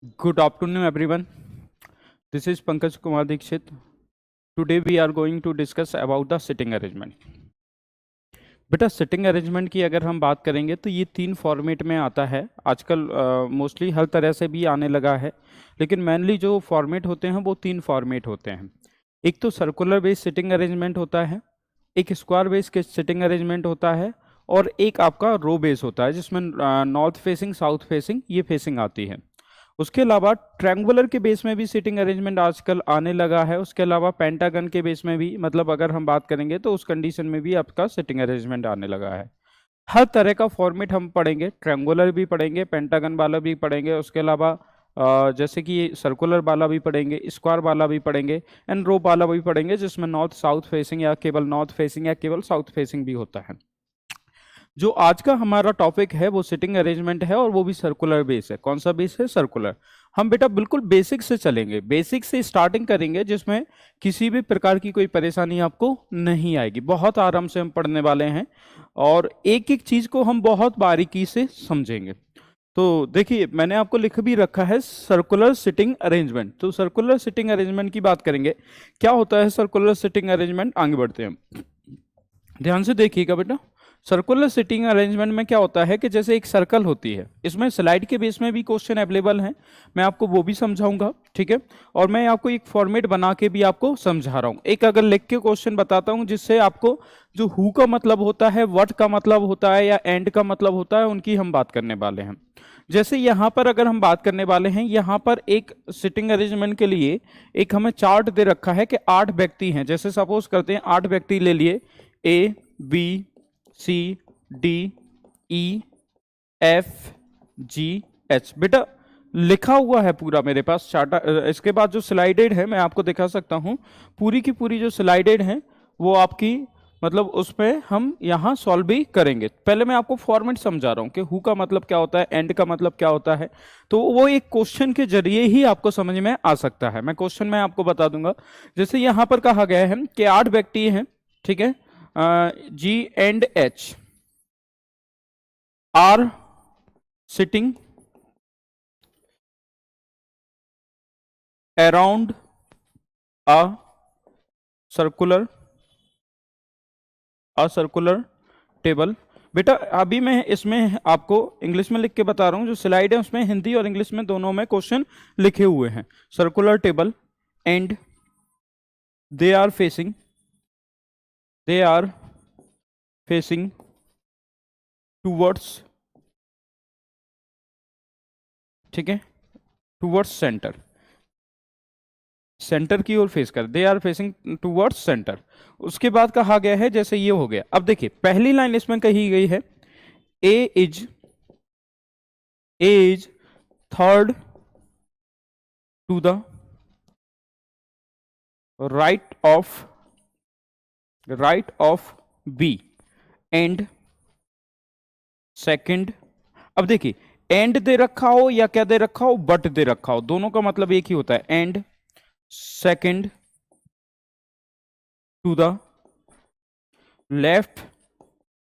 Good afternoon, everyone. This is Pankaj Kumar Dikshit. Today we are going to discuss about the sitting arrangement. बेटा sitting arrangement की अगर हम बात करेंगे तो ये 3 फॉर्मेट में आता है। आजकल मोस्टली हर तरह से भी आने लगा है, लेकिन मेनली जो फॉर्मेट होते हैं वो 3 फॉर्मेट होते हैं। एक तो सर्कुलर बेस सिटिंग अरेंजमेंट होता है, एक स्क्वायर बेस के सिटिंग अरेंजमेंट होता है, और एक आपका रो बेस होता है जिसमें नॉर्थ फेसिंग, साउथ फेसिंग ये फेसिंग आती है। उसके अलावा ट्रायंगुलर के बेस में भी सिटिंग अरेंजमेंट आजकल आने लगा है। उसके अलावा पेंटागन के बेस में भी, मतलब अगर हम बात करेंगे तो उस कंडीशन में भी आपका सिटिंग अरेंजमेंट आने लगा है। हर तरह का फॉर्मेट हम पढ़ेंगे, ट्रायंगुलर भी पढ़ेंगे, पेंटागन वाला भी पढ़ेंगे, उसके अलावा जैसे कि सर्कुलर वाला भी पढ़ेंगे, स्क्वायर वाला भी पढ़ेंगे, एंड रो वाला भी पढ़ेंगे जिसमें नॉर्थ साउथ फेसिंग या केवल नॉर्थ फेसिंग या केवल साउथ फेसिंग भी होता है। जो आज का हमारा टॉपिक है वो सिटिंग अरेंजमेंट है, और वो भी सर्कुलर बेस है। कौन सा बेस है? सर्कुलर। हम बेटा बिल्कुल बेसिक से चलेंगे, बेसिक से स्टार्टिंग करेंगे, जिसमें किसी भी प्रकार की कोई परेशानी आपको नहीं आएगी। बहुत आराम से हम पढ़ने वाले हैं और एक एक चीज को हम बहुत बारीकी से समझेंगे। तो देखिए, मैंने आपको लिख भी रखा है सर्कुलर सिटिंग अरेंजमेंट। तो सर्कुलर सिटिंग अरेंजमेंट की बात करेंगे। क्या होता है सर्कुलर सिटिंग अरेंजमेंट? आगे बढ़ते हैं, ध्यान से देखिएगा बेटा। सर्कुलर सिटिंग अरेंजमेंट में क्या होता है कि जैसे एक सर्कल होती है, इसमें स्लाइड के बेस में भी क्वेश्चन अवेलेबल हैं, मैं आपको वो भी समझाऊंगा, ठीक है। और मैं आपको एक फॉर्मेट बना के भी आपको समझा रहा हूं। एक अगर लिख के क्वेश्चन बताता हूं जिससे आपको जो हु का मतलब होता है, व्हाट का मतलब होता है या एंड का मतलब होता है, उनकी हम बात करने वाले हैं। जैसे यहाँ पर अगर हम बात करने वाले हैं, यहाँ पर एक सिटिंग अरेंजमेंट के लिए एक हमें चार्ट दे रखा है कि 8 व्यक्ति हैं। जैसे सपोज करते हैं 8 व्यक्ति ले लिए, A B C D E F G H. बेटा लिखा हुआ है पूरा मेरे पास चार्ट। इसके बाद जो स्लाइडेड है मैं आपको दिखा सकता हूं, पूरी की पूरी जो स्लाइडेड है वो आपकी, मतलब उसमें हम यहां सॉल्व भी करेंगे। पहले मैं आपको फॉर्मेट समझा रहा हूं कि हु का मतलब क्या होता है, एंड का मतलब क्या होता है, तो वो एक क्वेश्चन के जरिए ही आपको समझ में आ सकता है। मैं क्वेश्चन में आपको बता दूंगा। जैसे यहां पर कहा गया है कि 8 व्यक्ति हैं, ठीक है, G and H are sitting around a circular table। बेटा अभी मैं इसमें आपको इंग्लिश में लिख के बता रहा हूं, जो स्लाइड है उसमें हिंदी और इंग्लिश में दोनों में क्वेश्चन लिखे हुए हैं। Circular table and they are facing towards, ठीक है, टूवर्ड्स सेंटर की ओर फेस कर, they are facing towards centre. उसके बाद कहा गया है, जैसे ये हो गया। अब देखिए पहली लाइन इसमें कही गई है, A is third to the right of B and second. अब देखिए एंड दे रखा हो या क्या दे रखा हो, बट दे रखा हो, दोनों का मतलब एक ही होता है, and second to the left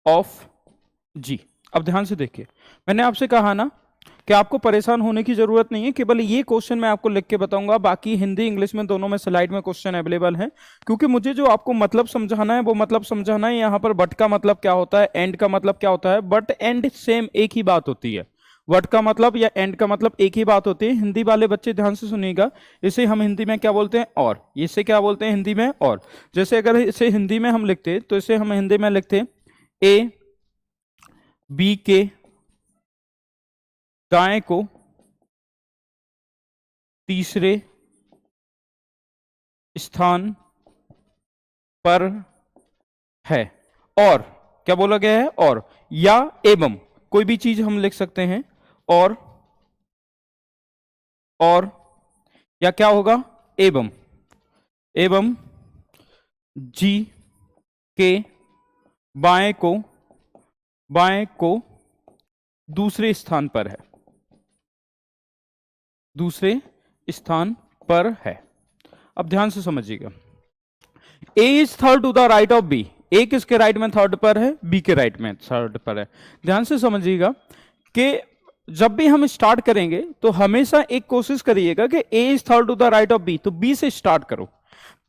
of G. अब ध्यान से देखिए, मैंने आपसे कहा ना कि आपको परेशान होने की जरूरत नहीं है, केवल ये क्वेश्चन मैं आपको लिख के बताऊंगा, बाकी हिंदी इंग्लिश में दोनों में स्लाइड में क्वेश्चन अवेलेबल है। क्योंकि मुझे जो आपको मतलब समझाना है वो मतलब समझाना है। यहाँ पर बट का मतलब क्या होता है, एंड का मतलब क्या होता है, बट एंड सेम एक ही बात होती है। वट का मतलब या एंड का मतलब एक ही बात होती है। हिंदी वाले बच्चे ध्यान से सुनिएगा, इसे हम हिंदी में क्या बोलते हैं, और। इसे क्या बोलते हैं हिंदी में, और। जैसे अगर इसे हिंदी में हम लिखते तो इसे हम हिंदी में लिखते ए बी के दाएं को तीसरे स्थान पर है, और क्या बोला गया है, और या एवं कोई भी चीज हम लिख सकते हैं, और या क्या होगा, एवं जी के बाएं को दूसरे स्थान पर है। अब ध्यान से समझिएगा, A is third to the right of B, A किसके राइट में थर्ड पर है, बी के राइट में थर्ड पर है। ध्यान से समझिएगा कि जब भी हम स्टार्ट करेंगे तो हमेशा एक कोशिश करिएगा कि A is third to the right of B, तो बी से स्टार्ट करो।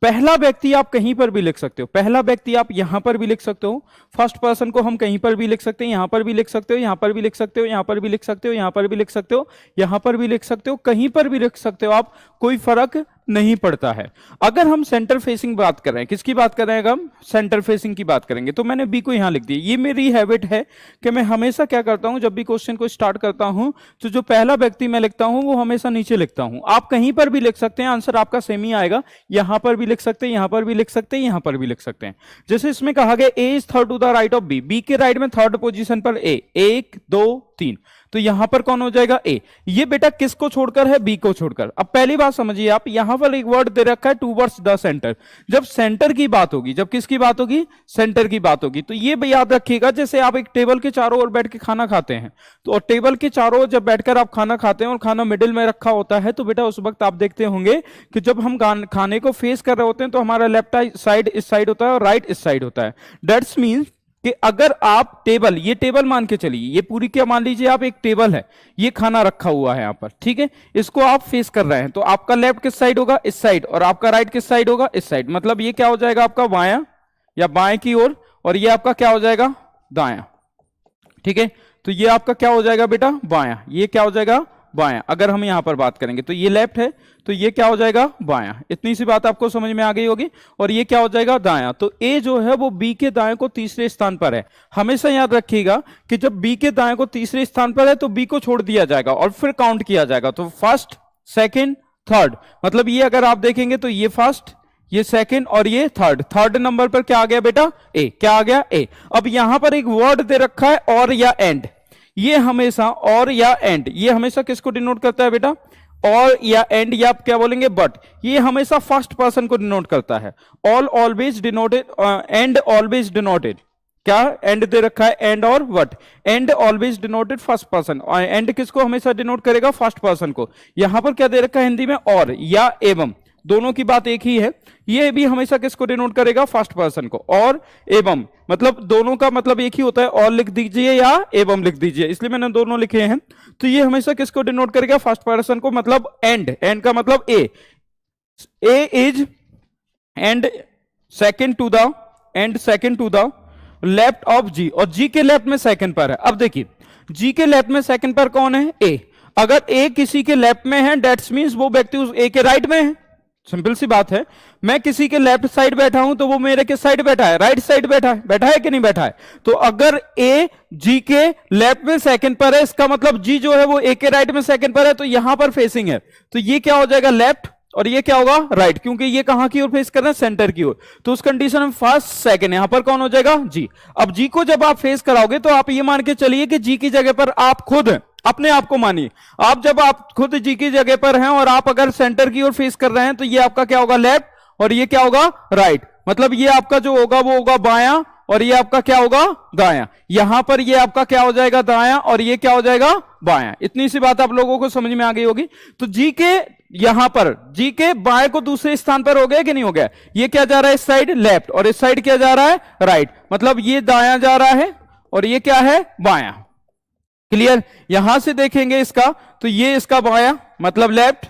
पहला व्यक्ति आप कहीं पर भी लिख सकते हो, पहला व्यक्ति आप यहां पर भी लिख सकते हो, फर्स्ट पर्सन को हम कहीं पर भी लिख सकते हैं, यहां पर भी लिख सकते हो, यहां पर भी लिख सकते हो, यहां पर भी लिख सकते हो, यहां पर भी लिख सकते हो, यहां पर भी लिख सकते हो, कहीं पर भी लिख सकते हो आप, कोई फर्क नहीं पड़ता है। अगर हम सेंटर फेसिंग बात कर रहे हैं, किसकी बात कर रहे हैं, हम सेंटर फेसिंग की बात करेंगे, तो मैंने बी को यहां लिख दिया। ये मेरी हैबिट है कि मैं हमेशा क्या करता हूं, जब भी क्वेश्चन को स्टार्ट करता हूं तो जो पहला व्यक्ति मैं लिखता हूं वो हमेशा नीचे लिखता हूं। आप कहीं पर भी लिख सकते हैं, आंसर आपका सेम ही आएगा। यहां पर भी लिख सकते हैं, यहां पर भी लिख सकते हैं, यहां पर भी लिख सकते हैं। जैसे इसमें कहा गया A is third to the right of B, B के राइट में थर्ड पोजीशन पर ए, 1 2 3, तो यहां पर कौन हो जाएगा, ए। ये बेटा किसको छोड़कर है, बी को छोड़कर। अब पहली बात समझिए आप, यहां पर एक वर्ड दे रखा है टूवर्ड्स द सेंटर। जब सेंटर की बात होगी, जब किसकी बात होगी, सेंटर की बात होगी, तो ये भी याद रखिएगा, जैसे आप एक टेबल के चारों ओर बैठ के खाना खाते हैं, तो टेबल के चारों ओर जब बैठकर आप खाना खाते हैं और खाना मिडिल में रखा होता है, तो बेटा उस वक्त आप देखते होंगे कि जब हम खाने को फेस कर रहे होते हैं तो हमारा लेफ्ट साइड इस साइड होता है और राइट इस साइड होता है। दैट्स मीन्स कि अगर आप टेबल, ये टेबल मान के चलिए, ये पूरी क्या मान लीजिए आप, एक टेबल है, ये खाना रखा हुआ है यहां पर, ठीक है, इसको आप फेस कर रहे हैं, तो आपका लेफ्ट किस साइड होगा, इस साइड, और आपका राइट किस साइड होगा, इस साइड। मतलब ये क्या हो जाएगा आपका बायां या बाएं की ओर, और ये आपका क्या हो जाएगा, दायां। ठीक है, तो ये आपका क्या हो जाएगा बेटा, बायां, ये क्या हो जाएगा, बायां। अगर हम यहां पर बात करेंगे तो ये लेफ्ट है, तो ये क्या हो जाएगा, बायां। इतनी सी बात आपको समझ में आ गई होगी। और ये क्या हो जाएगा, दायां। तो ए जो है वो बी के दाएं को तीसरे स्थान पर है। हमेशा याद रखिएगा कि जब बी के दाएं को तीसरे स्थान पर है तो बी को छोड़ दिया जाएगा और फिर काउंट किया जाएगा। तो फर्स्ट, सेकेंड, थर्ड, मतलब ये अगर आप देखेंगे तो ये फर्स्ट, ये सेकंड और ये थर्ड। थर्ड नंबर पर क्या आ गया बेटा, ए। क्या आ गया, ए। अब यहां पर एक वर्ड दे रखा है और या एंड। ये हमेशा और या एंड, ये हमेशा किसको डिनोट करता है बेटा, और या एंड, या आप क्या बोलेंगे, बट। ये हमेशा फर्स्ट पर्सन को डिनोट करता है। All always denoted, and always denoted, क्या एंड दे रखा है, एंड और what, and always denoted first person. And किसको हमेशा डिनोट करेगा, फर्स्ट पर्सन को। यहां पर क्या दे रखा है हिंदी में, और या एवं, दोनों की बात एक ही है। ये भी हमेशा किसको डिनोट करेगा, फर्स्ट पर्सन को। और एवं, मतलब दोनों का मतलब एक ही होता है, और लिख दीजिए या एवं लिख दीजिए, इसलिए मैंने दोनों लिखे हैं। तो ये हमेशा किसको डिनोट करेगा, फर्स्ट पर्सन को, मतलब एंड। एंड का मतलब A is and second to the, and second to the left of G, और जी के लेफ्ट में सेकंड पर है। अब देखिए, जी के लेफ्ट में सेकंड पर कौन है, ए। अगर ए किसी के लेफ्ट में है, दैट्स मींस वो व्यक्ति उस ए के राइट में है। सिंपल सी बात है। मैं किसी के लेफ्ट साइड बैठा हूं तो वो मेरे किस साइड बैठा है, राइट साइड बैठा है। बैठा है कि नहीं बैठा है। तो अगर ए जी के लेफ्ट में सेकंड पर है, इसका मतलब जी जो है वो ए के राइट में सेकंड पर है, तो यहां पर फेसिंग है, तो ये क्या हो जाएगा, लेफ्ट, और ये क्या होगा, राइट, क्योंकि ये कहां की ओर फेस कर रहे हैं, सेंटर की ओर। तो उस कंडीशन में फर्स्ट सेकंड, यहां पर कौन हो जाएगा, जी। अब जी को जब आप फेस कराओगे तो आप ये मान के चलिए कि जी की जगह पर आप खुद अपने आप को मानिए। आप जब आप खुद जी की जगह पर हैं और आप अगर सेंटर की ओर फेस कर रहे हैं, तो ये आपका क्या होगा, लेफ्ट, और ये क्या होगा, राइट। मतलब ये आपका जो होगा वो होगा बायां, और ये आपका क्या होगा, दायां। यहां पर ये आपका क्या हो जाएगा, दायां, और ये क्या हो जाएगा, बायां। इतनी सी बात आप लोगों को समझ में आ गई होगी। तो जी के यहां पर, जी के बाएं को दूसरे स्थान पर हो गया कि नहीं हो गया। ये क्या जा रहा है, इस साइड लेफ्ट, और इस साइड क्या जा रहा है, राइट। मतलब ये दायां जा रहा है और ये क्या है, बायां। क्लियर। यहां से देखेंगे इसका, तो ये इसका बायां मतलब लेफ्ट,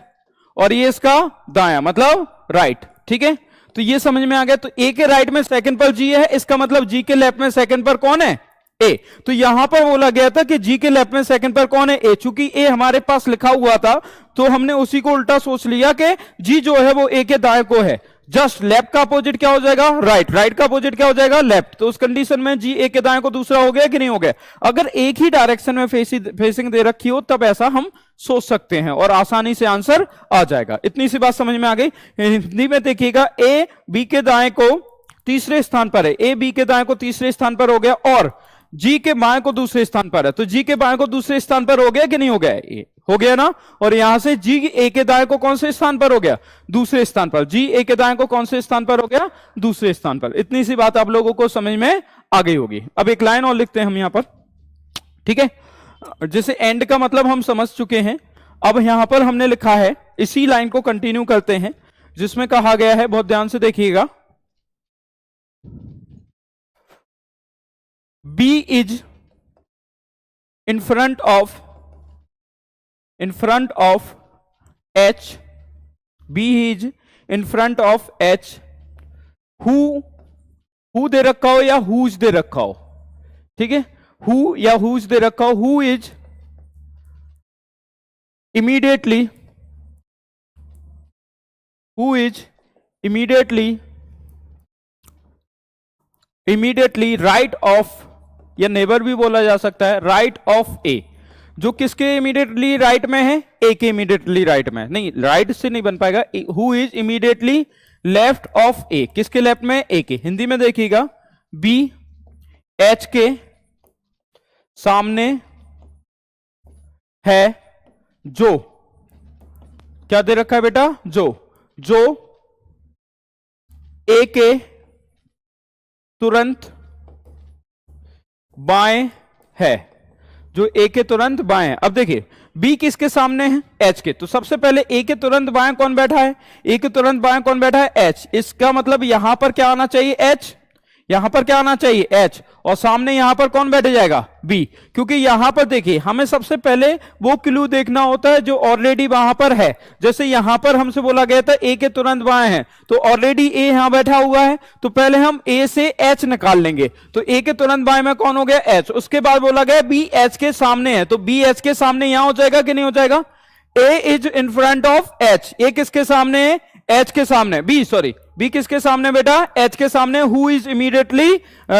और ये इसका दायां मतलब राइट। ठीक है, तो ये समझ में आ गया। तो ए के राइट में सेकंड पर जी है, इसका मतलब जी के लेफ्ट में सेकंड पर कौन है, ए। तो यहां पर बोला गया था कि जी के लेफ्ट में सेकंड पर कौन है, ए। चूंकि ए हमारे पास लिखा हुआ था तो हमने उसी को उल्टा सोच लिया कि जी जो है वो ए के दाएं को है। जस्ट लेफ्ट का अपोजिट क्या हो जाएगा, राइट। राइट का अपोजिट क्या हो जाएगा, लेफ्ट। तो उस कंडीशन में जी ए के दाएं को दूसरा हो गया कि नहीं हो गया। अगर एक ही डायरेक्शन में फेसिंग दे रखी हो तब ऐसा हम सोच सकते हैं और आसानी से आंसर आ जाएगा। इतनी सी बात समझ में आ गई। हिंदी में देखिएगा, ए बी के दाएं को तीसरे स्थान पर है, ए बी के दाएं को तीसरे स्थान पर हो गया, और जी के बाएं को दूसरे स्थान पर है। तो जी के बाएं को दूसरे स्थान पर हो गया कि नहीं हो गया, ए हो गया ना। और यहां से जी ए के दाएं को कौन से स्थान पर हो गया, दूसरे स्थान पर। जी ए के दाएं को कौन से स्थान पर हो गया, दूसरे स्थान पर। इतनी सी बात आप लोगों को समझ में आ गई होगी। अब एक लाइन और लिखते हैं हम यहां पर, ठीक है। जैसे एंड का मतलब हम समझ चुके हैं। अब यहां पर हमने लिखा है, इसी लाइन को कंटिन्यू करते हैं, जिसमें कहा गया है, बहुत ध्यान से देखिएगा, B is in front of in front of H, B is in front of H, who दे रखा हो या हुज दे रखा हो, ठीक है, हु या हुज दे रखा हो, who is immediately right of, या नेबर भी बोला जा सकता है, राइट ऑफ ए, जो किसके इमीडिएटली राइट में है, ए के इमीडिएटली राइट में, नहीं राइट से नहीं बन पाएगा, who is immediately left of A, किसके लेफ्ट में, ए के, हिंदी में देखिएगा, बी एच के सामने है, जो क्या दे रखा है बेटा, जो ए के तुरंत बाएं है, जो ए के तुरंत बाएं है। अब देखिए बी किसके सामने है, एच के, तो सबसे पहले ए के तुरंत बाएं कौन बैठा है, ए के तुरंत बाएं कौन बैठा है, एच, इसका मतलब यहां पर क्या आना चाहिए, एच, यहां पर क्या आना चाहिए, एच, और सामने यहां पर कौन बैठ जाएगा, बी, क्योंकि यहां पर देखिए हमें सबसे पहले वो क्लू देखना होता है जो ऑलरेडी वहां पर है। जैसे यहां पर हमसे बोला गया था ए के तुरंत बाएं हैं, तो ऑलरेडी ए यहां बैठा हुआ है, तो पहले हम ए से एच निकाल लेंगे, तो ए के तुरंत बाएं में कौन हो गया, एच, उसके बाद बोला गया बी एच के सामने है, तो बी एच के सामने यहां हो जाएगा कि नहीं हो जाएगा, A is in front of H, A किसके सामने है, एच के सामने, बी सॉरी, बी किसके सामने बेटा, एच के सामने, who is immediately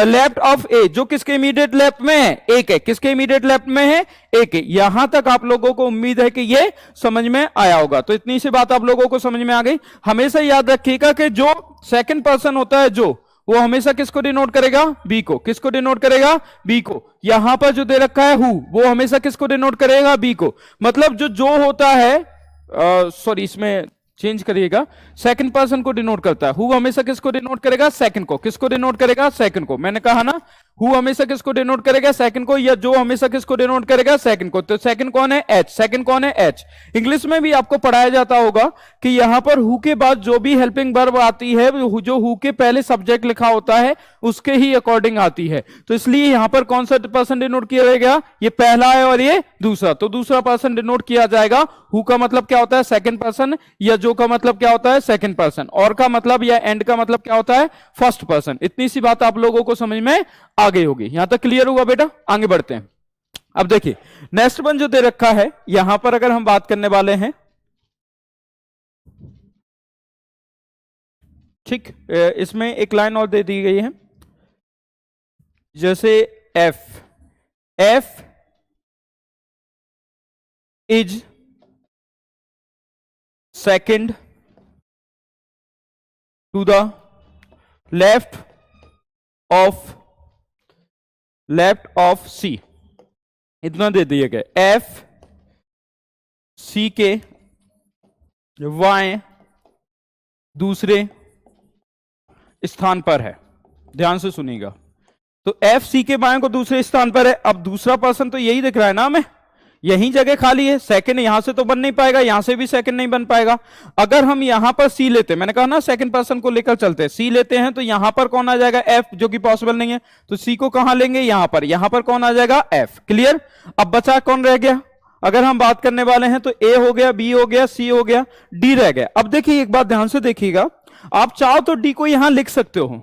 left of A, जो किसके इमीडिएट लेफ्ट में है, ए के, किसके इमीडिएट लेफ्ट में है, ए के। यहां तक आप लोगों को उम्मीद है कि ये समझ में आया होगा, तो इतनी सी बात आप लोगों को समझ में आ गई। हमेशा याद रखिएगा कि जो सेकंड पर्सन होता है जो, वो हमेशा किसको डिनोट करेगा, बी को, किसको डिनोट करेगा, बी को। यहां पर जो दे रखा है हु, वो हमेशा किसको डिनोट करेगा, बी को, मतलब जो होता है, सॉरी इसमें चेंज करिएगा, सेकंड पर्सन को डिनोट करता है, हु हमेशा किसको डिनोट करेगा, सेकंड को, किसको डिनोट करेगा, सेकंड को, मैंने कहा ना हु हमेशा किसको डिनोट करेगा, सेकंड को, या जो हमेशा किसको डिनोट करेगा, सेकंड को, तो सेकंड कौन है, एच, सेकंड कौन है, एच। इंग्लिश में भी आपको पढ़ाया जाता होगा कि यहां पर हु के बाद जो भी हेल्पिंग वर्ब आती है, जो हु के पहले सब्जेक्ट लिखा होता है उसके ही अकॉर्डिंग आती है, तो इसलिए यहां पर कौन सा पर्सन डिनोट किया जाएगा, ये पहला है और ये दूसरा, तो दूसरा पर्सन डिनोट किया जाएगा। हु का मतलब क्या होता है, सेकंड पर्सन, या जो का मतलब क्या होता है, सेकंड पर्सन, और का मतलब या एंड का मतलब क्या होता है, फर्स्ट पर्सन। इतनी सी बात आप लोगों को समझ में आ गई होगी, यहां तक क्लियर हुआ बेटा, आगे बढ़ते हैं। अब देखिए नेक्स्ट वन जो दे रखा है, यहां पर अगर हम बात करने वाले हैं, ठीक, इसमें एक लाइन और दे दी गई है, जैसे F is second to the left of C, इतना दे दिए गए, एफ सी के वाएं दूसरे स्थान पर है, ध्यान से सुनिएगा, तो एफ सी के बाएं को दूसरे स्थान पर है। अब दूसरा पर्सन तो यही दिख रहा है ना हमें, यही जगह खाली है, सेकंड यहां से तो बन नहीं पाएगा, यहां से भी सेकंड नहीं बन पाएगा। अगर हम यहां पर सी लेते हैं, मैंने कहा ना सेकंड पर्सन को लेकर चलते हैं, सी लेते हैं तो यहां पर कौन आ जाएगा, एफ, जो कि पॉसिबल नहीं है, तो सी को कहां लेंगे, यहां पर कौन आ जाएगा, एफ, क्लियर। अब बचा कौन रह गया, अगर हम बात करने वाले हैं तो ए हो गया, बी हो गया, सी हो गया, डी रह गया। अब देखिए एक बात ध्यान से देखिएगा, आप चाहो तो डी को यहां लिख सकते हो,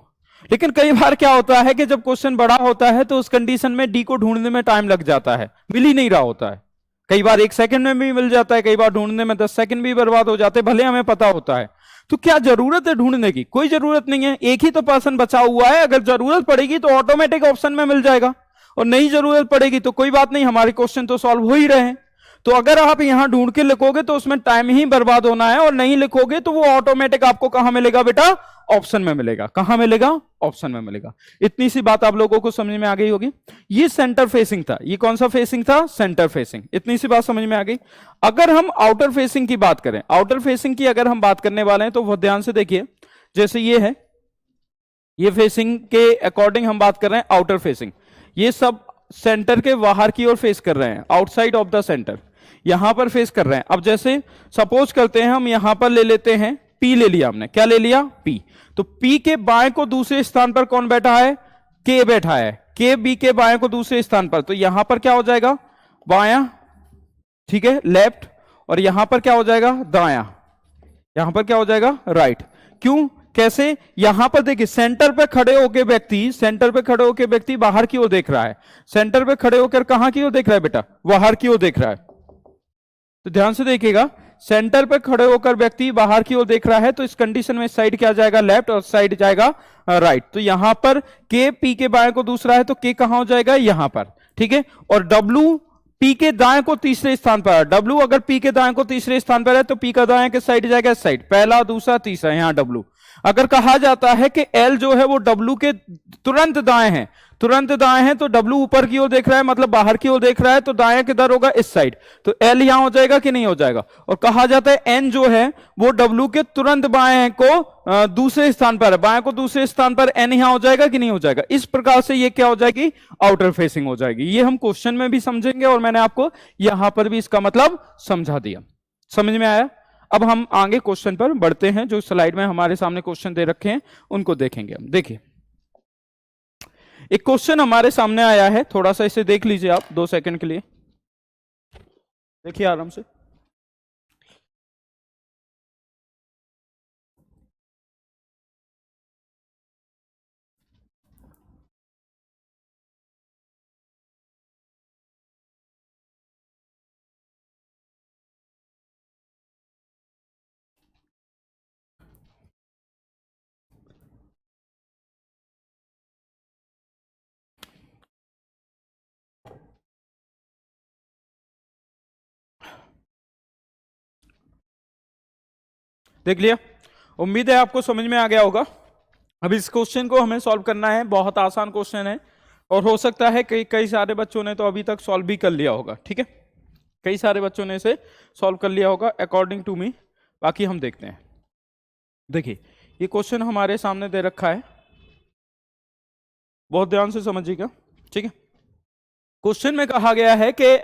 लेकिन कई बार क्या होता है कि जब क्वेश्चन बड़ा होता है तो उस कंडीशन में डी को ढूंढने में टाइम लग जाता है, मिल ही नहीं रहा होता है, कई बार 1 सेकंड में भी मिल जाता है, कई बार ढूंढने में 10 सेकंड भी बर्बाद हो जाते हैं, भले हमें पता होता है। तो क्या जरूरत है ढूंढने की, कोई जरूरत नहीं है, एक ही तो पर्सन बचा हुआ है, अगर जरूरत पड़ेगी तो ऑटोमेटिक ऑप्शन में मिल जाएगा, और नहीं जरूरत पड़ेगी तो कोई बात नहीं, हमारे क्वेश्चन तो सॉल्व हो ही रहे हैं। तो अगर आप यहां ढूंढ के लिखोगे तो उसमें टाइम ही बर्बाद होना है, और नहीं लिखोगे तो वो ऑटोमेटिक आपको कहां मिलेगा बेटा, ऑप्शन में मिलेगा, कहां मिलेगा, ऑप्शन में मिलेगा। इतनी सी बात आप लोगों को समझ में आ गई होगी। ये सेंटर फेसिंग था, ये कौन सा फेसिंग था, सेंटर फेसिंग, इतनी सी बात समझ में आ गई। अगर हम आउटर फेसिंग की बात करें, आउटर फेसिंग की अगर हम बात करने वाले हैं तो बहुत ध्यान से देखिए, जैसे ये है, ये फेसिंग के अकॉर्डिंग हम बात कर रहे हैं, आउटर फेसिंग, ये सब सेंटर के बाहर की ओर फेस कर रहे हैं, आउटसाइड ऑफ द सेंटर, यहां पर फेस कर रहे हैं। अब जैसे सपोज करते हैं हम यहां पर ले लेते हैं, पी ले लिया हमने, क्या ले लिया, पी, तो पी के बाएं को दूसरे स्थान पर कौन बैठा है, के बैठा है, के बी के बाएं को दूसरे स्थान पर, तो यहां पर क्या हो जाएगा, बायां ठीक है, लेफ्ट, और यहां पर क्या हो जाएगा दायां, यहां पर क्या हो जाएगा राइट। क्यों, कैसे, यहां पर देखिए सेंटर पे खड़े होकर व्यक्ति, सेंटर पे खड़े होकर व्यक्ति बाहर की ओर देख रहा है, सेंटर पे खड़े होकर कहां की ओर देख रहा है बेटा, बाहर की ओर देख रहा है। तो ध्यान से देखिएगा, सेंटर पे खड़े होकर व्यक्ति बाहर की ओर देख रहा है, तो इस कंडीशन में साइड क्या जाएगा लेफ्ट और साइड जाएगा राइट। तो यहां पर के पी के बाएं को दूसरा है, तो के कहां हो जाएगा यहां पर, ठीक है। और डब्ल्यू पी के दाएं को तीसरे स्थान पर है, डब्ल्यू अगर पी के दाएं को तीसरे स्थान पर है तो पी का दाएं के साइड जाएगा इस साइड, पहला दूसरा तीसरा, यहां डब्ल्यू। अगर कहा जाता है कि एल जो है वो डब्ल्यू के तुरंत दाएं है, तुरंत दाएं है, तो डब्ल्यू ऊपर की ओर देख रहा है मतलब बाहर की ओर देख रहा है, तो दाएं किधर होगा इस साइड, तो एल यहां हो जाएगा कि नहीं हो जाएगा। और कहा जाता है एन जो है वो डब्ल्यू के तुरंत बाएं को दूसरे स्थान पर है, बाएं को दूसरे स्थान पर, एन यहां हो जाएगा कि नहीं हो जाएगा। इस प्रकार से ये क्या हो जाएगी आउटर फेसिंग हो जाएगी। ये हम क्वेश्चन में भी समझेंगे और मैंने आपको यहां पर भी इसका मतलब समझा दिया, समझ में आया। अब हम आगे क्वेश्चन पर बढ़ते हैं, जो स्लाइड में हमारे सामने क्वेश्चन दे रखे हैं उनको देखेंगे हम। देखिए एक क्वेश्चन हमारे सामने आया है, थोड़ा सा इसे देख लीजिए आप 2 सेकंड के लिए, देखिए आराम से। देख लिया, उम्मीद है आपको समझ में आ गया होगा। अब इस क्वेश्चन को हमें सॉल्व करना है, बहुत आसान क्वेश्चन है और हो सकता है कई सारे बच्चों ने तो अभी तक सॉल्व भी कर लिया होगा, ठीक है, कई सारे बच्चों ने इसे सॉल्व कर लिया होगा अकॉर्डिंग टू मी। बाकी हम देखते हैं। देखिए ये क्वेश्चन हमारे सामने दे रखा है, बहुत ध्यान से समझिएगा, ठीक है। क्वेश्चन में कहा गया है कि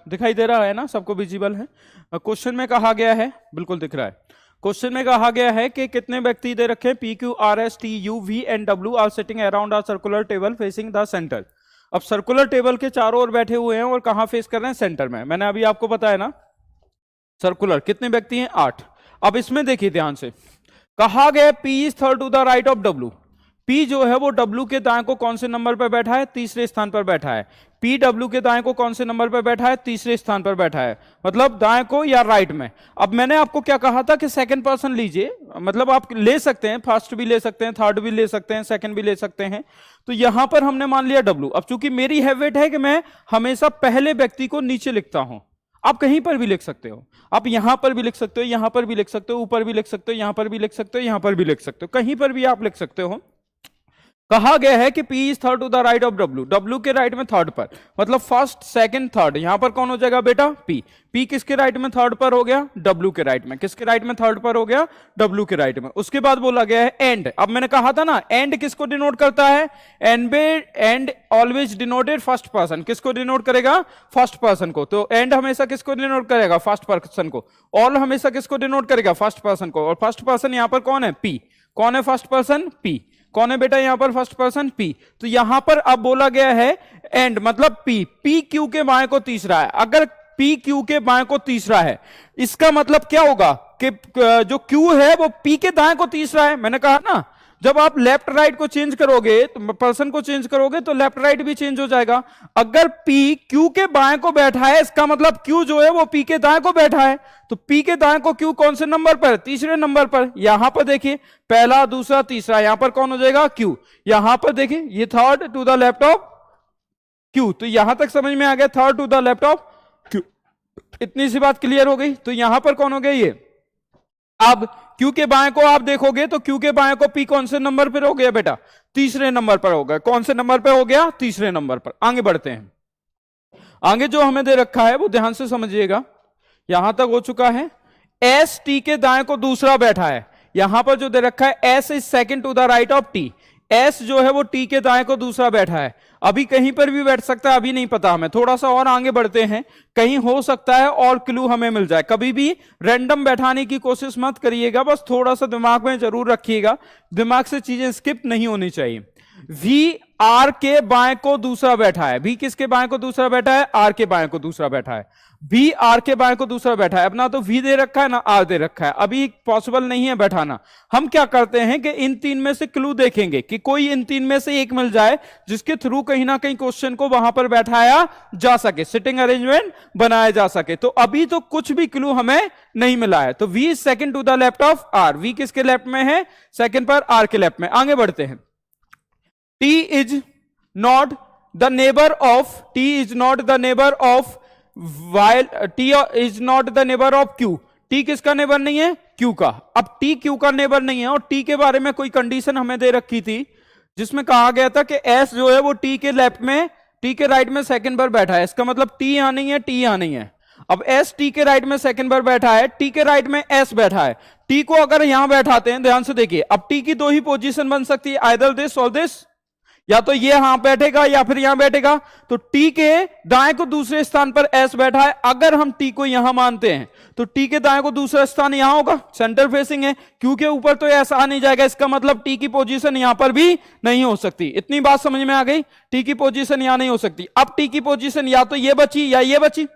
दिखाई दे रहा है ना, सबको विजिबल है। क्वेश्चन में कहा गया है, बिल्कुल दिख रहा है। क्वेश्चन में कहा गया है कि कितने व्यक्ति दे रखे हैं, P Q R S T U V and W are sitting around a circular table facing the centre. अब सर्कुलर टेबल के चारों ओर बैठे हुए हैं और कहां फेस कर रहे हैं, सेंटर में। मैंने अभी आपको बताया ना सर्कुलर कितने व्यक्ति हैं 8। अब इसमें देखिए ध्यान से, कहा गया P is third to the right of W. P जो है वो डब्ल्यू के दाएं को कौन से नंबर पर बैठा है, तीसरे स्थान पर बैठा है। पी डब्ल्यू के दाएं को कौन से नंबर पर बैठा है, तीसरे स्थान पर बैठा है, मतलब दाएं को या राइट में। अब मैंने आपको क्या कहा था कि सेकंड पर्सन लीजिए, मतलब आप ले सकते हैं, फर्स्ट भी ले सकते हैं, थर्ड भी ले सकते हैं, सेकंड भी ले सकते हैं। तो यहां पर हमने मान लिया डब्ल्यू। अब चूंकि मेरी हैबिट है कि मैं हमेशा पहले व्यक्ति को नीचे लिखता हूं, आप कहीं पर भी लिख सकते हो, आप यहां पर भी लिख सकते हो, यहां पर भी लिख सकते हो, ऊपर भी लिख सकते हो, यहां पर भी लिख सकते हो, यहां पर भी लिख सकते हो, कहीं पर भी आप लिख सकते हो। कहा गया है कि P is third to the right of W, W के राइट में थर्ड पर, मतलब फर्स्ट सेकंड थर्ड, यहां पर कौन हो जाएगा बेटा P। P किसके राइट में थर्ड पर हो गया, W के राइट में। किसके राइट में थर्ड पर हो गया, W के राइट में। उसके बाद बोला गया है एंड। अब मैंने कहा था ना एंड किसको डिनोट करता है, and always denoted first person. किसको डिनोट करेगा, फर्स्ट पर्सन को। तो एंड हमेशा किसको डिनोट करेगा, फर्स्ट पर्सन को। ऑल हमेशा किसको डिनोट करेगा, फर्स्ट पर्सन को। और फर्स्ट पर्सन यहां पर कौन है, P। कौन है फर्स्ट पर्सन, P। कौन है बेटा यहां पर फर्स्ट पर्सन, P। तो यहां पर अब बोला गया है एंड मतलब P, P Q के बाएं को तीसरा है। अगर P Q के बाएं को तीसरा है, इसका मतलब क्या होगा कि जो Q है वो P के दाएं को तीसरा है। मैंने कहा ना जब आप लेफ्ट राइट को चेंज करोगे, तो पर्सन को चेंज करोगे तो लेफ्ट राइट भी चेंज हो जाएगा। अगर P Q के बाएं को बैठा है, इसका मतलब Q जो है वो P के दाएं को बैठा है। तो P के दाएं को Q कौन से नंबर पर, तीसरे नंबर पर। यहां पर देखिए पहला दूसरा तीसरा, यहां पर कौन हो जाएगा Q। यहां पर देखिए ये third to the left of Q। तो यहां तक समझ में आ गया, third to the left of Q। इतनी सी बात क्लियर हो गई। तो यहां पर कौन हो गया ये। अब Q के बाएं को आप देखोगे तो Q के बाएं को P कौन से नंबर पर हो गया बेटा, तीसरे नंबर पर हो गया। कौन से नंबर पर हो गया, तीसरे नंबर पर। आगे बढ़ते हैं। आगे जो हमें दे रखा है वो ध्यान से समझिएगा। यहां तक हो चुका है, S T के दाएं को दूसरा बैठा है। यहां पर जो दे रखा है S is second to the right of T। S जो है वो T के दाएं को दूसरा बैठा है। अभी कहीं पर भी बैठ सकता है, अभी नहीं पता हमें, थोड़ा सा और आगे बढ़ते हैं, कहीं हो सकता है और क्लू हमें मिल जाए। कभी भी रैंडम बैठाने की कोशिश मत करिएगा, बस थोड़ा सा दिमाग में जरूर रखिएगा, दिमाग से चीजें स्किप नहीं होनी चाहिए। V R के बाएं को दूसरा बैठा है। V किसके बाएं को दूसरा बैठा है, R के बाएं को दूसरा बैठा है। वी आर के बाएं को दूसरा बैठा है, अब ना तो वी दे रखा है ना आर दे रखा है, अभी पॉसिबल नहीं है बैठाना। हम क्या करते हैं कि इन तीन में से क्लू देखेंगे कि कोई इन तीन में से एक मिल जाए जिसके थ्रू कहीं ना कहीं क्वेश्चन को वहां पर बैठाया जा सके, सिटिंग अरेंजमेंट बनाया जा सके। तो अभी तो कुछ भी क्लू हमें नहीं मिला है। तो V is second to the left of R, V किसके लेफ्ट में है, सेकंड पर, आर के लेफ्ट में। आगे बढ़ते हैं। T is not the neighbour of, T is not the neighbour of while t is not the neighbor of q, t किसका नेबर नहीं है, q का। अब t q का नेबर नहीं है और t के बारे में कोई कंडीशन हमें दे रखी थी जिसमें कहा गया था कि s जो है वो t के लेफ्ट में, t के राइट में सेकंड पर बैठा है। इसका मतलब t यहां नहीं है, t यहां नहीं है। अब s t के राइट में सेकंड पर बैठा है, t के राइट में s बैठा है। t को अगर यहां बैठाते हैं, ध्यान से देखिए, अब t की दो ही पोजीशन बन सकती है, आइदर दिस और दिस, या तो ये यहां बैठेगा या फिर यहां बैठेगा। तो टी के दाएं को दूसरे स्थान पर एस बैठा है। अगर हम टी को यहां मानते हैं तो टी के दाएं को दूसरा स्थान यहां होगा, सेंटर फेसिंग है, क्योंकि ऊपर तो एस आ नहीं जाएगा। इसका मतलब टी की पोजीशन यहां पर भी नहीं हो सकती। इतनी बात समझ में आ गई, टी की पोजीशन यहां नहीं हो सकती। अब टी की पोजीशन या तो ये बची या ये बची।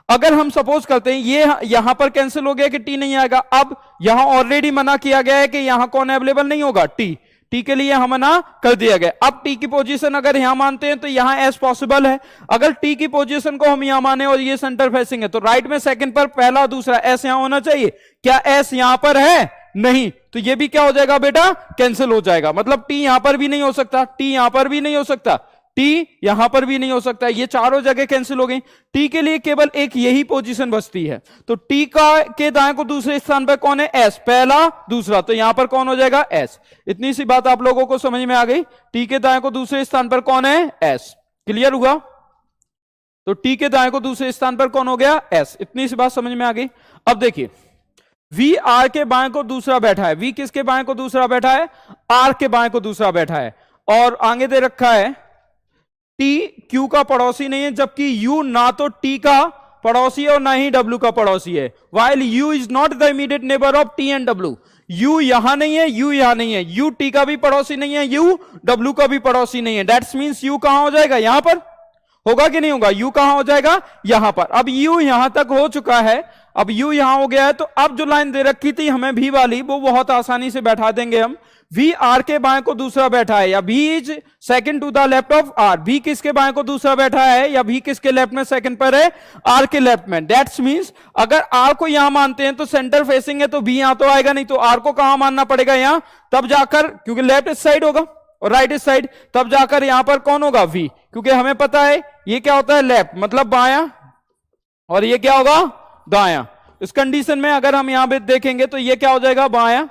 अगर हम सपोज करते हैं ये यहां पर कैंसिल हो गया कि टी नहीं आएगा, अब यहां ऑलरेडी मना किया गया है कि यहां कौन अवेलेबल नहीं होगा, टी, टी के लिए हम मना कर दिया गया। अब टी की पोजीशन अगर यहां मानते हैं तो यहां एस पॉसिबल है। अगर टी की पोजीशन को हम यहां माने और ये सेंटर फेसिंग है तो राइट में सेकंड पर पहला दूसरा एस यहां होना चाहिए। क्या एस यहां पर है, नहीं, तो ये भी क्या हो जाएगा बेटा, कैंसिल हो जाएगा। मतलब टी यहां पर भी नहीं हो सकता, टी यहां पर भी नहीं हो सकता, टी यहां पर भी नहीं हो सकता, ये चारों जगह कैंसिल हो गई। टी के लिए केवल एक यही पोजीशन बचती है। तो टी का के दाएं को दूसरे स्थान पर कौन है, एस, पहला दूसरा, तो यहां पर कौन हो जाएगा, एस। इतनी सी बात आप लोगों को समझ में आ गई। टी के दाएं को दूसरे स्थान पर कौन है, एस। क्लियर हुआ? तो टी के दाएं को दूसरे स्थान पर कौन हो गया, एस। इतनी सी बात समझ में आ गई। अब देखिए, वी आर के बाएं को दूसरा बैठा है, वी किसके बाएं को दूसरा बैठा है, आर के बाएं को दूसरा बैठा है, और आगे दे रखा है टी क्यू का पड़ोसी नहीं है, जबकि यू ना तो टी का पड़ोसी है और ना ही डब्ल्यू का पड़ोसी है। While you is not the immediate neighbour of T and W, you यहां नहीं है, यू यहां नहीं है, यू टी का भी पड़ोसी नहीं है, यू डब्ल्यू का भी पड़ोसी नहीं है। दैट्स मींस यू कहां हो जाएगा, यहां पर होगा कि नहीं होगा, यू कहां हो जाएगा, यहां पर। अब यू यहां तक हो चुका है, अब यू यहां हो गया है, तो अब जो लाइन दे रखी थी हमें भी वाली, वो बहुत आसानी से बैठा देंगे हम। वी आर के बाएं को दूसरा बैठा है, या V is second to the left of R, V किसके बाएं को दूसरा बैठा है, या वी किसके लेफ्ट में सेकंड पर है, आर के लेफ्ट में। दैट्स मींस अगर आर को यहां मानते हैं तो सेंटर फेसिंग है, तो वी यहां तो आएगा नहीं, तो आर को कहां मानना पड़ेगा, यहां, तब जाकर, क्योंकि लेफ्ट इस साइड होगा और राइट इस साइड, तब जाकर यहां पर कौन होगा, वी। क्योंकि हमें पता है ये क्या होता है, लेफ्ट मतलब बायां, और ये क्या होगा, दायां। इस कंडीशन में अगर हम यहां पे देखेंगे तो ये क्या हो जाएगा, बायां।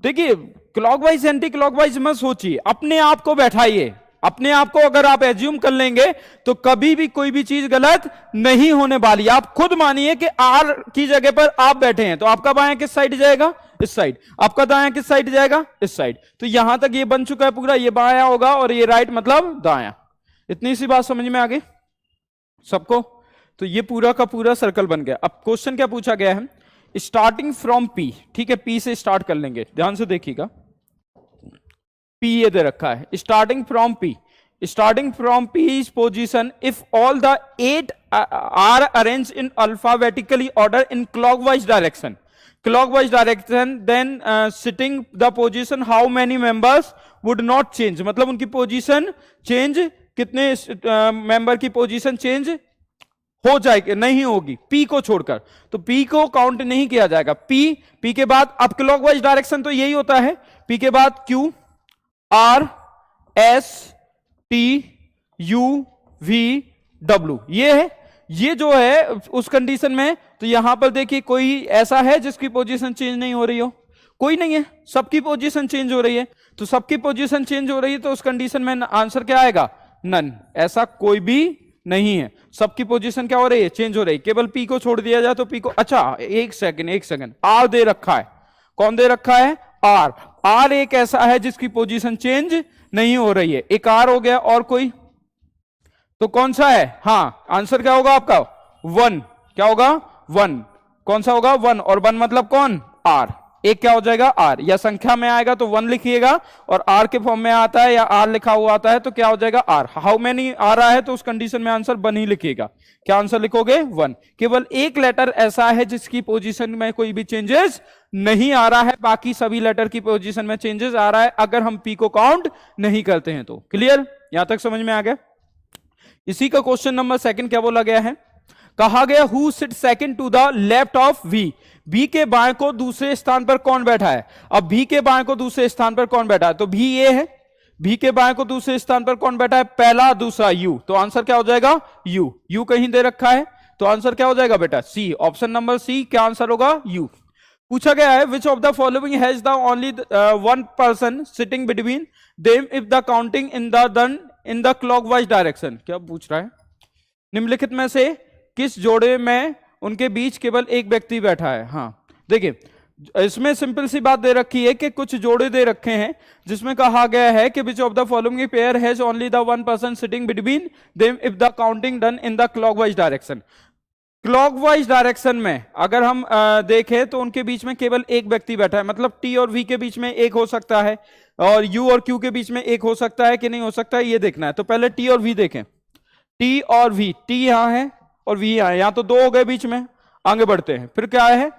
देखिए, क्लॉकवाइज एंटी क्लॉकवाइज मत सोचिए, अपने आप को बैठाइए। अपने आप को अगर आप एज्यूम कर लेंगे तो कभी भी कोई भी चीज गलत नहीं होने वाली। आप खुद मानिए कि आर की जगह पर आप बैठे हैं, तो आपका बायां किस साइड जाएगा, इस साइड। आपका दायां किस साइड जाएगा, इस साइड। तो यहां तक ये बन चुका है पूरा, ये बायां होगा और ये राइट मतलब दायां। इतनी सी बात समझ में आ गई सबको? तो ये पूरा का पूरा सर्कल बन गया। अब क्वेश्चन क्या पूछा गया है, स्टार्टिंग फ्रॉम पी, ठीक है, पी से स्टार्ट कर लेंगे, ध्यान से देखिएगा। पी ये दे रखा है, starting from P, starting from P is position if all the 8 are arrange in alphabetically order in clockwise direction, clockwise direction, then sitting the position how many members would not change, मतलब उनकी position change, कितने member की position change हो जाएगी, नहीं होगी, P को छोड़कर। तो पी को काउंट नहीं किया जाएगा। पी के बाद अब क्लॉकवाइज डायरेक्शन तो यही होता है, पी के बाद Q, R, S, T, U, V, W, ये है। ये जो है उस कंडीशन में, तो यहां पर देखिए कोई ऐसा है जिसकी पोजीशन चेंज नहीं हो रही हो, कोई नहीं है, सबकी पोजीशन चेंज हो रही है। तो सबकी पोजीशन चेंज हो रही है, तो उस कंडीशन में आंसर क्या आएगा, नन। ऐसा कोई भी नहीं है, सबकी पोजीशन क्या हो रही है, चेंज हो रही है। केवल पी को छोड़ दिया जाए तो पी को, अच्छा एक सेकंड, आर दे रखा है, कौन दे रखा है, आर। आर एक ऐसा है जिसकी पोजीशन चेंज नहीं हो रही है, एक आर हो गया, और कोई तो कौन सा है, हाँ, आंसर क्या होगा आपका, 1। क्या होगा, 1। कौन सा होगा, 1, और 1 मतलब कौन, आर। एक क्या हो जाएगा आर, या संख्या में आएगा तो 1 लिखिएगा, और आर के फॉर्म में आता है या आर लिखा हुआ आता है तो क्या हो जाएगा आर। हाउ मेनी आ रहा है तो उस कंडीशन में आंसर 1 ही लिखिएगा। क्या आंसर लिखोगे 1। केवल एक लेटर ऐसा है जिसकी पोजीशन में कोई भी चेंजेस नहीं आ रहा है, बाकी सभी लेटर की पोजीशन में चेंजेस आ रहा है अगर हम पी को काउंट नहीं करते हैं तो। क्लियर, यहां तक समझ में आ गया। इसी का क्वेश्चन नंबर 2 क्या बोला गया है, कहा गया who sit second to the left of V, B के बाएं को दूसरे स्थान पर कौन बैठा है। अब बी के बाएं को दूसरे स्थान पर कौन बैठा है, तो भी ये है, बी के बाएं को दूसरे स्थान पर कौन बैठा है, पहला दूसरा यू, तो आंसर क्या हो जाएगा यू। यू कहीं दे रखा है तो आंसर क्या हो जाएगा बेटा सी, ऑप्शन नंबर सी, क्या आंसर होगा यू। पूछा गया है which of the following has the only one person sitting between them if the counting in the clockwise direction. क्या पूछ रहा है, निम्नलिखित में से किस जोड़े में उनके बीच केवल एक व्यक्ति बैठा है। हाँ देखिए, इसमें सिंपल सी बात दे रखी है कि कुछ जोड़े दे रखे हैं जिसमें कहा गया है कि which of the following pair has only the one person sitting between them if the counting done in the clockwise direction. Clockwise direction में अगर हम देखें तो उनके बीच में केवल एक व्यक्ति बैठा है, मतलब टी और वी के बीच में एक हो सकता है और यू और क्यू के बीच में एक हो सकता है कि नहीं हो सकता है, ये देखना है। तो पहले टी और वी देखें, टी और वी, टी यहां है और वी यहां है, यहां तो दो हो गए बीच में, आगे बढ़ते हैं। फिर क्या है,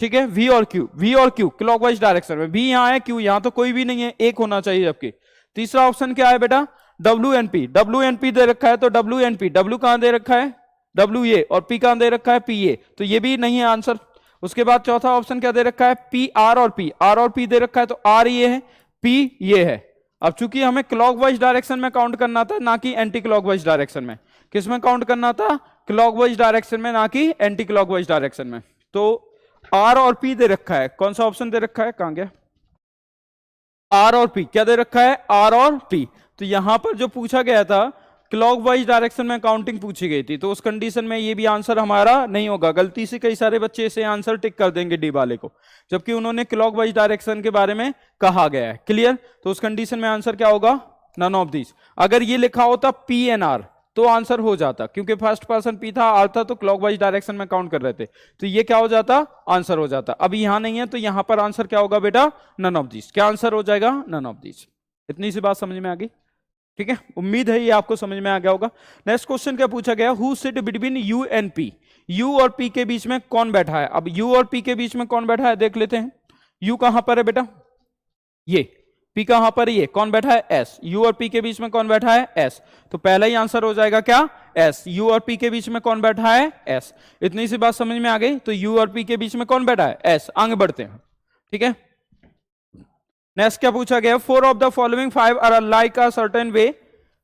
ठीक है, वी और क्यू, वी और क्यू क्लॉकवाइज डायरेक्शन में, वी यहां है, क्यू यहां तो कोई भी नहीं है, एक होना चाहिए जबकि। तीसरा ऑप्शन क्या है बेटा, W N P, W N P दे रखा है तो डब्ल्यू एन पी, डब्ल्यू कहां दे रखा है डब्ल्यू ए, और पी कहां दे रखा है पी ए, तो ये भी नहीं है आंसर। उसके बाद चौथा ऑप्शन क्या दे रखा है, पी आर और पी, आर और पी दे रखा है तो आर ये है, पी ये है। अब चूंकि हमें क्लॉकवाइज डायरेक्शन में काउंट करना था ना कि एंटी क्लॉकवाइज डायरेक्शन में, किस में काउंट करना था, क्लॉकवाइज डायरेक्शन में ना कि एंटी क्लॉकवाइज डायरेक्शन में। तो आर और पी दे रखा है, कौन सा ऑप्शन दे रखा है, कहां गया, आर और पी, क्या दे रखा है आर और पी। तो यहां पर जो पूछा गया था क्लॉकवाइज डायरेक्शन में काउंटिंग पूछी गई थी, तो उस कंडीशन में ये भी आंसर हमारा नहीं होगा। गलती से कई सारे बच्चे इसे आंसर टिक कर देंगे डी वाले को, जबकि उन्होंने क्लॉकवाइज डायरेक्शन के बारे में कहा गया है। क्लियर, तो उस कंडीशन में आंसर क्या होगा, नन ऑफ दीज। अगर ये लिखा होता पी एन आर तो आंसर हो जाता, क्योंकि फर्स्ट पर्सन पी था, आर था, तो क्लॉकवाइज डायरेक्शन में काउंट कर रहे थे, तो ये क्या हो जाता, आंसर हो जाता। अब यहां नहीं है तो यहां पर आंसर क्या होगा बेटा, नन ऑफ दीज। क्या आंसर हो जाएगा, नन ऑफ दीज। इतनी सी बात समझ में आ गई, ठीक है, उम्मीद है ये आपको समझ में आ गया होगा। नेक्स्ट क्वेश्चन क्या पूछा गया, who sit between you and P, you और पी के बीच में कौन बैठा है। अब यू और पी के बीच में कौन बैठा है देख लेते हैं। यू कहां पर है बेटा, ये, पी कहां पर है, ये, कौन बैठा है एस, यू और पी के बीच में कौन बैठा है एस, तो पहला ही आंसर हो जाएगा क्या एस। यू और पी के बीच में कौन बैठा है एस, इतनी सी बात समझ में आ गई। तो यू और पी के बीच में कौन बैठा है एस, आगे बढ़ते हैं, ठीक है। नेक्स्ट क्या पूछा गया, 4 of the following 5 are like a certain way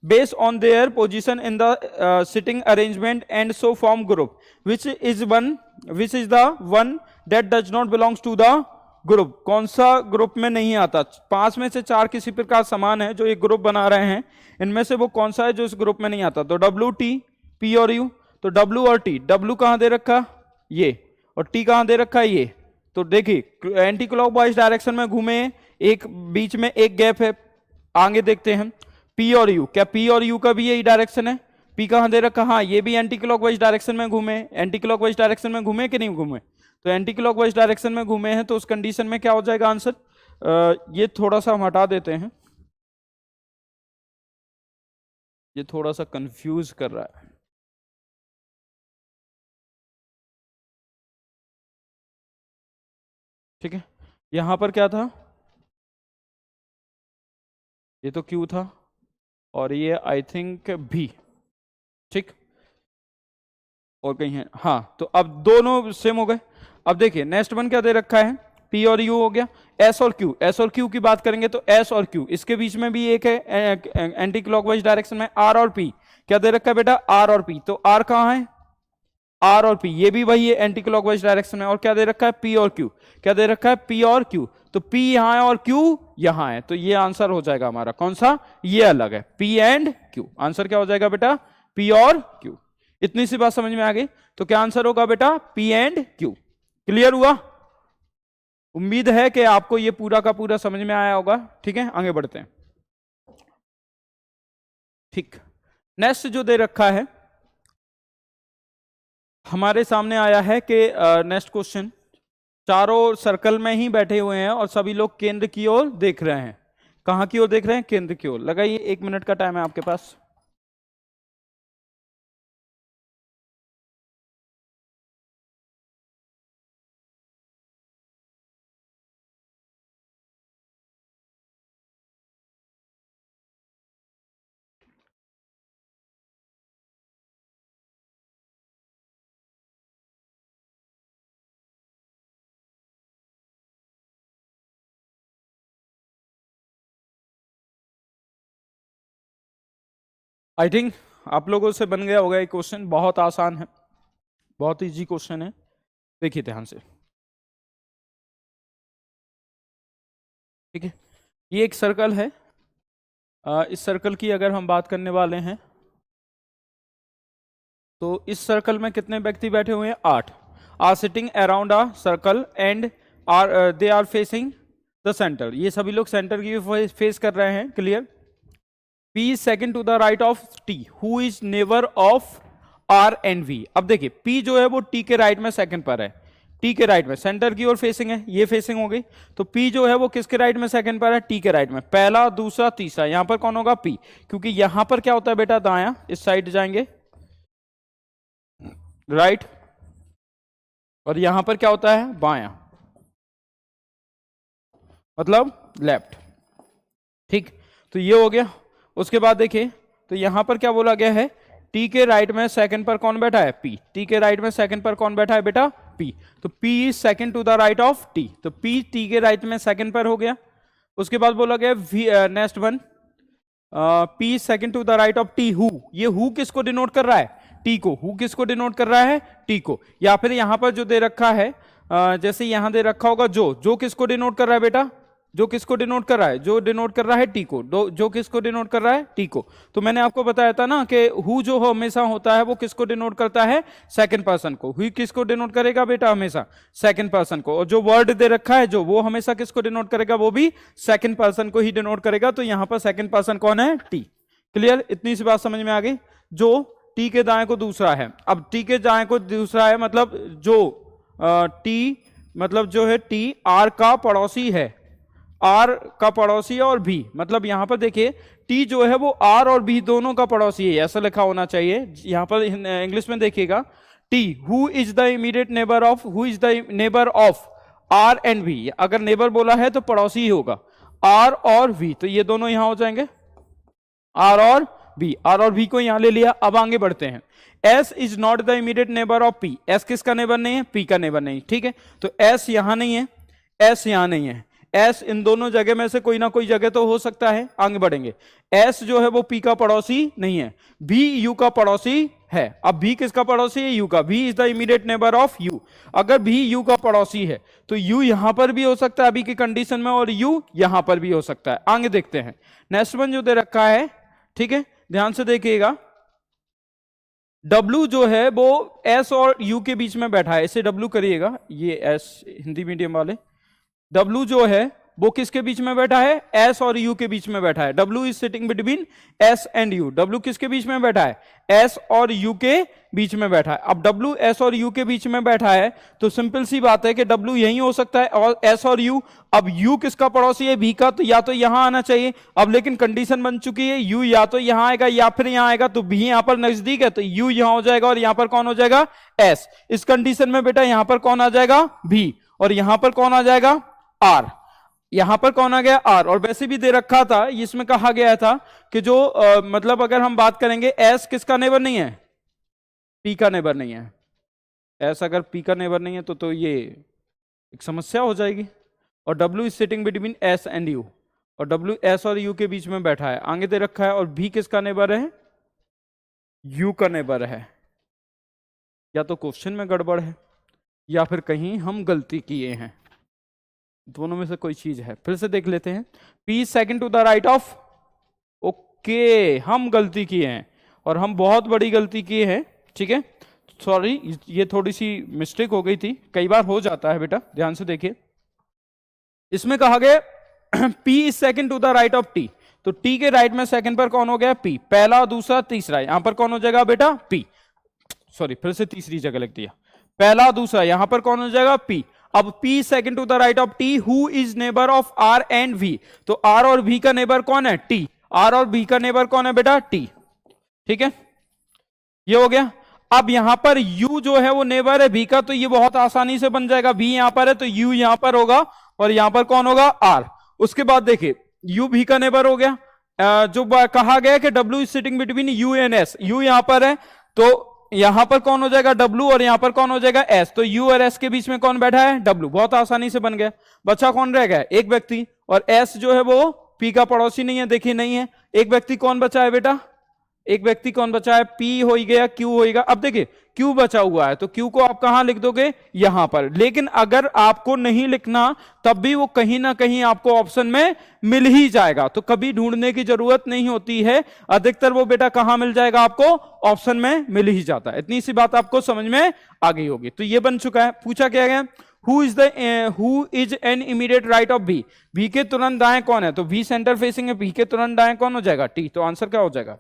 based on their position in the sitting arrangement and so form group which is the one that does not belongs to the group। कौन सा group में नहीं आता, 5 में से 4 किसी प्रकार समान है जो एक ग्रुप बना रहे हैं, इनमें से वो कौन सा है जो इस ग्रुप में नहीं आता। तो डब्ल्यू टी पी और यू, तो डब्ल्यू और टी, डब्ल्यू कहां दे रखा ये, और टी कहां दे रखा ये, तो देखिए एंटी क्लॉकवाइज डायरेक्शन में घूमे, एक बीच में एक गैप है, आगे देखते हैं। पी और यू, क्या पी और यू का भी यही डायरेक्शन है, पी कहां दे रखा, हाँ ये भी एंटी क्लॉकवाइज डायरेक्शन में घूमे, एंटी क्लॉकवाइज डायरेक्शन में घूमे कि नहीं घूमे, तो एंटी क्लॉकवाइज डायरेक्शन में घूमे हैं, तो उस कंडीशन में क्या हो जाएगा आंसर। ये थोड़ा सा हम हटा देते हैं, ये थोड़ा सा कंफ्यूज कर रहा है, ठीक है। यहां पर क्या था, ये तो क्यू था और ये आई थिंक भी, ठीक, और कहीं है, हाँ, तो अब दोनों सेम हो गए। अब देखिए नेक्स्ट वन क्या दे रखा है, पी और यू हो गया, एस और क्यू, एस और क्यू की बात करेंगे तो एस और क्यू, इसके बीच में भी एक है एंटी क्लॉकवाइज डायरेक्शन में, आर और पी, क्या दे रखा है बेटा आर और पी, तो आर कहाँ है, आर और पी, ये भी वही है एंटी क्लॉकवाइज डायरेक्शन में, और क्या दे रखा है पी और क्यू, क्या दे रखा है पी और क्यू, तो पी यहां है और क्यू यहां है, तो ये आंसर हो जाएगा हमारा कौन सा, ये अलग है, पी एंड क्यू। आंसर क्या हो जाएगा बेटा, पी और क्यू। इतनी सी बात समझ में आ गई, तो क्या आंसर होगा बेटा, पी एंड क्यू। क्लियर हुआ, उम्मीद है कि आपको ये पूरा का पूरा समझ में आया होगा, ठीक है, आगे बढ़ते हैं। ठीक, नेक्स्ट जो दे रखा है हमारे सामने आया है कि नेक्स्ट क्वेश्चन चारों सर्कल में ही बैठे हुए हैं और सभी लोग केंद्र की ओर देख रहे हैं। कहां की ओर देख रहे हैं? केंद्र की ओर। लगाइए, 1 मिनट का टाइम है आपके पास। आई थिंक आप लोगों से बन गया होगा ये क्वेश्चन। बहुत आसान है, बहुत इजी क्वेश्चन है। देखिए ध्यान से, ठीक है। ये एक सर्कल है। इस सर्कल की अगर हम बात करने वाले हैं तो इस सर्कल में कितने व्यक्ति बैठे हुए हैं? 8 are sitting around a circle and they are facing the centre. ये सभी लोग सेंटर की फेस कर रहे हैं। Clear? P is second to the right of T, who is neighbor of R and V। अब देखिए P जो है वो T के राइट में सेकंड पर है, T के राइट में, सेंटर की ओर फेसिंग है, ये फेसिंग हो गई। तो P जो है वो किसके राइट में सेकंड पर है? T के राइट में। पहला, दूसरा, तीसरा, यहां पर कौन होगा? P। क्योंकि यहां पर क्या होता है बेटा? दायां, इस साइड जाएंगे राइट, और यहां पर क्या होता है? बायां, मतलब लेफ्ट। ठीक, तो ये हो गया। उसके बाद देखिए, तो यहां पर क्या बोला गया है? टी के राइट में सेकंड पर कौन बैठा है? पी। टी के राइट में सेकंड पर कौन बैठा है बेटा? पी। तो P is second to the right of T, तो पी टी के राइट में सेकंड पर हो गया। उसके बाद बोला गया next one, P second to the right of T, who. ये हु किसको डिनोट कर रहा है? टी को। हु किसको डिनोट कर रहा है? टी को। या फिर यहां पर जो दे रखा है, जैसे यहां दे रखा होगा जो किसको डिनोट कर रहा है बेटा? जो किसको डिनोट कर रहा है? जो डिनोट कर रहा है टी को। जो किसको डिनोट कर रहा है? टी को। तो मैंने आपको बताया था ना कि हु जो हमेशा होता है वो किसको डिनोट करता है? सेकंड पर्सन को। हु किसको डिनोट करेगा बेटा? हमेशा सेकंड पर्सन को। और जो वर्ड दे रखा है जो, वो हमेशा किसको डिनोट करेगा? वो भी सेकंड पर्सन को ही डिनोट करेगा। तो यहां पर सेकंड पर्सन कौन है? टी। क्लियर? इतनी सी बात समझ में आ गई। जो टी के दाएं को दूसरा है। अब टी के दाएं को दूसरा है मतलब जो टी, मतलब जो है टी आर का पड़ोसी है, आर का पड़ोसी है, और भी मतलब यहां पर देखिए टी जो है वो आर और बी दोनों का पड़ोसी है, ऐसा लिखा होना चाहिए। यहां पर इंग्लिश में देखिएगा, T who is the immediate neighbour of, who is the neighbour of R and V. अगर नेबर बोला है तो पड़ोसी ही होगा, आर और वी। तो ये दोनों यहां हो जाएंगे, आर और बी। आर और बी को यहां ले लिया। अब आगे बढ़ते हैं। S is not the immediate neighbour of P. S किसका नेबर नहीं है? पी का नेबर नहीं। ठीक है, तो एस यहां नहीं है, एस यहां नहीं है, एस इन दोनों जगह में से कोई ना कोई जगह तो हो सकता है। आगे बढ़ेंगे। एस जो है वो पी का पड़ोसी नहीं है, बी यू का पड़ोसी है। अब भी किसका पड़ोसी है? यू का। भी is the immediate neighbour of you. अगर भी यू का पड़ोसी है तो यू यहां पर भी हो सकता है अभी की कंडीशन में, और यू यहां पर भी हो सकता है। आगे देखते हैं। नेक्स्ट वन जो दे रखा है, ठीक है, ध्यान से देखिएगा। W जो है वो S और U के बीच में बैठा है, इसे W करिएगा, ये S हिंदी मीडियम वाले। W जो है वो किसके बीच में बैठा है? S और U के बीच में बैठा है। W is sitting between S and U। W किसके बीच में बैठा है? S और U के बीच में बैठा है। अब W S और U के बीच में बैठा है तो सिंपल सी बात है कि W यही हो सकता है, और S और U। अब U किसका पड़ोसी है? V का, तो या तो यहां आना चाहिए। अब लेकिन कंडीशन बन चुकी है, U या तो यहां आएगा या फिर यहां आएगा, तो V यहां पर नजदीक है तो U यहां हो जाएगा, और यहां पर कौन हो जाएगा? S। इस कंडीशन में बेटा यहां पर कौन आ जाएगा? V, और यहां पर कौन आ जाएगा? R। यहां पर कौन आ गया? आर। और वैसे भी दे रखा था, इसमें कहा गया था कि जो मतलब अगर हम बात करेंगे, एस किसका नेबर नहीं है? पी का नेबर नहीं है। एस अगर पी का नेबर नहीं है तो ये एक समस्या हो जाएगी। और W is sitting between S and you, और डब्ल्यू एस और यू के बीच में बैठा है, आगे दे रखा है। और भी किसका नेबर है? यू का नेबर है। या तो क्वेश्चन में गड़बड़ है या फिर कहीं हम गलती किए हैं, दोनों में से कोई चीज है। फिर से देख लेते हैं। P second to the right of, okay, हम गलती किए हैं और हम बहुत बड़ी गलती किए हैं। ठीक है, सॉरी, ये थोड़ी सी मिस्टेक हो गई थी, कई बार हो जाता है बेटा, ध्यान से देखिए। इसमें कहा गया P is second to the right of T, तो T के राइट में सेकंड पर कौन हो गया? P। पहला, दूसरा, तीसरा, यहां पर कौन हो जाएगा बेटा? P। सॉरी, फिर से तीसरी जगह लिख दिया। पहला, दूसरा, यहां पर कौन हो जाएगा? P। अब P second to the right of T, who is neighbour of R and V, तो R और V का नेबर कौन है? T। R और V का नेबर कौन है बेटा? T। ठीक है, ये हो गया। अब यहां पर U जो है वो नेबर है V का, तो ये बहुत आसानी से बन जाएगा। V यहां पर है तो U यहां पर होगा और यहां पर कौन होगा? R। उसके बाद देखिए U V का नेबर हो गया। जो कहा गया कि W is sitting between U and S, U यहां पर है तो यहां पर कौन हो जाएगा? W, और यहां पर कौन हो जाएगा? S। तो U और S के बीच में कौन बैठा है? W। बहुत आसानी से बन गया। बच्चा कौन रह गया? एक व्यक्ति, और S जो है वो P का पड़ोसी नहीं है, देखिए नहीं है। एक व्यक्ति कौन बचा है बेटा? एक व्यक्ति कौन बचा है? P हो गया, Q होगा। अब देखिए Q बचा हुआ है तो Q को आप कहां लिख दोगे? यहां पर। लेकिन अगर आपको नहीं लिखना तब भी वो कहीं ना कहीं आपको ऑप्शन में मिल ही जाएगा, तो कभी ढूंढने की जरूरत नहीं होती है। अधिकतर वो बेटा कहां मिल जाएगा आपको? ऑप्शन में मिल ही जाता है। इतनी सी बात आपको समझ में आ गई होगी। तो ये बन चुका है। पूछा क्या गया? Who is an immediate right of V, V के तुरंत दाएं कौन है? तो V सेंटर फेसिंग है, V के तुरंत दाएं कौन हो जाएगा? T। तो आंसर क्या हो जाएगा?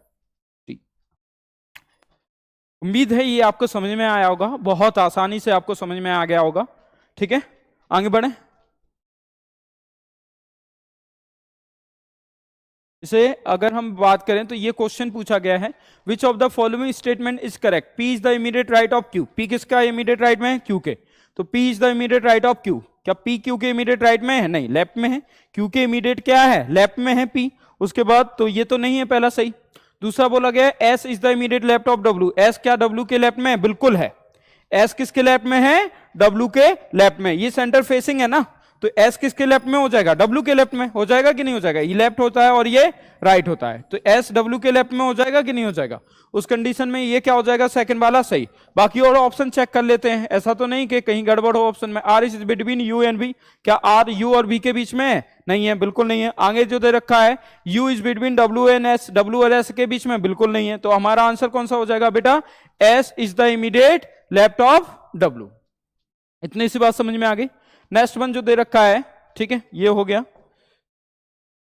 उम्मीद है ये आपको समझ में आया होगा, बहुत आसानी से आपको समझ में आ गया होगा। ठीक है, आगे बढ़े। इसे अगर हम बात करें तो ये क्वेश्चन पूछा गया है, which of the following statement is correct? P is the immediate right of Q। P किसका इमीडिएट राइट में है? Q के। तो P is the immediate right of Q। क्या P Q के इमीडिएट राइट में है? नहीं, लेफ्ट में है। Q के इमीडिएट क्या है? लेफ्ट में है P। उसके बाद तो ये तो नहीं है पहला सही। दूसरा बोला गया S is the immediate left of W। S क्या W के लेफ्ट में है? बिल्कुल है। S किसके लेफ्ट में है? W के लेफ्ट में। ये सेंटर फेसिंग है ना, तो S किसके लेफ्ट में हो जाएगा? W के लेफ्ट में हो जाएगा कि नहीं हो जाएगा? ये लेफ्ट होता है और ये राइट होता है, तो S W के लेफ्ट में हो जाएगा कि नहीं हो जाएगा? उस कंडीशन में ये क्या हो जाएगा? सेकंड वाला सही। बाकी और ऑप्शन चेक कर लेते हैं, ऐसा तो नहीं कि कहीं गड़बड़ हो ऑप्शन में। R is between U and V, क्या R U और V के बीच में है? नहीं है, बिल्कुल नहीं है। आगे जो दे रखा है U is between W and S, W और S के बीच में, बिल्कुल नहीं है। तो हमारा आंसर कौन सा हो जाएगा बेटा? S is the immediate left of W। इतनी सी बात समझ में आ गई। नेक्स्ट वन जो दे रखा है, ठीक है, ये हो गया।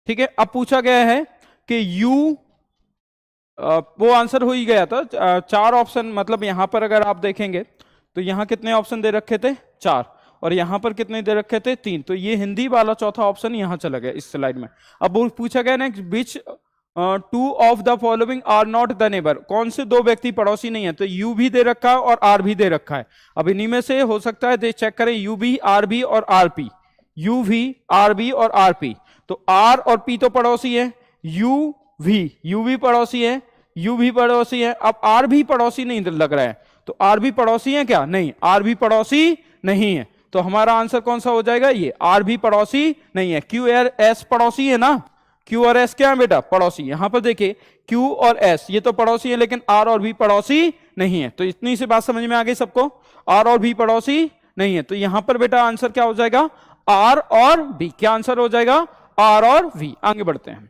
ठीक है, अब पूछा गया है कि U, वो आंसर हो ही गया था। 4 ऑप्शन, मतलब यहां पर अगर आप देखेंगे तो यहां कितने ऑप्शन दे रखे थे? 4, और यहां पर कितने दे रखे थे? 3। तो ये हिंदी वाला चौथा ऑप्शन यहां चला गया इस स्लाइड में। अब वो पूछा गया ना, which 2 of the following are not the neighbour, कौन से 2 व्यक्ति पड़ोसी नहीं है? तो U भी दे रखा है और R भी दे रखा है। अब इन्हीं में से हो सकता है चेक करें, U भी, R भी और RP। U भी, R भी और RP। तो R और P तो पड़ोसी है, U भी पड़ोसी है, U भी पड़ोसी है। अब R भी पड़ोसी नहीं लग रहा है, तो R भी पड़ोसी है क्या? नहीं, R भी पड़ोसी नहीं है। तो हमारा आंसर कौन सा हो जाएगा? ये R भी पड़ोसी नहीं है। Q और S पड़ोसी है ना, Q और S क्या है बेटा? पड़ोसी। यहां पर देखिए Q और S ये तो पड़ोसी है, लेकिन R और V पड़ोसी नहीं है। तो इतनी सी बात समझ में आ गई सबको, R और V पड़ोसी नहीं है। तो यहां पर बेटा आंसर क्या हो जाएगा? R और V। क्या आंसर हो जाएगा? R और V। आगे बढ़ते हैं।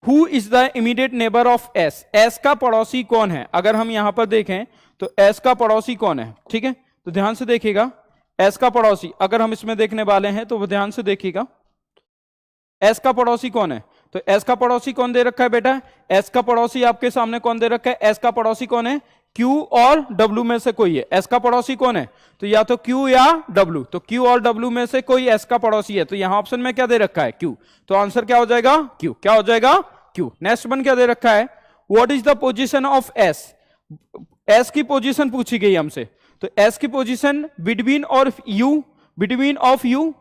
Who is the immediate neighbor of S? S का पड़ोसी कौन है? अगर हम यहां पर देखें तो S का पड़ोसी कौन है? ठीक है, तो ध्यान से देखिएगा। S का पड़ोसी अगर हम इसमें देखने वाले हैं तो वो ध्यान से देखिएगा, S का पड़ोसी कौन है? तो S का पड़ोसी कौन दे रखा है बेटा? S का पड़ोसी आपके सामने कौन दे रखा है? S का पड़ोसी कौन है? Q और W में से कोई है। S का पड़ोसी कौन है? तो या तो Q या W। तो Q और W में से कोई S का पड़ोसी है। तो यहां ऑप्शन में क्या दे रखा है? Q। तो आंसर क्या हो जाएगा? Q। क्या हो जाएगा? Q। नेक्स्ट वन क्या दे रखा है? What is the position of S? S की पोजीशन पूछी गई हमसे, तो S की पोजीशन बिटवीन और U, बिटवीन ऑफ U।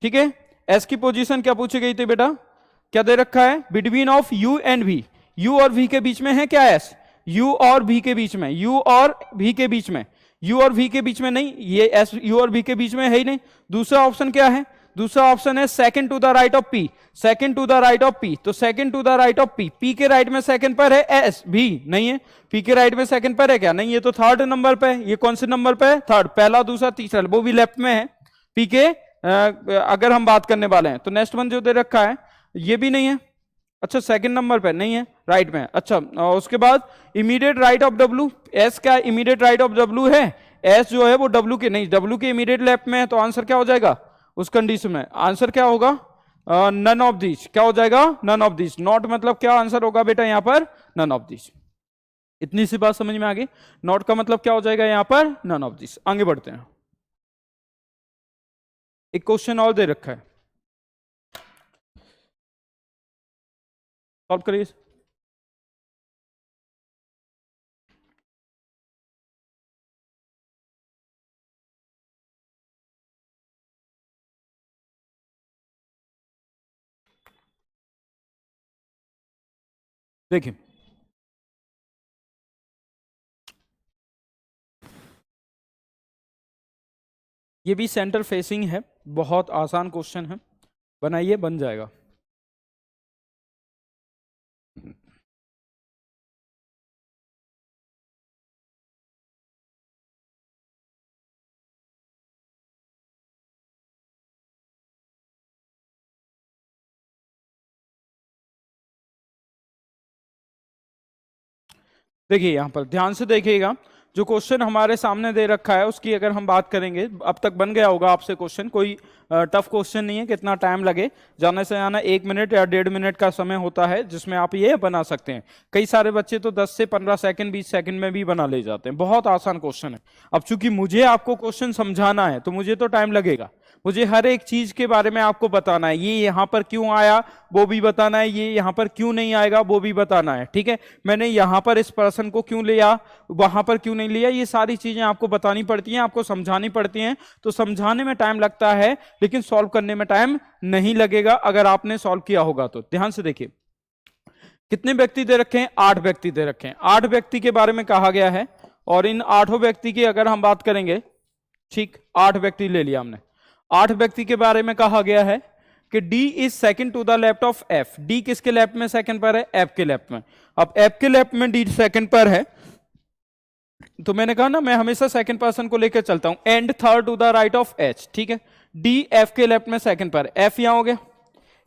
ठीक है, S की पोजीशन क्या पूछी गई थी बेटा? क्या दे रखा है? Between of U and V। U और V के बीच में है क्या S? U और V के बीच में, U और V के बीच में, U और V के बीच में नहीं, ये S U और V के बीच में है ही नहीं। दूसरा ऑप्शन क्या है? दूसरा ऑप्शन है second to the right of P, second to the right of P। तो second to the right of P, P के राइट में सेकंड पर है S भी नहीं है, P के राइट में सेकंड पर है क्या? नहीं, ये तो थर्ड नंबर पे है। ये कौन से नंबर पे है? थर्ड। पहला, दूसरा, तीसरा, वो भी लेफ्ट में है P के। अगर हम बात करने वाले हैं तो नेक्स्ट वन जो दे रखा है ये भी नहीं है। अच्छा, सेकंड नंबर पे नहीं है, राइट में है। अच्छा, उसके बाद immediate right of W, S क्या इमीडिएट राइट ऑफ W है? S जो है वो W के नहीं, W के इमीडिएट लेफ्ट में है। तो आंसर क्या हो जाएगा उस कंडीशन में? आंसर क्या होगा? None of this. क्या हो जाएगा? None of this. नॉट मतलब क्या आंसर होगा बेटा यहां पर? None of this. इतनी सी बात समझ में आ गई। नॉट का मतलब क्या हो जाएगा यहां पर? None of this. आगे बढ़ते हैं। एक क्वेश्चन और दे रखा है, सॉल्व करिए। देखिए ये भी सेंटर फेसिंग है, बहुत आसान क्वेश्चन है, बनाइए बन जाएगा। देखिए यहां पर ध्यान से देखिएगा, जो क्वेश्चन हमारे सामने दे रखा है उसकी अगर हम बात करेंगे, अब तक बन गया होगा आपसे क्वेश्चन, कोई टफ क्वेश्चन नहीं है, कितना टाइम लगे जाने से आना, 1 मिनट या 1.5 मिनट का समय होता है जिसमें आप ये बना सकते हैं। कई सारे बच्चे तो 10 से 15 सेकंड 20 सेकंड में भी बना ले जाते हैं, बहुत आसान क्वेश्चन है। अब चूंकि मुझे आपको क्वेश्चन समझाना है तो मुझे तो टाइम लगेगा, मुझे हर एक चीज के बारे में आपको बताना है, ये यहां पर क्यों आया वो भी बताना है, ये यहां पर क्यों नहीं आएगा वो भी बताना है, ठीक है। मैंने यहां पर इस पर्सन को क्यों लिया, वहां पर क्यों नहीं लिया, ये सारी चीजें आपको बतानी पड़ती हैं, आपको समझानी पड़ती हैं। तो समझाने में टाइम लगता है लेकिन सॉल्व करने में टाइम नहीं लगेगा अगर आपने सॉल्व किया होगा तो। ध्यान से देखिए कितने व्यक्ति दे रखे हैं, 8 व्यक्ति दे रखे हैं, 8 व्यक्ति के बारे में कहा गया है। और इन 8 व्यक्ति की अगर हम बात करेंगे, ठीक 8 व्यक्ति ले लिया हमने, 8 व्यक्ति के बारे में कहा गया है कि D is second to the left of F। D किसके लेफ्ट में सेकंड पर है, F के लेफ्ट में। अब F के लेफ्ट में D सेकंड पर है, तो मैंने कहा ना मैं हमेशा सेकंड पर्सन को लेकर चलता हूं, and third to the right of H, ठीक है। D F के लेफ्ट में सेकंड पर, F यहां हो गया,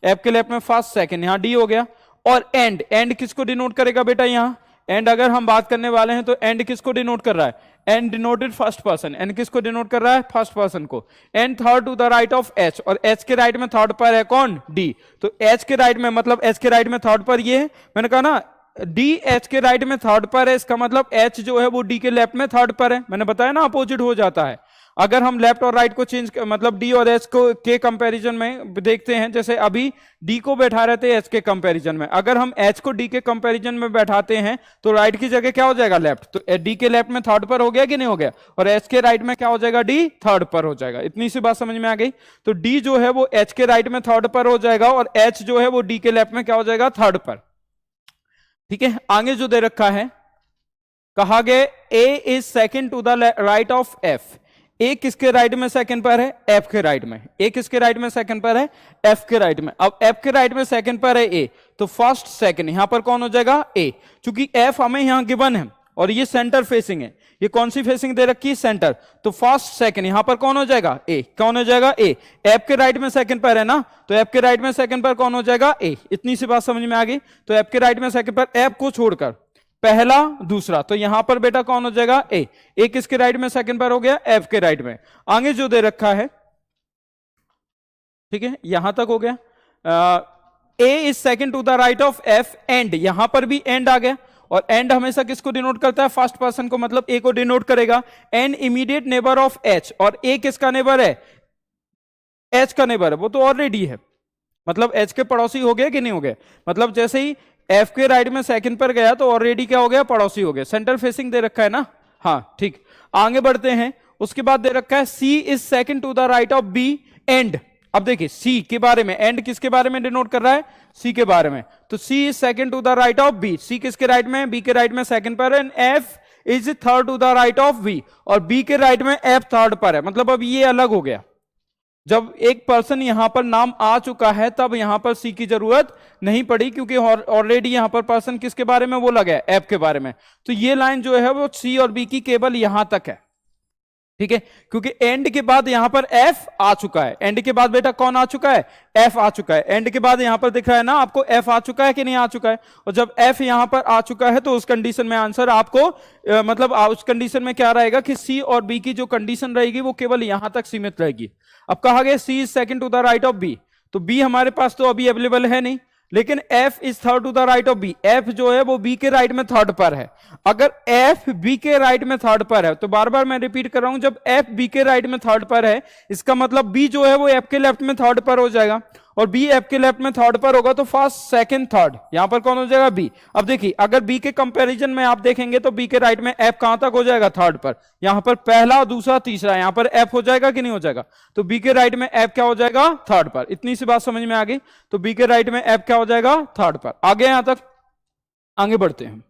F के लेफ्ट में फर्स्ट सेकंड, यहां D हो गया। और एंड किसको डिनोट करेगा बेटा, यहां एंड अगर हम बात करने वाले हैं तो एंड किसको डिनोट कर रहा है, and denoted first person, and किसको डिनोट कर रहा है, फर्स्ट पर्सन को। And third to the right of H, और H के राइट में थर्ड पर है कौन, D। तो H के राइट में मतलब H के राइट में थर्ड पर ये है, मैंने कहा ना D H के राइट में थर्ड पर है, इसका मतलब H जो है वो D के लेफ्ट में थर्ड पर है। मैंने बताया ना अपोजिट हो जाता है। अगर हम लेफ्ट और राइट को चेंज मतलब D और H को के कंपैरिजन में देखते हैं, जैसे अभी D को बैठा रहे थे H के कंपैरिजन में, अगर हम H को D के कंपैरिजन में बैठाते हैं तो राइट की जगह क्या हो जाएगा, लेफ्ट। तो D के लेफ्ट में थर्ड पर हो गया कि नहीं हो गया, और H के राइट में क्या हो जाएगा, D थर्ड पर हो जाएगा। इतनी सी बात समझ में आ गई। तो D जो है वो H के राइट में थर्ड पर हो जाएगा, और H जो है वो D के लेफ्ट में क्या हो जाएगा, थर्ड पर, ठीक है। आगे जो दे रखा है, कहा गया A is second to the right of F। A किसके राइट में सेकंड पर है, एफ के राइट में। ए किसके राइट में सेकंड पर है, एफ के राइट में। अब एफ के राइट में सेकंड पर है ए, तो फर्स्ट सेकंड यहां पर कौन हो जाएगा, ए। क्योंकि एफ हमें यहां गिवन है और ये सेंटर फेसिंग है, ये कौन सी फेसिंग दे रखी है, सेंटर। तो फर्स्ट सेकंड यहां पर कौन हो जाएगा, ए। कौन हो जाएगा, ए। एफ के राइट में सेकंड पर है ना, तो एफ के राइट में सेकंड पर कौन हो जाएगा, ए। इतनी सी बात समझ में आ गई। तो एफ के राइट में सेकंड पर, एफ को छोड़कर पहला दूसरा, तो यहां पर बेटा कौन हो जाएगा, ए। ए किसके राइट में सेकंड पर हो गया, एफ के राइट में। आगे जो दे रखा है, ठीक है, यहां तक हो गया। A is second to the right of F, and यहां पर भी एंड आ गया, और एंड हमेशा किसको डिनोट करता है, फर्स्ट पर्सन को, मतलब ए को डिनोट करेगा। And immediate neighbour of H, और ए किसका नेबर है, एच का नेबर है, वो तो ऑलरेडी है, मतलब एच के पड़ोसी हो गया कि नहीं हो गया। मतलब जैसे ही एफ के राइट में सेकंड पर गया तो ऑलरेडी क्या हो गया, पड़ोसी हो गया। सेंटर फेसिंग दे रखा है ना, हाँ ठीक। आगे बढ़ते हैं, उसके बाद दे रखा है C is second to the right of B, and. अब देखिए सी के बारे में, एंड किसके बारे में डिनोट कर रहा है, सी के बारे में। तो C is second to the right of B, C किसके राइट में, बी के राइट में सेकंड पर, and F is third to the right of B, और बी के राइट में एफ थर्ड पर है। मतलब अब ये अलग हो गया, जब एक पर्सन यहां पर नाम आ चुका है तब यहां पर सी की जरूरत नहीं पड़ी, क्योंकि ऑलरेडी यहां पर पर्सन किसके बारे में बोला गया, एफ के बारे में। तो ये लाइन जो है वो सी और बी की केवल यहां तक है, ठीक है, क्योंकि एंड के बाद यहां पर एफ आ चुका है। एंड के बाद बेटा कौन आ चुका है, एफ आ चुका है। एंड के बाद यहां पर दिख रहा है ना आपको, एफ आ चुका है कि नहीं आ चुका है। और जब एफ यहां पर आ चुका है तो उस कंडीशन में आंसर आपको मतलब उस कंडीशन में क्या रहेगा कि सी और बी की जो कंडीशन रहेगी वो केवल यहां तक सीमित रहेगी। अब कहा गया C is second to the right of B, तो बी हमारे पास तो अभी अवेलेबल है नहीं, लेकिन F is third to the right of B, F जो है वो B के राइट में थर्ड पर है। अगर F B के राइट में थर्ड पर है, तो बार बार मैं रिपीट कर रहा हूं, जब F B के राइट में थर्ड पर है, इसका मतलब B जो है वो F के लेफ्ट में थर्ड पर हो जाएगा, और B F के लेफ्ट में थर्ड पर होगा, तो फर्स्ट सेकंड थर्ड यहां पर कौन हो जाएगा? B। अब देखिए, अगर B के कंपैरिजन में आप देखेंगे तो B के राइट में F कहां तक हो जाएगा? थर्ड पर। यहां पर पहला, दूसरा, तीसरा, यहां पर F हो जाएगा कि नहीं हो जाएगा? तो B के राइट में F क्या हो जाएगा? थर्ड पर। इतनी सी बात समझ में आ गई? तो B के राइट में F क्या हो जाएगा? थर्ड पर। आगे यहां तक आगे बढ़ते हैं,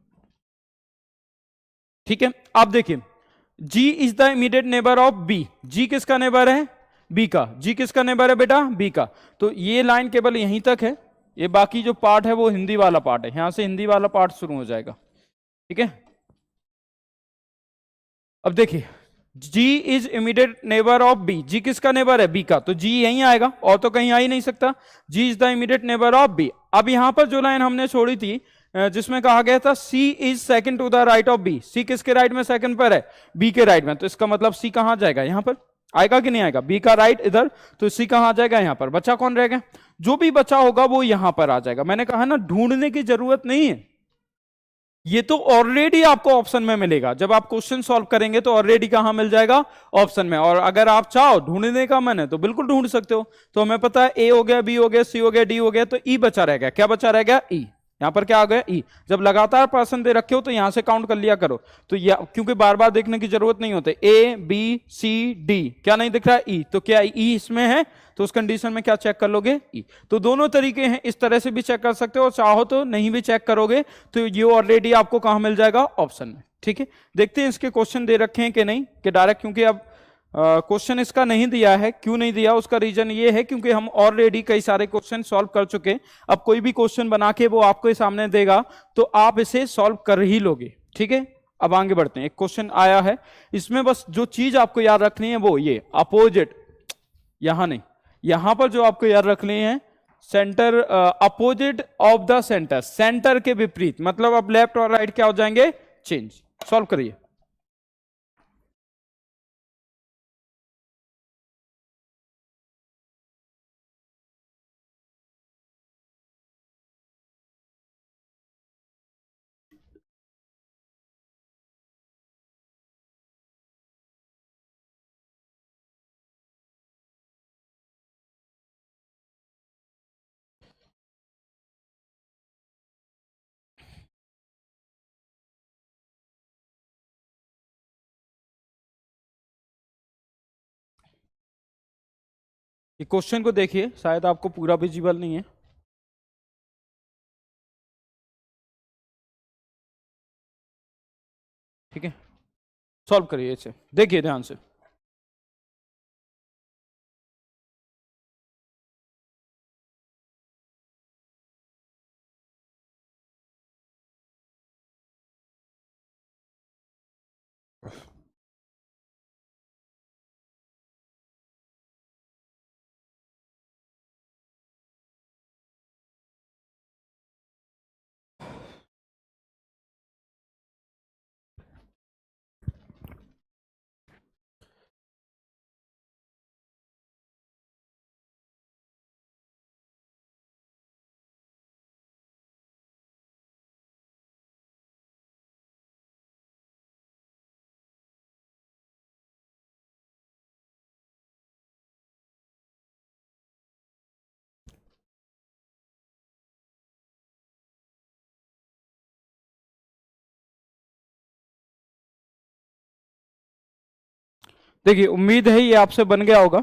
ठीक है। आप देखिए, G is the immediate neighbour of B। G किसका नेबर है? B का। G किसका नेबर है बेटा? B का। तो ये लाइन केवल यहीं तक है, ये बाकी जो पार्ट है वो हिंदी वाला पार्ट है, यहां से हिंदी वाला पार्ट शुरू हो जाएगा, ठीक है। अब देखिए, G is immediate neighbour of B। G किसका नेबर है? B का। तो G यहीं आएगा, और तो कहीं आ ही नहीं सकता। G is the immediate neighbour of B। अब यहां पर जो लाइन हमने छोड़ी थी, जिसमें कहा गया था C is second to the right of B, C किसके राइट में सेकंड पर है? B के राइट में। तो इसका मतलब C कहां जाएगा? यहां पर आएगा कि नहीं आएगा? B का राइट इधर, तो C कहां आ जाएगा? यहां पर। बचा कौन रहेगा? जो भी बचा होगा वो यहां पर आ जाएगा। मैंने कहा ना, ढूंढने की जरूरत नहीं है, ये तो ऑलरेडी आपको ऑप्शन में मिलेगा। जब आप क्वेश्चन सॉल्व करेंगे तो ऑलरेडी कहां मिल जाएगा? ऑप्शन में। और अगर आप चाहो ढूंढने का मन है तो बिल्कुल ढूंढ सकते हो। तो हमें पता है A हो गया, B हो गया, C हो गया, D हो गया, तो E बचा रहेगा। क्या बचा रहेगा? E। यहां पर क्या आ गया? E। जब लगातार पर्सन दे रखे हो तो यहां से काउंट कर लिया करो, तो क्योंकि बार बार देखने की जरूरत नहीं होती। A B C D क्या नहीं दिख रहा है? E। तो क्या E इसमें है? तो उस कंडीशन में क्या चेक कर लोगे? E। तो दोनों तरीके हैं, इस तरह से भी चेक कर सकते हो, और चाहो तो नहीं भी चेक करोगे तो ये ऑलरेडी आपको कहां मिल जाएगा? ऑप्शन में, ठीक है। देखते हैं इसके क्वेश्चन दे रखे हैं कि नहीं, कि डायरेक्ट, क्योंकि अब क्वेश्चन इसका नहीं दिया है। क्यों नहीं दिया? उसका रीजन ये है क्योंकि हम ऑलरेडी कई सारे क्वेश्चन सॉल्व कर चुके। अब कोई भी क्वेश्चन बना के वो आपके सामने देगा तो आप इसे सॉल्व कर ही लोगे, ठीक है। अब आगे बढ़ते हैं। एक क्वेश्चन आया है, इसमें बस जो चीज आपको याद रखनी है वो ये अपोजिट, यहां नहीं, यहां पर जो आपको याद रखनी है, centre opposite of the centre, centre के विपरीत। मतलब अब लेफ्ट और राइट क्या हो जाएंगे? चेंज। सॉल्व करिए। ये क्वेश्चन को देखिए, शायद आपको पूरा विजिबल नहीं है। ठीक है, सॉल्व करिए इसे, देखिए ध्यान से। देखिए, उम्मीद है ये आपसे बन गया होगा।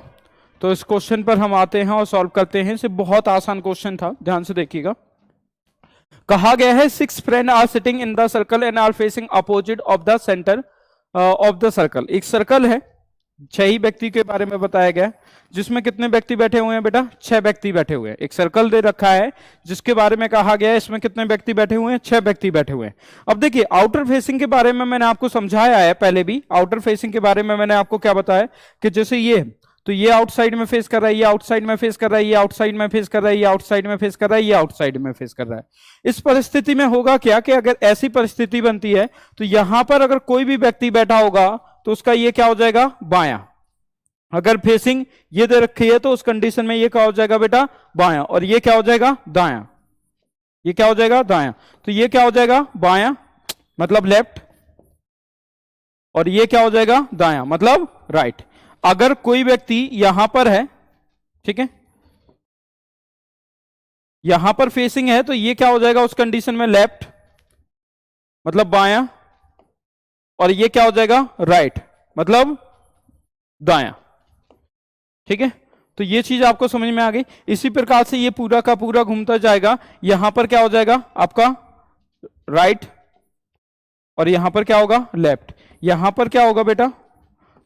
तो इस क्वेश्चन पर हम आते हैं और सॉल्व करते हैं। इसे बहुत आसान क्वेश्चन था, ध्यान से देखिएगा। कहा गया है 6 friend are sitting in the circle and are facing opposite of the centre of the circle. एक सर्कल है, 6 ही व्यक्ति के बारे में बताया गया, जिसमें कितने व्यक्ति बैठे हुए हैं बेटा? 6 व्यक्ति बैठे हुए हैं। एक सर्कल दे रखा है जिसके बारे में कहा गया है इसमें कितने व्यक्ति बैठे हुए हैं? 6 व्यक्ति बैठे हुए हैं। अब देखिए, आउटर फेसिंग के बारे में मैंने आपको समझाया है पहले भी। आउटर फेसिंग के बारे में मैंने आपको क्या बताया कि जैसे ये, तो ये आउटसाइड में फेस कर रहा है, ये आउटसाइड में फेस कर रहा है, ये आउटसाइड में फेस कर रहा है, ये आउटसाइड में फेस कर रहा है, ये आउटसाइड में फेस कर रहा है। इस परिस्थिति में होगा क्या कि अगर ऐसी परिस्थिति बनती है तो यहां पर अगर कोई भी व्यक्ति बैठा होगा तो उसका ये क्या हो जाएगा? बायां। अगर फेसिंग ये दे रखी है तो उस कंडीशन में ये क्या हो जाएगा बेटा? बायां। और ये क्या हो जाएगा? दायां। ये क्या हो जाएगा दायां, तो ये क्या हो जाएगा बायां मतलब लेफ्ट, और ये क्या हो जाएगा दायां मतलब राइट। अगर कोई व्यक्ति यहां पर है, ठीक है, यहां पर फेसिंग है, तो ये क्या हो जाएगा उस कंडीशन में लेफ्ट मतलब बायां, और ये क्या हो जाएगा राइट मतलब दायां, ठीक है। तो ये चीज आपको समझ में आ गई। इसी प्रकार से ये पूरा का पूरा घूमता जाएगा, यहां पर क्या हो जाएगा आपका राइट, और यहां पर क्या होगा लेफ्ट, यहां पर क्या होगा बेटा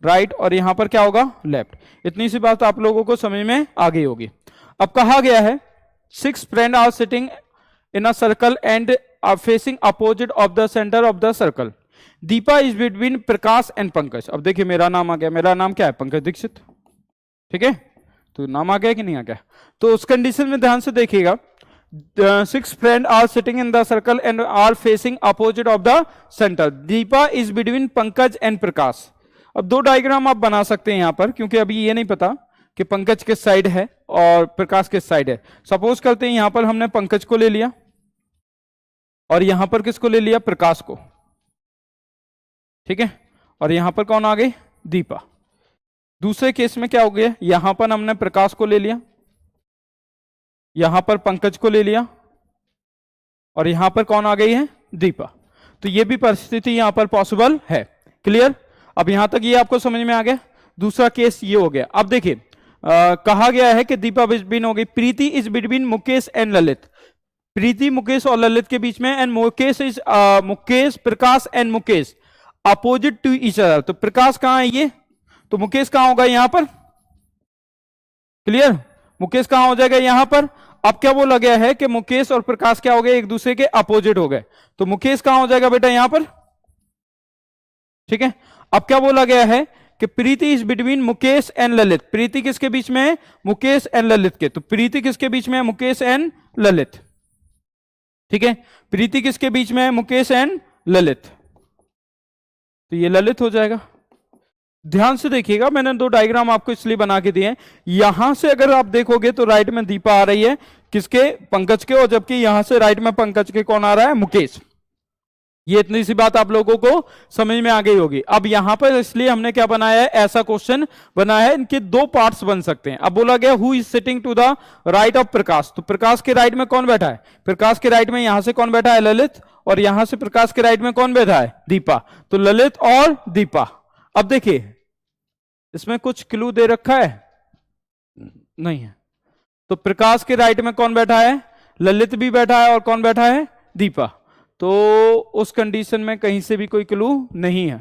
राइट, और यहां पर क्या होगा लेफ्ट। इतनी सी बात आप लोगों को समझ में आ गई होगी। अब कहा गया है 6 friend are sitting in a circle and are facing opposite of the centre of the circle. Deepa is between Prakash and Pankaj. अब देखिए मेरा नाम आ गया, मेरा नाम क्या है पंकज दीक्षित, ठीक है, तो नाम आ गया कि नहीं आ गया। तो उस कंडीशन में ध्यान से देखिएगा, 6 friend are sitting in the circle and are facing opposite of the centre. Deepa is between Pankaj and Prakash. अब दो डायग्राम आप बना सकते हैं यहां पर, क्योंकि अभी ये नहीं पता कि पंकज किस साइड है और प्रकाश किस साइड है। सपोज करते हैं यहां पर हमने पंकज को ले लिया और यहां पर किसको ले लिया प्रकाश को, ठीक है, और यहां पर कौन आ गई दीपा। दूसरे केस में क्या हो गया, यहां पर हमने प्रकाश को ले लिया, यहां पर पंकज को ले लिया, और यहां पर कौन आ गई है दीपा। तो ये भी परिस्थिति यहां पर पॉसिबल है। क्लियर, अब यहां तक ये आपको समझ में आ गया। दूसरा केस ये हो गया। अब देखिए कहा गया है कि दीपा बिटवीन हो गई, Preeti is between Mukesh and Lalit. Preeti Mukesh और ललित के बीच में, and Mukesh is Mukesh Prakash and Mukesh opposite to each other. तो प्रकाश कहां है ये, तो मुकेश कहां होगा यहां पर। क्लियर, मुकेश कहां हो जाएगा यहां पर। अब क्या बोला गया है कि मुकेश और प्रकाश क्या हो गए एक दूसरे के अपोजिट हो गए, तो मुकेश कहां हो जाएगा बेटा यहां पर, ठीक है। अब क्या बोला गया है कि Preeti is between Mukesh and Lalit. Preeti किसके बीच में है, मुकेश एंड ललित के। तो प्रीति किसके बीच में है, मुकेश एंड ललित, ठीक है। प्रीति किसके बीच में है, मुकेश एंड ललित, तो ये ललित हो जाएगा। ध्यान से देखिएगा, मैंने दो डायग्राम आपको इसलिए बना के दिए हैं। यहां से अगर आप देखोगे तो राइट में दीपा आ रही है किसके, पंकज के, और जबकि यहां से राइट में पंकज के कौन आ रहा है, मुकेश। ये इतनी सी बात आप लोगों को समझ में आ गई होगी। अब यहां पर इसलिए हमने क्या बनाया है, ऐसा क्वेश्चन बनाया है, इनके दो पार्ट्स बन सकते हैं। अब बोला गया who is sitting to the right of Prakash. तो प्रकाश के राइट में कौन बैठा है, प्रकाश के राइट में यहां से कौन बैठा है, ललित, और यहां से प्रकाश के राइट में कौन बैठा है, दीपा। तो ललित और दीपा। अब देखिए इसमें कुछ क्लू दे रखा है, नहीं है। तो प्रकाश के राइट में कौन बैठा है, ललित भी बैठा है, और कौन बैठा है, दीपा। तो उस कंडीशन में कहीं से भी कोई क्लू नहीं है,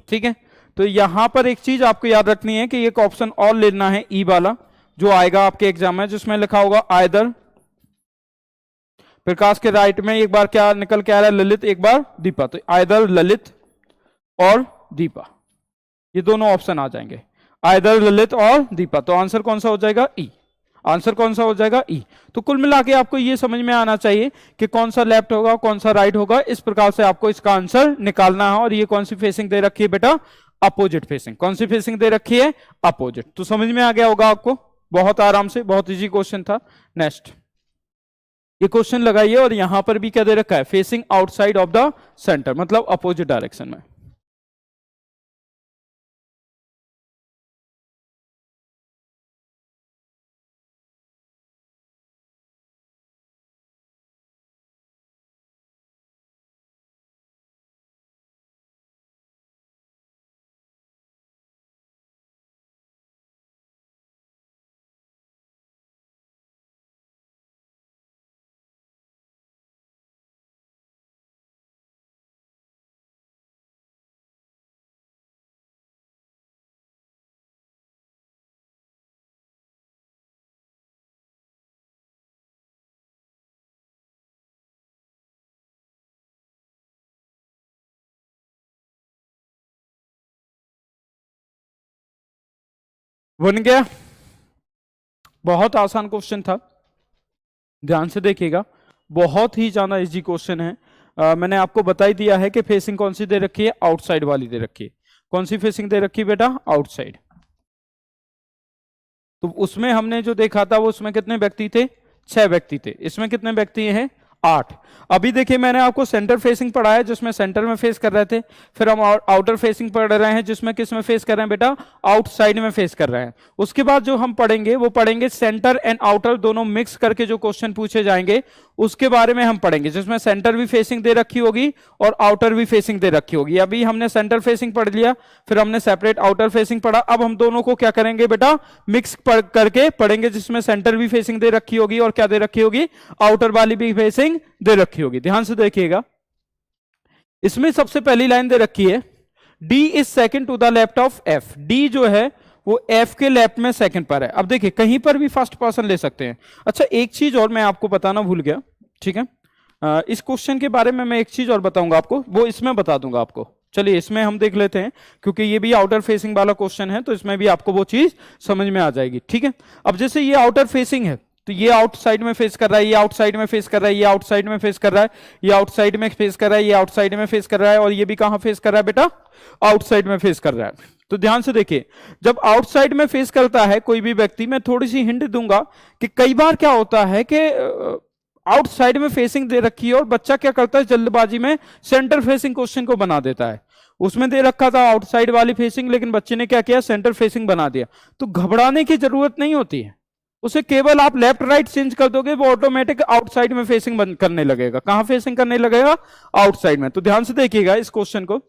ठीक है। तो यहां पर एक चीज आपको याद रखनी है कि एक ऑप्शन और लेना है, ई वाला, जो आएगा आपके एग्जाम में, जिसमें लिखा होगा आइदर। प्रकाश के राइट में एक बार क्या निकल के आ रहा है, ललित, एक बार दीपा। तो आइदर ललित और दीपा, ये दोनों ऑप्शन आ जाएंगे, आइदर ललित और दीपा। तो आंसर कौन सा हो जाएगा, ई। आंसर कौन सा हो जाएगा, ई। तो कुल मिला के आपको ये समझ में आना चाहिए कि कौन सा लेफ्ट होगा कौन सा राइट होगा। इस प्रकार से आपको इसका आंसर निकालना है। और ये कौन सी फेसिंग दे रखी है बेटा, अपोजिट फेसिंग। कौन सी फेसिंग दे रखी है, अपोजिट। तो समझ में आ गया होगा आपको, बहुत आराम से, बहुत इजी क्वेश्चन था। नेक्स्ट ये क्वेश्चन लगाइए, और यहां पर भी क्या दे रखा है, facing outside of the centre, मतलब अपोजिट डायरेक्शन में। बन गया, बहुत आसान क्वेश्चन था, ध्यान से देखिएगा, बहुत ही ज्यादा इजी क्वेश्चन है। मैंने आपको बता ही दिया है कि फेसिंग कौन सी दे रखी है, आउटसाइड वाली दे रखी है। कौन सी फेसिंग दे रखी है बेटा, आउटसाइड। तो उसमें हमने जो देखा था वो उसमें कितने व्यक्ति थे, 6 व्यक्ति थे। इसमें कितने व्यक्ति हैं, 8। अभी देखिए मैंने आपको सेंटर फेसिंग पढ़ा है जिसमें सेंटर में फेस कर रहे थे, फिर हम आउटर फेसिंग पढ़ रहे हैं जिसमें किस में फेस कर रहे हैं बेटा, आउटसाइड में फेस कर रहे हैं। उसके बाद जो हम पढ़ेंगे वो पढ़ेंगे सेंटर एंड आउटर दोनों मिक्स करके जो क्वेश्चन पूछे जाएंगे उसके बारे में हम पढ़ेंगे, जिसमें सेंटर भी फेसिंग दे रखी होगी और आउटर भी फेसिंग दे रखी होगी। अभी हमने सेंटर फेसिंग पढ़ लिया, फिर हमने सेपरेट आउटर फेसिंग पढ़ा, अब हम दोनों को क्या करेंगे बेटा, मिक्स करके पढ़ेंगे, जिसमें सेंटर भी फेसिंग दे रखी होगी और क्या दे रखी होगी, आउटर वाली भी फेसिंग दे रखी होगी। ध्यान से देखिएगा, इसमें सबसे पहली लाइन दे रखी है D is second to the left of F। D जो है वो F के लेफ्ट में सेकंड पर है। अब देखिए कहीं पर भी फर्स्ट पर्सन ले सकते हैं। अच्छा एक चीज और मैं आपको बताना भूल गया, ठीक है, इस क्वेश्चन के बारे में मैं एक चीज और बताऊंगा आपको, वो इसमें बता दूंगा आपको। चलिए इसमें हम देख लेते हैं, क्योंकि ये भी आउटर फेसिंग वाला क्वेश्चन है तो इसमें भी आपको वो चीज समझ में आ जाएगी, ठीक है। अब जैसे ये आउटर फेसिंग है तो ये आउटसाइड में फेस कर रहा है, ये आउटसाइड में फेस कर रहा है, ये आउटसाइड में फेस कर रहा है, ये आउटसाइड में फेस कर रहा है, ये आउटसाइड में फेस कर रहा है, और ये भी कहां फेस कर रहा है बेटा, आउटसाइड में फेस कर रहा है। तो ध्यान से देखिए, जब आउटसाइड में फेस करता है कोई भी व्यक्ति, मैं थोड़ी सी हिंट दूंगा कि कई बार क्या होता है कि आउटसाइड में फेसिंग दे रखी है और बच्चा क्या करता है, जल्दबाजी में सेंटर फेसिंग क्वेश्चन को बना देता है। उसमें दे रखा था आउटसाइड वाली फेसिंग, लेकिन बच्चे ने क्या किया, सेंटर फेसिंग बना दिया। तो घबराने की जरूरत नहीं होती है, उसे केवल आप लेफ्ट राइट चेंज कर दोगे, वो ऑटोमेटिक आउटसाइड में फेसिंग करने लगेगा। कहां फेसिंग करने लगेगा, आउटसाइड में। तो ध्यान से देखिएगा इस क्वेश्चन को,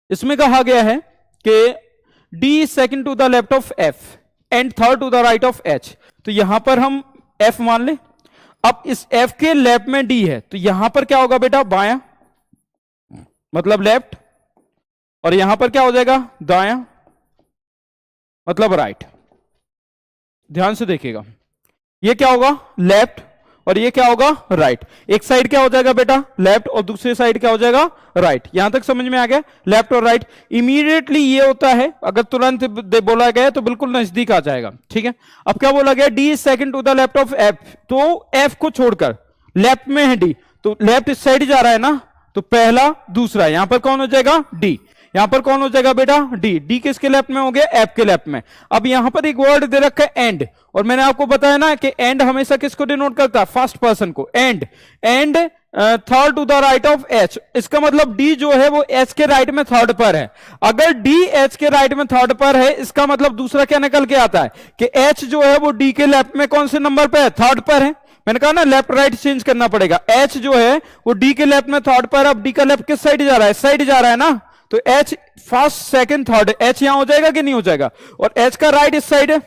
इसमें कहा गया है कि D is second to the left of F and third to the right of H। तो यहां पर हम F मान ले, अब इस F के लेफ्ट में D है तो यहां पर क्या होगा बेटा, बायां मतलब लेफ्ट, और यहां पर क्या हो जाएगा, दायां मतलब राइट। ध्यान से देखिएगा, ये क्या होगा, लेफ्ट, और ये क्या होगा, राइट। एक साइड क्या हो जाएगा बेटा, लेफ्ट, और दूसरी साइड क्या हो जाएगा, राइट। यहां तक समझ में आ गया, लेफ्ट और राइट। इमीडिएटली ये होता है, अगर तुरंत बोला गया तो बिल्कुल नजदीक आ जाएगा, ठीक है। अब क्या बोला गया, D is second to the left of F, तो F को छोड़कर लेफ्ट में है D, तो लेफ्ट इस साइड जा रहा है ना, तो पहला दूसरा, यहां पर कौन हो जाएगा, D। यहां पर कौन हो जाएगा बेटा, D। D किसके लेफ्ट में हो गया, F के लेफ्ट में। अब यहां पर एक वर्ड दे रखा है एंड, और मैंने आपको बताया ना कि एंड हमेशा किसको डिनोट करता है, फर्स्ट पर्सन को। And third to the right of H, इसका मतलब D जो है वो H के राइट में थर्ड पर है। अगर D H के राइट में थर्ड पर है, इसका मतलब दूसरा क्या निकल के आता है कि H जो है वो D के लेफ्ट में कौन से नंबर पे है, थर्ड पर है। मैंने कहा ना लेफ्ट राइट चेंज करना पड़ेगा। H जो है वो D के लेफ्ट में थर्ड पर, अब D का लेफ्ट किस साइड जा रहा है, इस साइड जा रहा है ना, तो H first second third, H यहां हो जाएगा कि नहीं हो जाएगा, और H का राइट इस साइड है,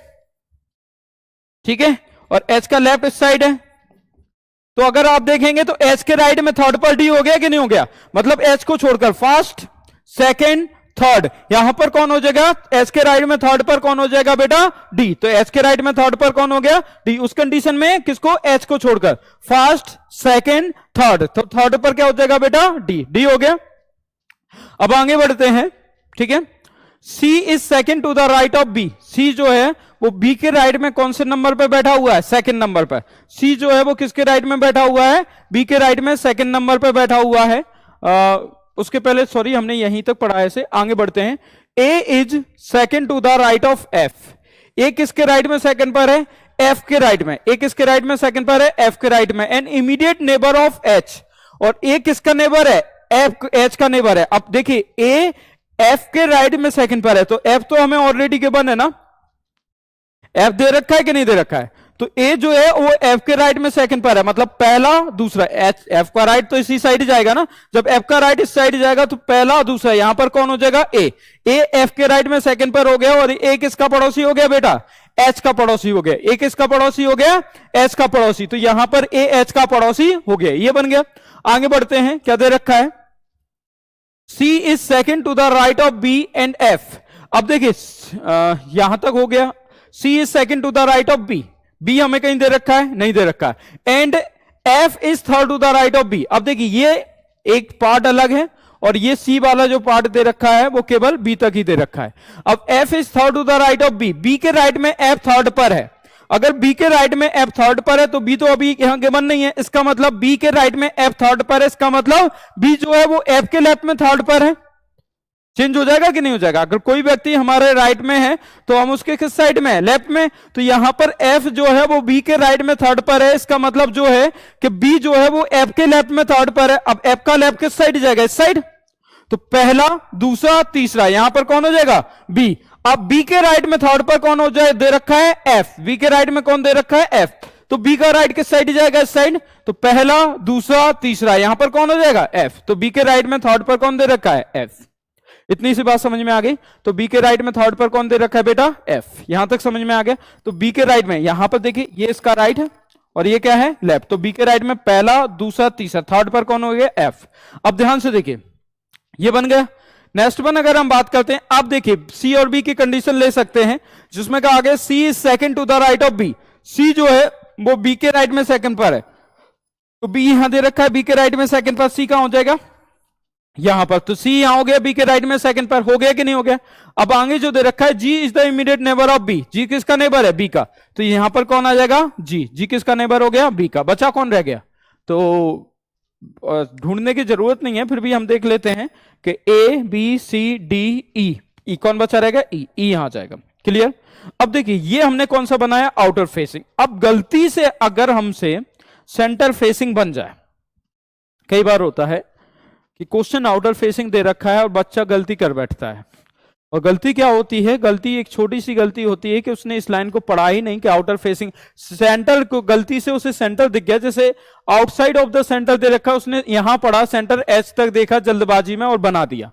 ठीक है, और H का लेफ्ट इस साइड है। तो अगर आप देखेंगे तो H के राइट में थर्ड पर D हो गया कि नहीं हो गया, मतलब H को छोड़कर फर्स्ट सेकंड थर्ड, यहां पर कौन हो जाएगा, H के राइट में थर्ड पर कौन हो जाएगा बेटा, D। तो H के राइट में थर्ड पर कौन हो गया, D। उस कंडीशन में किसको, H को छोड़कर फर्स्ट सेकंड थर्ड, तो थर्ड पर क्या हो जाएगा बेटा, D। D हो गया। अब आगे बढ़ते हैं, ठीक है। C is second to the right of B। C जो है वो B के राइट में कौन से नंबर पे बैठा हुआ है, सेकंड नंबर पर। C जो है वो किसके राइट में बैठा हुआ है, B के राइट में सेकंड नंबर पे बैठा हुआ है। उसके पहले सॉरी हमने यहीं तक पढ़ा है, से आगे बढ़ते हैं। A is second to the right of F। A किसके राइट में सेकंड पर है, F के राइट में। A किसके राइट में सेकंड पर है, F के राइट में। And immediate neighbour of H, और A किसका नेबर है, H का नेबर है। अब देखिए A F के राइट में सेकंड पर है, तो F तो हमें ऑलरेडी गिवन है ना, F दे रखा है कि नहीं दे रखा है, तो A जो है वो F के राइट में सेकंड पर है, मतलब पहला दूसरा। F का राइट तो इसी साइड जाएगा ना, जब F का राइट इस साइड जाएगा तो पहला दूसरा, यहां पर कौन हो जाएगा, A। F के राइट में सेकंड पर हो गया, और A किसका पड़ोसी हो गया बेटा, H का पड़ोसी हो गया। A किसका पड़ोसी हो गया, H का पड़ोसी, तो यहां पर A H का पड़ोसी हो गया, ये बन गया। आगे बढ़ते हैं, क्या दे रखा है, C is second to the right of B and F। अब देखिए यहां तक हो गया, C is second to the right of B। B हमें कहीं दे रखा है, नहीं दे रखा है। And F is third to the right of B। अब देखिए ये एक पार्ट अलग है, और ये C वाला जो पार्ट दे रखा है वो केवल B तक ही दे रखा है। अब F is third to the right of B। B के राइट में F थर्ड पर है, अगर B के राइट में F थर्ड पर है तो B तो अभी यहां गिवन नहीं है, इसका मतलब B के राइट में F थर्ड पर है, इसका मतलब B जो है वो F के लेफ्ट में थर्ड पर है। चेंज हो जाएगा कि नहीं हो जाएगा? अगर कोई व्यक्ति हमारे राइट में है तो हम उसके किस साइड में है? लेफ्ट में। तो यहां पर एफ जो है वो बी के राइट में थर्ड पर है, इसका मतलब जो है कि बी जो है वो एफ के लेफ्ट में थर्ड पर है। अब एफ का लेफ्ट किस साइड जाएगा? इस साइड। तो पहला, दूसरा, तीसरा, यहां पर कौन हो जाएगा? बी। अब बी के राइट में थर्ड पर कौन हो जाए दे रखा है? एफ। बी के राइट में कौन दे रखा है? एफ। तो बी का राइट किस साइड जाएगा? इस साइड। तो पहला, दूसरा, तीसरा, यहां पर कौन हो जाएगा? एफ। तो बी के राइट में थर्ड पर कौन दे रखा है? एफ। इतनी सी बात समझ में आ गई। तो बी के राइट में थर्ड पर कौन दे रखा है बेटा? एफ। यहां तक समझ में आ गया। तो बी के राइट में यहां पर देखिए ये इसका राइट है और ये क्या है? लेफ्ट। तो बी के राइट में पहला, दूसरा, तीसरा, थर्ड पर कौन हो गया? एफ। अब ध्यान से देखिए ये बन गया। नेक्स्ट वन अगर हम बात करते हैं, आप देखिए सी और बी की कंडीशन ले सकते हैं जिसमें कहा गया C is second to the right of B. C जो है वो बी के राइट में सेकंड पर है। तो बी यहां दे रखा है बी के राइट में सेकंड पर, सी कहां हो जाएगा? यहां पर। तो सी यहां हो गया बी के राइट में सेकंड पर, हो गया कि नहीं हो गया? अब आगे जो दे रखा है G is the immediate neighbour of B. G किसका नेबर है? बी का। तो यहां पर कौन आ जाएगा? जी। जी किसका नेबर हो गया? बी का। बचा कौन रह गया? तो ढूंढने की जरूरत नहीं है, फिर भी हम देख लेते हैं कि ए बी सी डी ई। ई कौन बचा रहेगा? ई। ई यहां जाएगा। क्लियर? अब देखिए ये हमने कौन सा बनाया? Outer facing. अब गलती से अगर हमसे सेंटर फेसिंग बन जाए, कई बार होता है कि क्वेश्चन आउटर फेसिंग दे रखा है और बच्चा गलती कर बैठता है। और गलती क्या होती है? गलती एक छोटी सी गलती होती है कि उसने इस लाइन को पढ़ा ही नहीं कि आउटर फेसिंग सेंटर को, गलती से उसे सेंटर दिख गया, जैसे आउटसाइड ऑफ द सेंटर दे रखा, उसने यहां पढ़ा, सेंटर एच तक देखा जल्दबाजी में और बना दिया।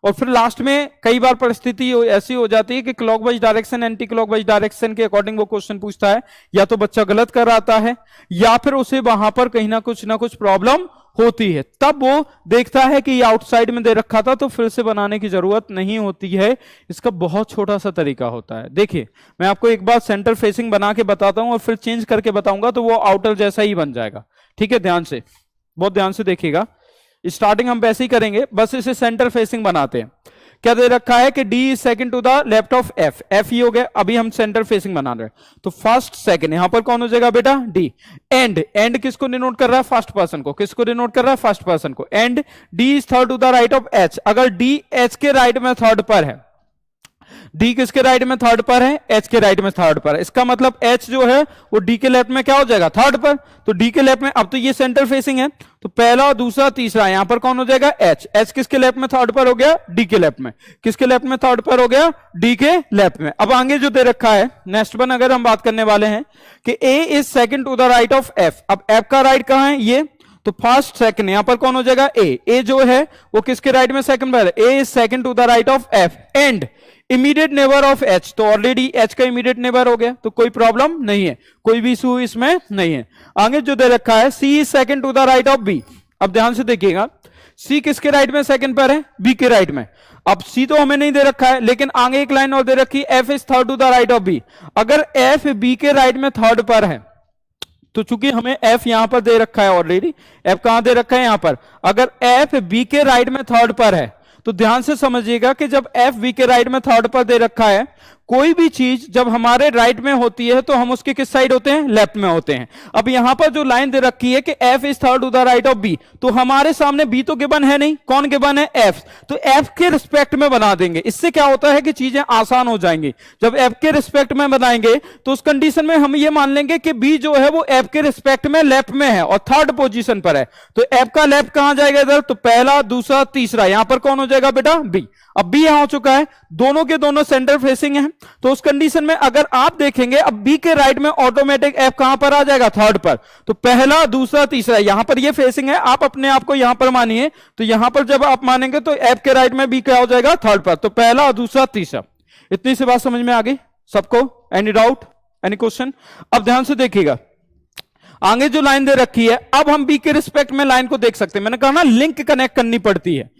और फिर लास्ट में कई बार परिस्थिति ऐसी हो जाती है कि clockwise direction anti clockwise direction के अकॉर्डिंग वो क्वेश्चन पूछता है, या तो बच्चा गलत कर आता है या फिर उसे वहां पर कहीं ना कुछ प्रॉब्लम होती है। तब वो देखता है कि ये आउटसाइड में दे रखा था, तो फिर से बनाने की जरूरत नहीं होती है। इसका बहुत छोटा सा तरीका होता है। देखिए मैं आपको एक बार सेंटर फेसिंग बना के बताता हूं और फिर चेंज करके बताऊंगा, तो वो आउटर जैसा ही बन जाएगा। ठीक है, ध्यान से, बहुत ध्यान से देखिएगा। स्टार्टिंग हम वैसे ही करेंगे, बस इसे सेंटर फेसिंग बनाते हैं। क्या दे रखा है कि D is second to the left of F। F ही हो गया। अभी हम सेंटर फेसिंग बना रहे हैं, तो फर्स्ट सेकंड यहां पर कौन हो जाएगा बेटा? D। एंड, एंड किसको डिनोट कर रहा है? फर्स्ट पर्सन को। किसको डिनोट कर रहा है? फर्स्ट पर्सन को। And D is third to the right of H। अगर D H के राइट में थर्ड पर है, D किसके राइट में थर्ड पर है? H के राइट में थर्ड पर है। इसका मतलब H जो है वो D के लेफ्ट में क्या हो जाएगा? थर्ड पर। तो D के लेफ्ट में, अब तो ये सेंटर फेसिंग है, तो पहला, दूसरा, तीसरा, यहां पर कौन हो जाएगा? H। H किसके लेफ्ट में थर्ड पर हो गया? D के लेफ्ट में। किसके लेफ्ट में थर्ड पर हो गया? D के लेफ्ट में। अब आगे जो दे रखा है नेक्स्ट वन अगर हम बात करने वाले हैं कि A is second to the right of F। अब F का राइट कहां है? ये। तो फर्स्ट सेकंड यहां पर कौन हो जाएगा? A। A जो है वो किसके राइट में सेकंड पर है? A is second to the right of F। And immediate neighbour of H। तो ऑलरेडी H का इमीडिएट नेबर हो गया, तो कोई प्रॉब्लम नहीं है, कोई भी इशू इसमें नहीं है। आगे जो दे रखा है C is second to the right of B। अब ध्यान से देखिएगा, C किसके राइट में सेकंड पर है? B के राइट में। अब C तो हमें नहीं दे रखा है, लेकिन आगे एक लाइन और दे रखी है F is third to the right of B। अगर F B के राइट में थर्ड पर है, तो चूंकि हमें F यहां पर दे रखा है ऑलरेडी, F कहां दे रखा है? यहां पर। अगर F B के राइट में थर्ड पर है, तो ध्यान से समझिएगा कि जब F B के राइट में थर्ड पर दे रखा है, कोई भी चीज जब हमारे राइट में होती है तो हम उसके किस साइड होते हैं? लेफ्ट में होते हैं। अब यहां पर जो लाइन दे रखी है कि F is third to the right of B, तो हमारे सामने B तो गिवन है नहीं, कौन गिवन है? F। तो F के रिस्पेक्ट में बना देंगे। इससे क्या होता है कि चीजें आसान हो जाएंगी। जब F के रिस्पेक्ट में बनाएंगे तो उस कंडीशन में हम ये मान लेंगे कि B जो है वो F के रिस्पेक्ट में लेफ्ट में है और थर्ड पोजीशन पर है। तो F का लेफ्ट कहां जाएगा? इधर। तो पहला, दूसरा, तीसरा, यहां पर कौन हो जाएगा बेटा? B। अब B यहां हो चुका है, दोनों के दोनों सेंटर फेसिंग है। तो उस कंडीशन में अगर आप देखेंगे, अब B के राइट में ऑटोमेटिक F कहां पर आ जाएगा? थर्ड पर। तो पहला, दूसरा, तीसरा, यहां पर ये फेसिंग है, आप अपने आप को यहां पर मानिए। तो यहां पर जब आप मानेंगे तो F के राइट में B क्या हो जाएगा? थर्ड पर। तो पहला, दूसरा, तीसरा। इतनी सी बात समझ में आ गई सबको? Any doubt, any question? अब ध्यान से देखिएगा, आगे जो लाइन दे रखी है, अब हम B के रिस्पेक्ट में लाइन को देख सकते हैं। मैंने कहा ना लिंक कनेक्ट करनी पड़ती है।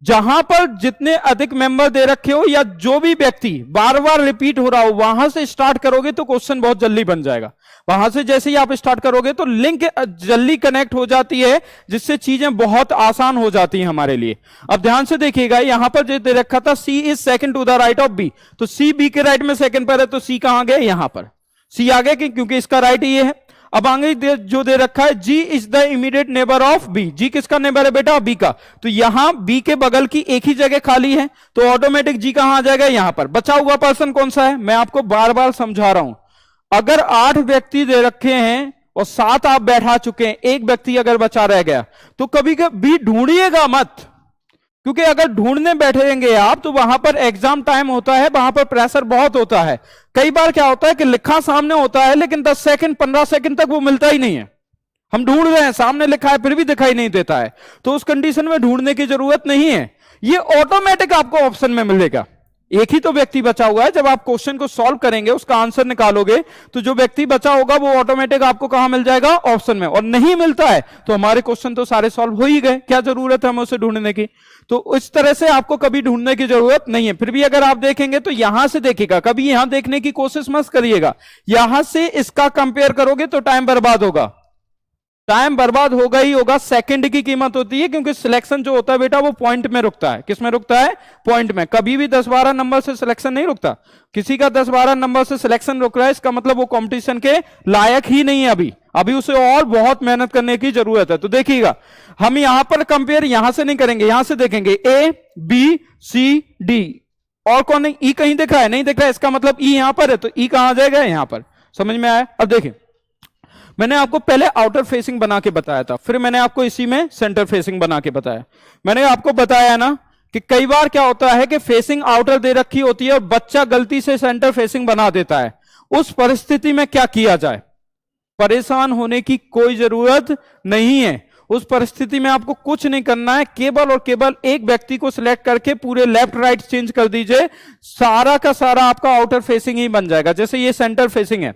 जहां पर जितने अधिक मेंबर दे रखे हो या जो भी व्यक्ति बार बार रिपीट हो रहा हो, वहां से स्टार्ट करोगे तो क्वेश्चन बहुत जल्दी बन जाएगा। वहां से जैसे ही आप स्टार्ट करोगे तो लिंक जल्दी कनेक्ट हो जाती है, जिससे चीजें बहुत आसान हो जाती हैं हमारे लिए। अब ध्यान से देखिएगा, यहां पर जो दे रखा था C is second to the right of B, तो C B के राइट में सेकंड पर है, तो C कहां गए? यहां पर C आ गए, क्योंकि इसका राइट ये है। अब आगे जो दे रखा है G is the immediate neighbour of B, G किसका नेबर है बेटा, बी का, तो यहां बी के बगल की एक ही जगह खाली है, तो ऑटोमेटिक जी कहां आ जाएगा, यहां पर। बचा हुआ पर्सन कौन सा है, मैं आपको बार बार समझा रहा हूं, अगर 8 व्यक्ति दे रखे हैं और 7 आप बैठा चुके हैं, एक व्यक्ति अगर बचा रह गया, तो कभी कभी ढूंढिएगा मत, क्योंकि अगर ढूंढने बैठेंगे आप तो वहां पर एग्जाम टाइम होता है, वहां पर प्रेशर बहुत होता है। कई बार क्या होता है कि लिखा सामने होता है लेकिन 10 सेकंड 15 सेकंड तक वो मिलता ही नहीं है, हम ढूंढ रहे हैं, सामने लिखा है फिर भी दिखाई नहीं देता है, तो उस कंडीशन में ढूंढने की जरूरत नहीं है, ये ऑटोमेटिक आपको ऑप्शन में मिलेगा। एक ही तो व्यक्ति बचा हुआ है, जब आप क्वेश्चन को सॉल्व करेंगे उसका आंसर निकालोगे तो जो व्यक्ति बचा होगा वो ऑटोमेटिक आपको कहां मिल जाएगा, ऑप्शन में। और नहीं मिलता है तो हमारे क्वेश्चन तो सारे सॉल्व हो ही गए, क्या जरूरत है हमें उसे ढूंढने की। तो इस तरह से आपको कभी ढूंढने की जरूरत नहीं है। फिर भी अगर आप देखेंगे तो यहां से देखिएगा, कभी यहां देखने की कोशिश मत करिएगा, यहां से इसका कंपेयर करोगे तो टाइम बर्बाद होगा, टाइम बर्बाद होगा ही होगा। सेकंड की कीमत होती है, क्योंकि सिलेक्शन जो होता है बेटा वो पॉइंट में रुकता है। किस में रुकता है, पॉइंट में। कभी भी 10-12 नंबर से सिलेक्शन नहीं रुकता, किसी का 10-12 नंबर से सिलेक्शन रुक रहा है इसका मतलब वो कंपटीशन के लायक ही नहीं है, अभी उसे और बहुत मेहनत करने की जरूरत है। तो देखिएगा हम यहां पर कंपेयर यहां से नहीं करेंगे, यहां से देखेंगे ए बी सी डी, और कौन नहीं, ई कहीं दिख रहा है, नहीं दिख रहा है, इसका मतलब ई यहां पर है, तो ई कहां आ जाएगा, यहां पर। समझ में आया। अब देखिए मैंने आपको पहले आउटर फेसिंग बना के बताया था, फिर मैंने आपको इसी में सेंटर फेसिंग बना के बताया। मैंने आपको बताया ना कि कई बार क्या होता है कि फेसिंग आउटर दे रखी होती है और बच्चा गलती से सेंटर फेसिंग बना देता है, उस परिस्थिति में क्या किया जाए। परेशान होने की कोई जरूरत नहीं है, उस परिस्थिति में आपको कुछ नहीं करना है, केवल और केवल एक व्यक्ति को सिलेक्ट करके पूरे लेफ्ट राइट चेंज कर दीजिए, सारा का सारा आपका आउटर फेसिंग ही बन जाएगा। जैसे ये सेंटर फेसिंग है,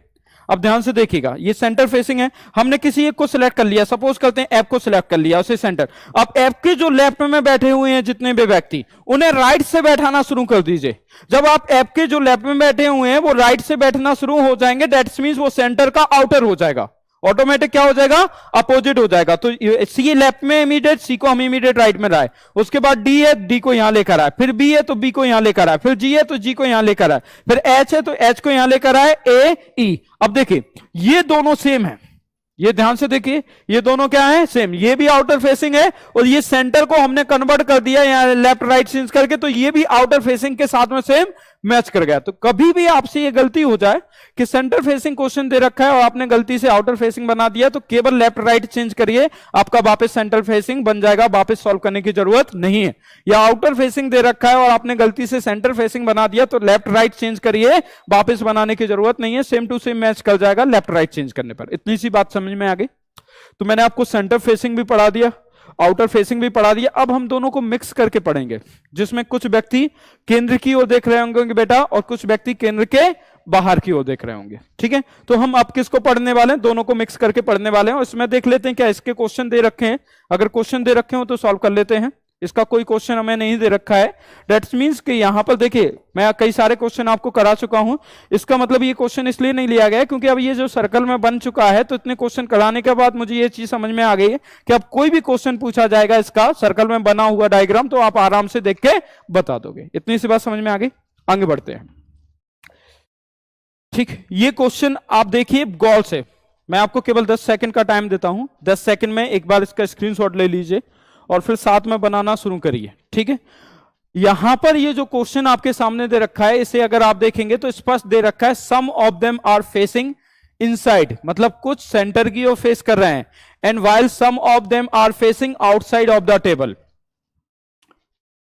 अब ध्यान से देखिएगा, ये सेंटर फेसिंग है, हमने किसी एक को सिलेक्ट कर लिया, सपोज करते हैं ऐप को सिलेक्ट कर लिया, उसे सेंटर। अब ऐप के जो लेफ्ट में बैठे हुए हैं जितने भी व्यक्ति, उन्हें राइट से बैठाना शुरू कर दीजिए। जब आप ऐप के जो लेफ्ट में बैठे हुए हैं वो राइट से बैठना शुरू हो जाएंगे, दैट मींस वो सेंटर का आउटर हो जाएगा, ऑटोमेटिक क्या हो जाएगा, अपोजिट हो जाएगा। तो सी लेफ्ट में इमीडिएट, सी को हम इमीडिएट राइट में लाए, उसके बाद डी है, डी को यहां लेकर आए, फिर बी है तो बी को यहां लेकर आए, फिर जी है तो जी को यहां लेकर आए, फिर एच है तो एच को यहां लेकर आए, ए ई। अब देखिए ये दोनों सेम है, ये ध्यान से देखिए, ये दोनों क्या है, सेम। ये भी आउटर फेसिंग है और ये सेंटर को हमने कन्वर्ट कर दिया यहां लेफ्ट राइट चेंज करके, तो ये भी आउटर फेसिंग के साथ में सेम मैच कर गया। तो कभी भी आपसे ये गलती हो जाए कि सेंटर फेसिंग क्वेश्चन दे रखा है और आपने गलती से आउटर फेसिंग बना दिया, तो केवल लेफ्ट राइट चेंज करिए, आपका वापस सेंटर फेसिंग बन जाएगा, वापस सॉल्व करने की जरूरत नहीं है। या आउटर फेसिंग दे रखा है और आपने गलती से सेंटर फेसिंग बना दिया, तो लेफ्ट राइट चेंज करिए, वापस बनाने की जरूरत नहीं है, सेम टू सेम मैच कर जाएगा लेफ्ट राइट चेंज करने पर। इतनी सी बात समझ में आ गई। तो मैंने आपको सेंटर फेसिंग भी पढ़ा दिया, आउटर फेसिंग भी पढ़ा दिया। अब हम दोनों को मिक्स करके पढ़ेंगे, जिसमें कुछ व्यक्ति केंद्र की ओर देख रहे होंगे बेटा और कुछ व्यक्ति केंद्र के बाहर की ओर देख रहे होंगे। ठीक है, तो हम अब किसको पढ़ने वाले हैं, दोनों को मिक्स करके पढ़ने वाले हैं। और इसमें देख लेते हैं क्या इसके क्वेश्चन दे रखे हैं, अगर क्वेश्चन दे रखे हो तो सॉल्व कर लेते हैं। इसका कोई क्वेश्चन हमें नहीं दे रखा है, दैट मींस कि यहां पर देखिए मैं कई सारे क्वेश्चन आपको करा चुका हूं, इसका मतलब ये क्वेश्चन इसलिए नहीं लिया गया क्योंकि अब ये जो सर्कल में बन चुका है, तो इतने क्वेश्चन कराने के बाद मुझे ये चीज समझ में आ गई है कि अब कोई भी क्वेश्चन पूछा जाएगा इसका सर्कल में बना हुआ डायग्राम, तो आप आराम से देख के बता दोगे। इतनी सी बात समझ में आ गई, आगे बढ़ते हैं। ठीक, ये क्वेश्चन आप देखिए गौर से, मैं आपको केवल 10 सेकंड का टाइम देता हूं, 10 सेकंड में एक बार इसका स्क्रीनशॉट ले लीजिए और फिर साथ में बनाना शुरू करिए। ठीक है, यहां पर ये जो क्वेश्चन आपके सामने दे रखा है, इसे अगर आप देखेंगे तो स्पष्ट दे रखा है some of them are facing inside, मतलब कुछ सेंटर की ओर फेस कर रहे हैं, and while some of them are facing outside of the table.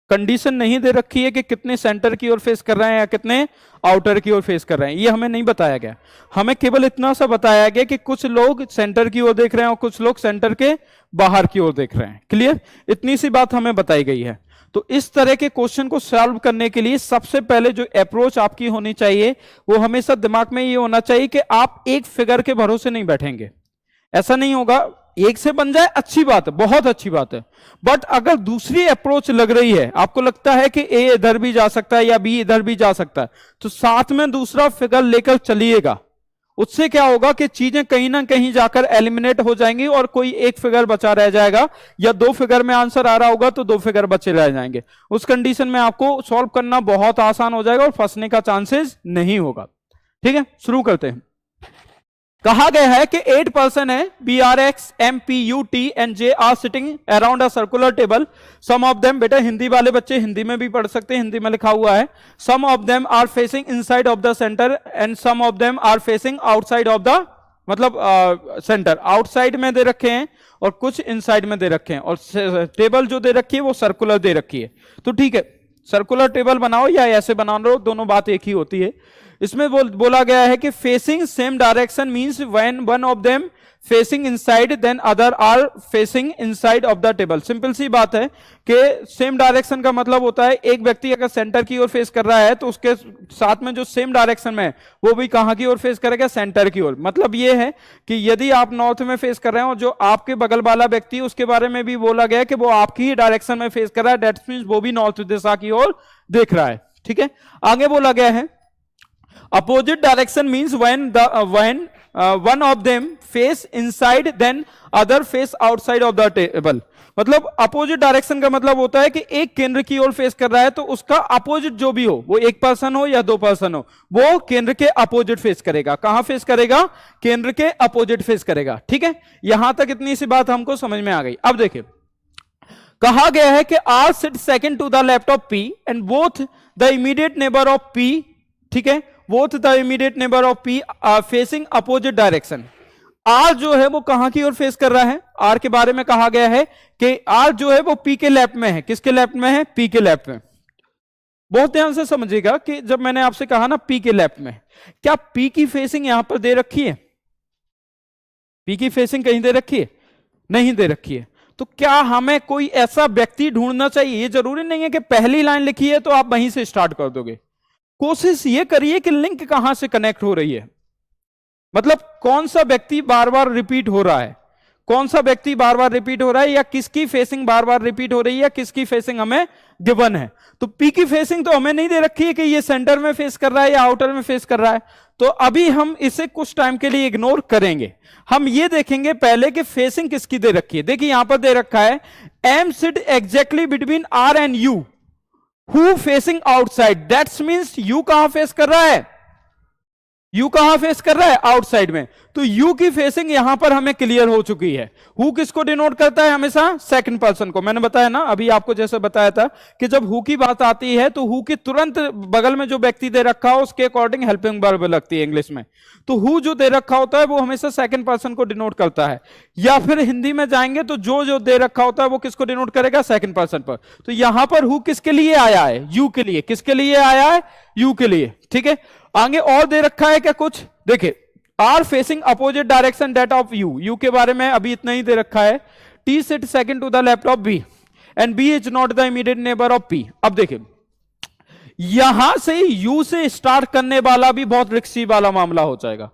Condition नहीं दे रखी है कि कितने सेंटर की ओर फेस कर रहे हैं या कितने आउटर की ओर फेस कर रहे हैं, ये हमें नहीं बताया गया। हमें केवल इतना सा बताया गया कि कुछ लोग सेंटर की ओर देख रहे हैं और कुछ लोग सेंटर के बाहर की ओर देख रहे हैं। क्लियर, इतनी सी बात हमें बताई गई है। तो इस तरह के क्वेश्चन को सॉल्व करने के लिए सबसे पहले जो अप्रोच आपकी होनी चाहिए वो हमेशा दिमाग में ये होना चाहिए कि आप एक फिगर के भरोसे नहीं बैठेंगे। ऐसा नहीं होगा, एक से बन जाए अच्छी बात है, बहुत अच्छी बात है, बट अगर दूसरी अप्रोच लग रही है, आपको लगता है कि ए इधर भी जा सकता है या बी इधर भी जा सकता है, तो साथ में दूसरा फिगर लेकर चलिएगा। उससे क्या होगा कि चीजें कहीं ना कहीं जाकर एलिमिनेट हो जाएंगी और कोई एक फिगर बचा रह जाएगा, या 2 फिगर में आंसर आ रहा होगा तो 2 फिगर बचे रह जाएंगे। उस कंडीशन में आपको सॉल्व करना बहुत आसान हो जाएगा और फंसने का चांसेस नहीं होगा। ठीक है, शुरू करते हैं। कहा गया है कि 8 पर्सन है, BRX, MPUT and J are sitting around a circular table. Some of them, बेटा हिंदी वाले बच्चे हिंदी में भी पढ़ सकते हैं, हिंदी में लिखा हुआ है. Some of them are facing inside of the centre and some of them are facing outside of the, मतलब सेंटर आउटसाइड में दे रखे हैं और कुछ इनसाइड में दे रखे हैं, और टेबल जो दे रखी है वो सर्कुलर दे रखी है. तो ठीक है, सर्कुलर टेबल बनाओ या ऐसे बना लो, दोनों बात एक ही होती है. इसमें बोला गया है कि facing same direction means when one of them facing inside then other are facing inside of the table. Simple सी बात है कि सेम डायरेक्शन का मतलब होता है एक व्यक्ति अगर सेंटर की ओर फेस कर रहा है तो उसके साथ में जो सेम डायरेक्शन में है वो भी कहां की ओर फेस करेगा, सेंटर की ओर. मतलब ये है कि यदि आप नॉर्थ में फेस कर रहे हैं और जो आपके बगल वाला व्यक्ति उसके बारे में भी बोला गया कि वो आपकी ही डायरेक्शन में फेस कर रहा है, दैट मींस वो भी नॉर्थ दिशा की ओर देख रहा है. ठीक है, आगे बोला गया है opposite direction means when one of them face inside then other face outside of the table. मतलब अपोजिट डायरेक्शन का मतलब होता है कि एक केंद्र की ओर फेस कर रहा है तो उसका अपोजिट जो भी हो, वो एक पर्सन हो या दो पर्सन हो, वो केंद्र के अपोजिट फेस करेगा. कहां फेस करेगा? केंद्र के अपोजिट फेस करेगा. ठीक है, यहां तक इतनी सी बात हमको समझ में आ गई. अब देखिए, कहा गया है कि R sit second to the left of P and both the immediate neighbour of P, ठीक है, both the immediate neighbor of P are facing opposite direction. R जो है वो कहां की ओर फेस कर रहा है? R के बारे में कहा गया है कि R जो है वो P के लेफ्ट में है. किसके लेफ्ट में है? P के लेफ्ट में. बहुत ध्यान से समझिएगा कि जब मैंने आपसे कहा ना P के लेफ्ट में, क्या P की फेसिंग यहां पर दे रखी है? P की फेसिंग कहीं दे रखी है? नहीं दे रखी है. तो क्या हमें कोई ऐसा व्यक्ति ढूंढना चाहिए? ये जरूरी नहीं है कि पहली लाइन लिखी है तो आप वहीं से स्टार्ट कर दोगे. कोशिश ये करिए कि लिंक कहां से कनेक्ट हो रही है, मतलब कौन सा व्यक्ति बार बार रिपीट हो रहा है, कौन सा व्यक्ति बार बार रिपीट हो रहा है, या किसकी फेसिंग बार बार रिपीट हो रही है, या किसकी फेसिंग हमें गिवन है. तो पी की फेसिंग तो हमें नहीं दे रखी है कि ये सेंटर में फेस कर रहा है या आउटर में फेस कर रहा है. तो अभी हम इसे कुछ टाइम के लिए इग्नोर करेंगे. हम ये देखेंगे पहले कि फेसिंग किसकी दे रखी है. देखिए यहां पर दे रखा है M sit exactly between R and U, Who facing outside? That means you कहां फेस कर रहा है? यू कहां फेस कर रहा है? आउटसाइड में. तो यू की फेसिंग यहां पर हमें क्लियर हो चुकी है. हु किसको डिनोट करता है? हमेशा सेकंड पर्सन को. मैंने बताया ना अभी आपको, जैसे बताया था कि जब हु की बात आती है तो हु की तुरंत बगल में जो व्यक्ति दे रखा हो उसके अकॉर्डिंग हेल्पिंग वर्ब लगती है इंग्लिश में. तो हु जो दे रखा होता है वो हमेशा सेकंड पर्सन को डिनोट करता है. या फिर हिंदी में जाएंगे तो जो जो दे रखा होता है वो किसको डिनोट करेगा? सेकंड पर्सन पर. तो यहां पर हु किसके लिए आया है? यू के लिए. किसके लिए आया है? यू के लिए. ठीक है, आगे और दे रखा है क्या कुछ? देखिए, R facing opposite direction that of U. U के बारे में अभी इतना ही दे रखा है. T sit second to the left of B and B is not the immediate neighbour of P. अब देखिए, यहां से यू से स्टार्ट करने वाला भी बहुत रिक्सी वाला मामला हो जाएगा.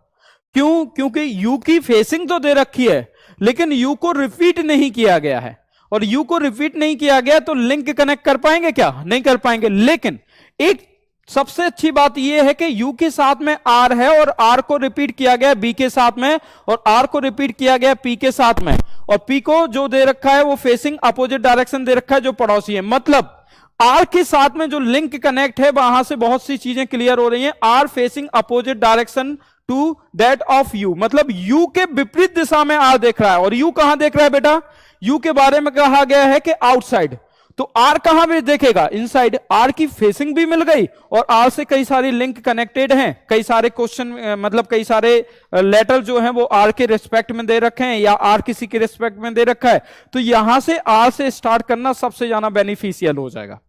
क्यों? क्योंकि यू की फेसिंग तो दे रखी है लेकिन यू को रिपीट नहीं किया गया है, और यू को रिपीट नहीं किया गया तो लिंक कनेक्ट कर पाएंगे क्या? नहीं कर पाएंगे. लेकिन एक सबसे अच्छी बात यह है कि यू के साथ में आर है और आर को रिपीट किया गया बी के साथ में, और आर को रिपीट किया गया पी के साथ में, और पी को जो दे रखा है वो फेसिंग अपोजिट डायरेक्शन दे रखा है जो पड़ोसी है. मतलब आर के साथ में जो लिंक कनेक्ट है वहां से बहुत सी चीजें क्लियर हो रही हैं. R facing opposite direction to that of U, मतलब यू के विपरीत दिशा में आर देख रहा है. और यू कहां देख रहा है बेटा? यू के बारे में कहा गया है कि आउटसाइड. तो आर कहां भी देखेगा? इनसाइड. आर की फेसिंग भी मिल गई और आर से कई सारी लिंक कनेक्टेड हैं. कई सारे क्वेश्चन, मतलब कई सारे लेटर जो हैं वो आर के रिस्पेक्ट में दे रखे हैं या आर किसी के रिस्पेक्ट में दे रखा है. तो यहां से आर से स्टार्ट करना सबसे ज्यादा बेनिफिशियल हो जाएगा.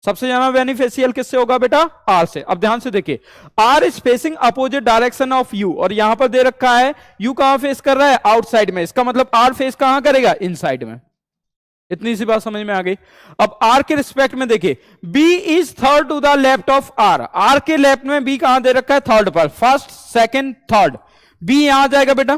सबसे ज्यादा बेनिफिशियल किससे होगा बेटा? आर से. अब ध्यान से देखिए, R is facing opposite direction of U, और यहां पर दे रखा है यू कहां फेस कर रहा है? आउटसाइड में. इसका मतलब आर फेस कहां करेगा? इनसाइड में. इतनी सी बात समझ में आ गई. अब आर के रिस्पेक्ट में देखिए, B is third to the left of R. R के लेफ्ट में बी कहां दे रखा है? थर्ड पर. First, second, third. बी यहां जाएगा बेटा.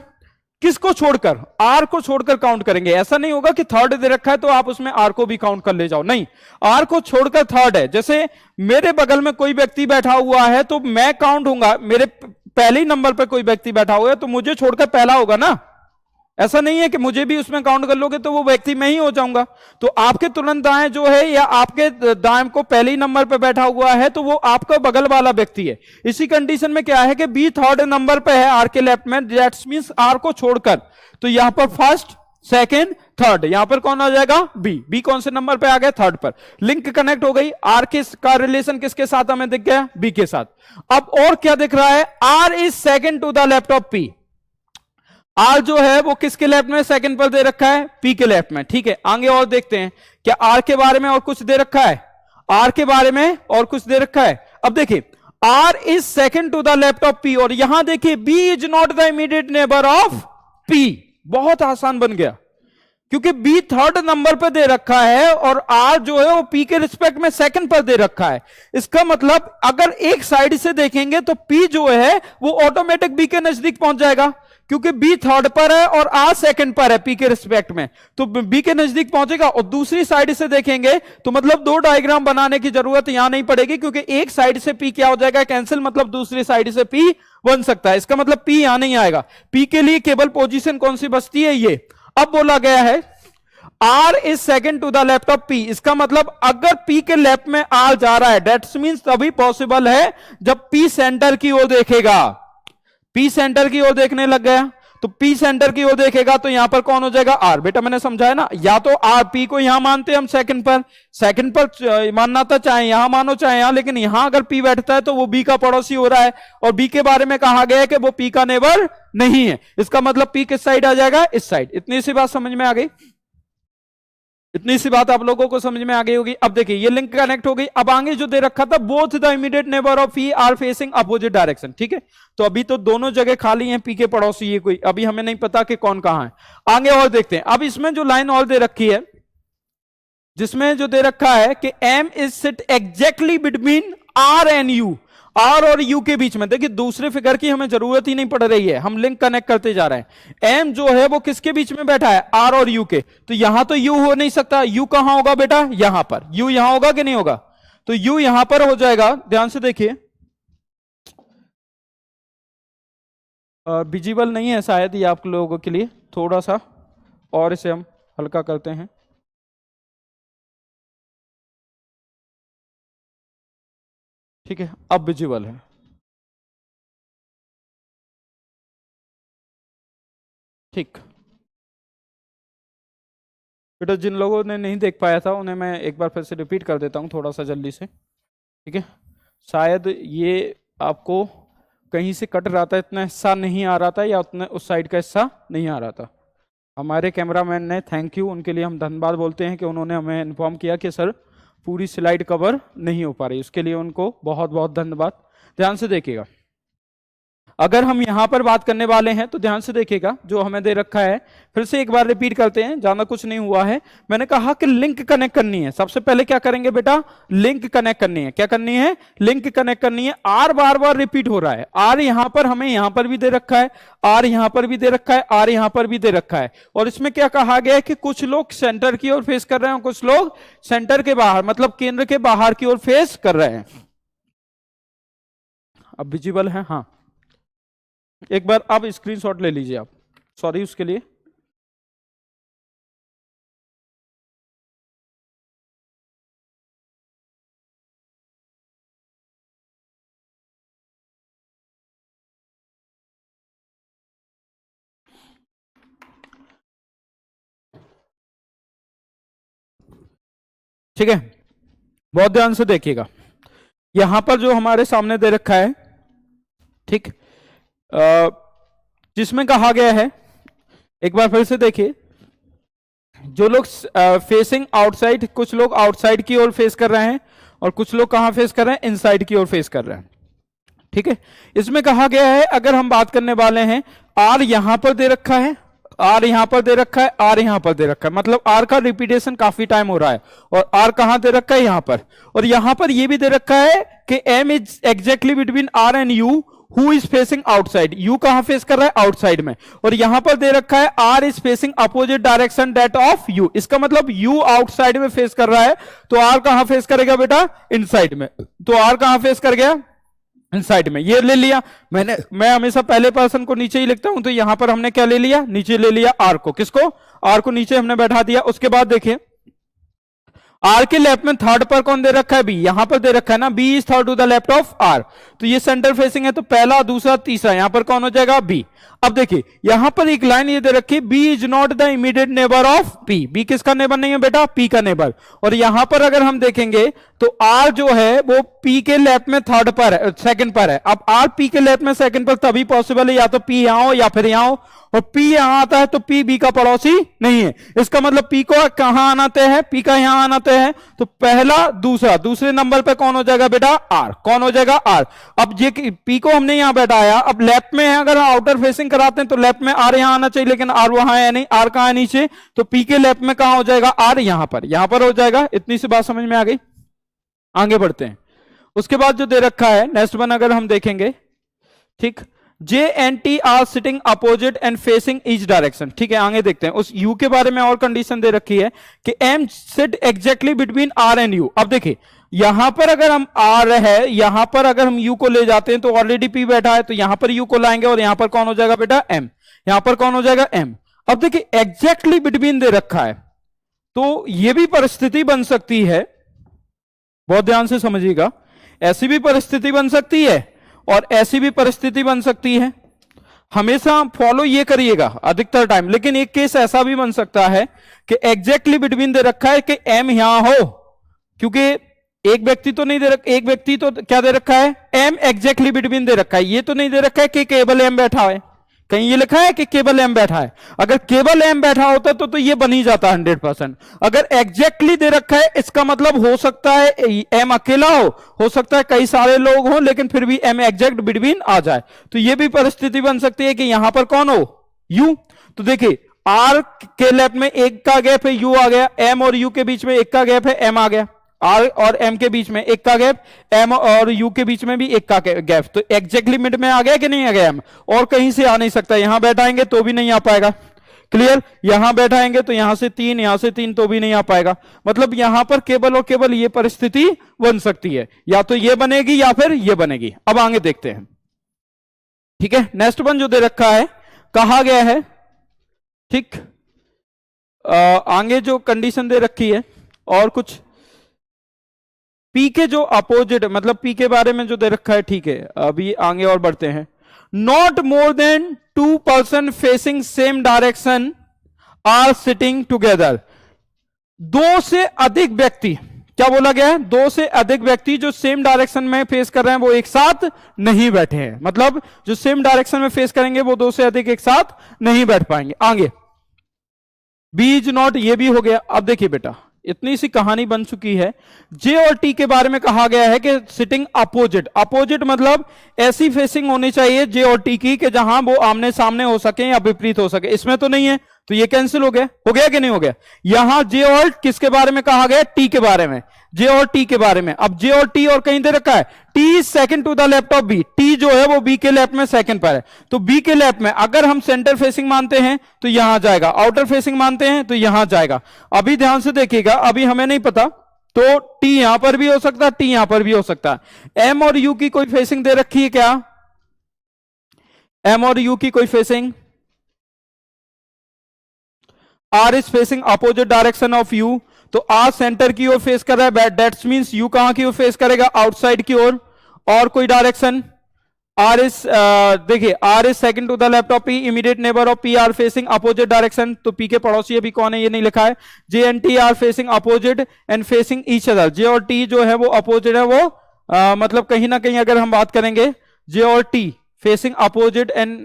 किसको छोड़कर? आर को छोड़कर काउंट करेंगे. ऐसा नहीं होगा कि थर्ड दे रखा है तो आप उसमें आर को भी काउंट कर ले जाओ. नहीं, आर को छोड़कर थर्ड है. जैसे मेरे बगल में कोई व्यक्ति बैठा हुआ है तो मैं काउंट होऊंगा. मेरे पहले नंबर पर कोई व्यक्ति बैठा हुआ है तो मुझे छोड़कर पहला होगा ना. ऐसा नहीं है कि मुझे भी उसमें काउंट कर लोगे तो वो व्यक्ति मैं ही हो जाऊंगा। तो आपके तुरंत दाएं जो है या आपके दाएं को पहले ही नंबर पे बैठा हुआ है तो वो आपका बगल वाला व्यक्ति है। इसी कंडीशन में क्या है कि बी थर्ड नंबर पे है आर के लेफ्ट में, दैट मींस आर को छोड़कर, तो यहां पर फर्स्ट सेकेंड थर्ड, यहां पर कौन आ जाएगा बी। बी कौन से नंबर पे आ गया थर्ड पर। लिंक कनेक्ट हो गई। आर का रिलेशन किसके साथ हमें दिख गया बी के साथ। अब और क्या दिख रहा है, R is second to the left of P. R जो है वो किसके लेफ्ट में सेकंड पर दे रखा है पी के लेफ्ट में। ठीक है, आगे और देखते हैं क्या आर के बारे में और कुछ दे रखा है, आर के बारे में और कुछ दे रखा है। अब देखिए R is second to the left of P, और यहां देखिए B is not the immediate neighbour of P. बहुत आसान बन गया क्योंकि बी थर्ड नंबर पर दे रखा है और आर जो है वो पी के रिस्पेक्ट में सेकंड पर दे रखा है। इसका मतलब अगर एक साइड से देखेंगे तो पी जो है वो ऑटोमेटिक बी के नजदीक पहुंच जाएगा क्योंकि बी थर्ड पर है और आर सेकंड पर है पी के रिस्पेक्ट में, तो बी के नजदीक पहुंचेगा। और दूसरी साइड से देखेंगे तो मतलब दो डायग्राम बनाने की जरूरत यहां नहीं पड़ेगी क्योंकि एक साइड से पी क्या हो जाएगा कैंसिल, मतलब दूसरी साइड से पी बन सकता है। इसका मतलब पी यहां नहीं आएगा। पी के लिए केवल पोजीशन कौन सी बचती है ये। अब बोला गया है R is second to the left of P, इसका मतलब अगर पी के लेफ्ट में आर जा रहा है दैट मींस तभी पॉसिबल है जब पी सेंटर की ओर देखेगा। पी सेंटर की ओर देखने लग गया तो पी सेंटर की ओर देखेगा तो यहां पर कौन हो जाएगा आर। बेटा मैंने समझाया ना, या तो आर पी को यहां मानते हैं हम सेकंड पर मानना था, चाहे यहां मानो चाहे यहां, लेकिन यहां अगर पी बैठता है तो वो बी का पड़ोसी हो रहा है और बी के बारे में कहा गया है कि वो पी का नेबर नहीं है। इसका मतलब पी किस साइड आ जाएगा इस साइड। इतनी सी बात समझ में आ गई, इतनी सी बात आप लोगों को समझ में आ गई होगी। अब देखिए ये लिंक कनेक्ट हो गई। अब आगे जो दे रखा था both the immediate neighbour of P are facing opposite direction. ठीक है, तो अभी तो दोनों जगह खाली हैं पी के पड़ोसी, ये कोई अभी हमें नहीं पता कि कौन कहां है। आगे और देखते हैं। अब इसमें जो लाइन और दे रखी है जिसमें जो दे रखा है कि M is sit exactly between R and U, R और यू के बीच में। देखिए दूसरे फिगर की हमें जरूरत ही नहीं पड़ रही है, हम लिंक कनेक्ट करते जा रहे हैं। एम जो है वो किसके बीच में बैठा है आर और यू के, तो यहां तो यू हो नहीं सकता। यू कहां होगा बेटा यहां पर। यू यहां होगा कि नहीं होगा, तो यू यहां पर हो जाएगा। ध्यान से देखिए विजिबल नहीं है शायद ये आप लोगों के लिए, थोड़ा सा और इसे हम हल्का करते हैं। ठीक है, अब विजिबल है। ठीक बेटा, जिन लोगों ने नहीं देख पाया था उन्हें मैं एक बार फिर से रिपीट कर देता हूं थोड़ा सा जल्दी से। ठीक है, शायद ये आपको कहीं से कट रहा था, इतना हिस्सा नहीं आ रहा था या उतना उस साइड का हिस्सा नहीं आ रहा था। हमारे कैमरामैन ने, थैंक यू, उनके लिए हम धन्यवाद बोलते हैं कि उन्होंने हमें इन्फॉर्म किया कि सर पूरी स्लाइड कवर नहीं हो पा रही, उसके लिए उनको बहुत बहुत धन्यवाद। ध्यान से देखिएगा, अगर हम यहां पर बात करने वाले हैं तो ध्यान से देखिएगा जो हमें दे रखा है। फिर से एक बार रिपीट करते हैं, ज्यादा कुछ नहीं हुआ है। मैंने कहा कि लिंक कनेक्ट करनी है। सबसे पहले क्या करेंगे बेटा, लिंक कनेक्ट करनी है। क्या करनी है, लिंक कनेक्ट करनी है। आर बार बार रिपीट हो रहा है। आर यहां पर हमें यहां पर भी दे रखा है, आर यहां पर भी दे रखा है, आर यहां पर भी दे रखा है। और इसमें क्या कहा गया है कि कुछ लोग सेंटर की ओर फेस कर रहे हैं, कुछ लोग सेंटर के बाहर मतलब केंद्र के बाहर की ओर फेस कर रहे हैं। अब विजिबल है, हाँ। एक बार अब स्क्रीनशॉट ले लीजिए आप, सॉरी उसके लिए। ठीक है, बहुत ध्यान से देखिएगा। यहां पर जो हमारे सामने दे रखा है, ठीक, जिसमें कहा गया है, एक बार फिर से देखिए, जो लोग फेसिंग आउटसाइड, कुछ लोग आउटसाइड की ओर फेस कर रहे हैं और कुछ लोग कहां फेस कर रहे हैं, इनसाइड की ओर फेस कर रहे हैं। ठीक है, इसमें कहा गया है अगर हम बात करने वाले हैं, आर यहां पर दे रखा है, आर यहां पर दे रखा है, आर यहां पर दे रखा है, मतलब आर का रिपीटेशन काफी टाइम हो रहा है। और आर कहां दे रखा है, यहां पर। और यहां पर यह भी दे रखा है कि M is exactly between R and U who is facing outside. U कहां फेस कर रहा है, आउटसाइड में। और यहां पर दे रखा है R is facing opposite direction that of U. इसका मतलब यू आउटसाइड में फेस कर रहा है तो आर कहां फेस करेगा बेटा, इनसाइड में। तो आर कहां फेस कर गया, साइड में ये ले लिया मैं हमेशा पहले पर्सन को नीचे ही लिखता हूं, तो यहां पर हमने क्या ले लिया, नीचे ले लिया आर को। किसको? आर को नीचे हमने बैठा दिया। उसके बाद देखिए आर के लेफ्ट में थर्ड पर कौन दे रखा है, बी। यहां पर दे रखा है ना, B is third to the left of R. तो ये सेंटर फेसिंग है, तो पहला, दूसरा, तीसरा, यहां पर कौन हो जाएगा, बी। अब देखिए यहां पर एक लाइन ये दे रखी है, B is not the immediate neighbour of P. B किसका नेबर नहीं है बेटा, पी का नेबर। और यहां पर अगर हम देखेंगे तो आर जो है वो पी के लेफ्ट में थर्ड पर है, सेकंड पर है। अब आर पी के लेफ्ट में सेकंड पर तभी पॉसिबल है, या तो पी यहां हो या फिर यहां हो। और P यहां आता है तो P B का पड़ोसी नहीं है। इसका मतलब P को कहां आना तय है, P का यहां आना तय है। तो पहला, दूसरा, दूसरे नंबर पे कौन हो जाएगा बेटा, R। कौन हो जाएगा, R। अब ये P को हमने यहां बैठाया, अब लेफ्ट में है, अगर आउटर फेसिंग कराते हैं तो लेफ्ट में R यहां आना चाहिए, लेकिन R वहां है नहीं। R कहां है, नीचे। तो P के लेफ्ट में कहां हो जाएगा, R यहां पर हो जाएगा। इतनी सी बात समझ में आ गई। आगे बढ़ते हैं। उसके बाद जो दे रखा है नेक्स्ट वन अगर हम देखेंगे, ठीक, J and T are sitting opposite and facing each direction. ठीक है, आगे देखते हैं। उस U के बारे में और कंडीशन दे रखी है कि M sit exactly between R and U। अब देखिए यहां पर अगर हम R है, यहां पर अगर हम U को ले जाते हैं तो ऑलरेडी P बैठा है, तो यहां पर U को लाएंगे और यहां पर कौन हो जाएगा बेटा, M। यहां पर कौन हो जाएगा, M। अब देखिए एग्जैक्टली बिटवीन दे रखा है, तो यह भी परिस्थिति बन सकती है, बहुत ध्यान से समझिएगा। ऐसी भी परिस्थिति बन सकती है और ऐसी भी परिस्थिति बन सकती है। हमेशा फॉलो ये करिएगा अधिकतर टाइम। लेकिन एक केस ऐसा भी बन सकता है कि एग्जैक्टली बिटवीन दे रखा है कि एम यहां हो, क्योंकि एक व्यक्ति तो नहीं दे रखा, एक व्यक्ति तो क्या दे रखा है, एम एग्जैक्टली बिटवीन दे रखा है। ये तो नहीं दे रखा है कि केवल एम बैठा है, कहीं ये लिखा है कि केवल एम बैठा है। अगर केवल एम बैठा होता तो ये बन ही जाता 100%। अगर एग्जैक्टली दे रखा है, इसका मतलब हो सकता है एम अकेला हो सकता है कई सारे लोग हो, लेकिन फिर भी एम एग्जैक्ट बिटवीन आ जाए। तो ये भी परिस्थिति बन सकती है कि यहां पर कौन हो, यू। तो देखिए आर के लेफ्ट में एक का गैप है, यू आ गया। एम और यू के बीच में एक का गैप है, एम आ गया। आर और एम के बीच में एक का गैप, एम और यू के बीच में भी एक का गैप। तो एग्जैक्टली मिड में आ गया कि नहीं आ गया एम, और कहीं से आ नहीं सकता। यहां बैठाएंगे तो भी नहीं आ पाएगा, क्लियर। यहां बैठाएंगे तो यहां से 3, यहां से 3 तो भी नहीं आ पाएगा। मतलब यहां पर केवल और केवल ये परिस्थिति बन सकती है, या तो ये बनेगी या फिर ये बनेगी। अब आगे देखते हैं, ठीक है। नेक्स्ट वन जो दे रखा है, कहा गया है, ठीक, आगे जो कंडीशन दे रखी है और कुछ पी के जो अपोजिट, मतलब पी के बारे में जो दे रखा है, ठीक है। अभी आगे और बढ़ते हैं। Not more than 2 person facing same direction are sitting together. 2 से अधिक व्यक्ति, क्या बोला गया है, 2 से अधिक व्यक्ति जो सेम डायरेक्शन में फेस कर रहे हैं वो एक साथ नहीं बैठे हैं। मतलब जो सेम डायरेक्शन में फेस करेंगे वो 2 से अधिक एक साथ नहीं बैठ पाएंगे। आगे बी इज नॉट, ये भी हो गया। अब देखिए बेटा इतनी सी कहानी बन चुकी है। जे और टी के बारे में कहा गया है कि सिटिंग अपोजिट। अपोजिट मतलब ऐसी फेसिंग होनी चाहिए जे और टी की कि जहां वो आमने सामने हो सके या विपरीत हो सके। इसमें तो नहीं है, तो ये कैंसिल हो गया कि नहीं हो गया। यहां जे और किसके बारे में कहा गया, टी के बारे में, जे और टी के बारे में। अब जे और टी और कहीं दे रखा है, T second to the left of B. T जो है वो बी के लेफ्ट में सेकंड पर है, तो बी के लेफ्ट में अगर हम सेंटर फेसिंग मानते हैं तो यहां जाएगा, आउटर फेसिंग मानते हैं तो यहां जाएगा। अभी ध्यान से देखिएगा, अभी हमें नहीं पता तो टी यहां पर भी हो सकता है, टी यहां पर भी हो सकता है। एम और यू की कोई फेसिंग दे रखी है क्या, एम और यू की कोई facing, R is facing opposite direction of U. तो आर सेंटर की ओर फेस कर रहा है, दैट्स मींस यू कहां की ओर फेस करेगा, आउटसाइड की ओर। और कोई डायरेक्शन, आर इज, देखिए R is second to the left of P, immediate neighbour of P are facing opposite direction. तो पी के पड़ोसी अभी कौन है ये नहीं लिखा है। J and T are facing opposite and facing each other. J और टी जो है वो अपोजिट है, वो मतलब कहीं ना कहीं अगर हम बात करेंगे, जे और T facing opposite and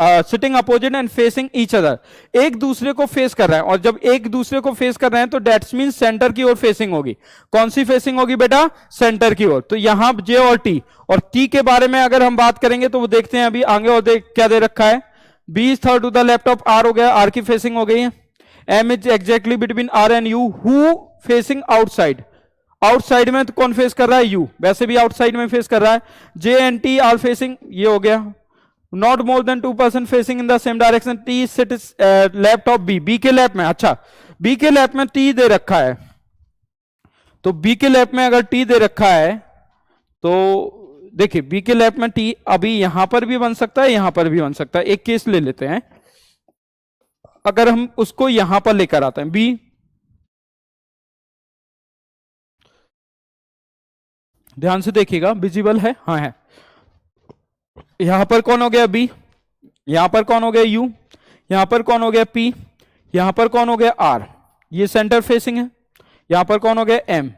sitting opposite and facing each other, एक दूसरे को फेस कर रहे हैं। और जब एक दूसरे को फेस कर रहे हैं तो डेट्स मीन सेंटर की ओर फेसिंग होगी। कौन सी फेसिंग होगी बेटा, सेंटर की ओर। तो यहां जे और टी के बारे में अगर हम बात करेंगे तो वो देखते हैं अभी आगे। और क्या दे रखा है, B is third to the left of R हो गया, आर की फेसिंग हो गई है। M is exactly between R and U, who facing outside. Outside में तो कौन फेस कर रहा है, यू, वैसे भी आउटसाइड में फेस कर रहा है। J and T are facing, ये हो गया। Not more than 2 person facing in the same direction, T sits left of B, B के लेफ्ट में। अच्छा, बी के लेफ्ट में टी दे रखा है, तो बी के लेफ्ट में अगर टी दे रखा है तो देखिए बी के लेफ्ट में टी अभी यहां पर भी बन सकता है, यहां पर भी बन सकता है। एक केस ले लेते हैं, अगर हम उसको यहां पर लेकर आते हैं, बी, ध्यान से देखिएगा, विजिबल है, हाँ है। यहां पर कौन हो गया बी, यहां पर कौन हो गया यू, यहां पर कौन हो गया पी, यहां पर कौन हो गया आर, ये सेंटर फेसिंग है। यहां पर कौन हो गया एम,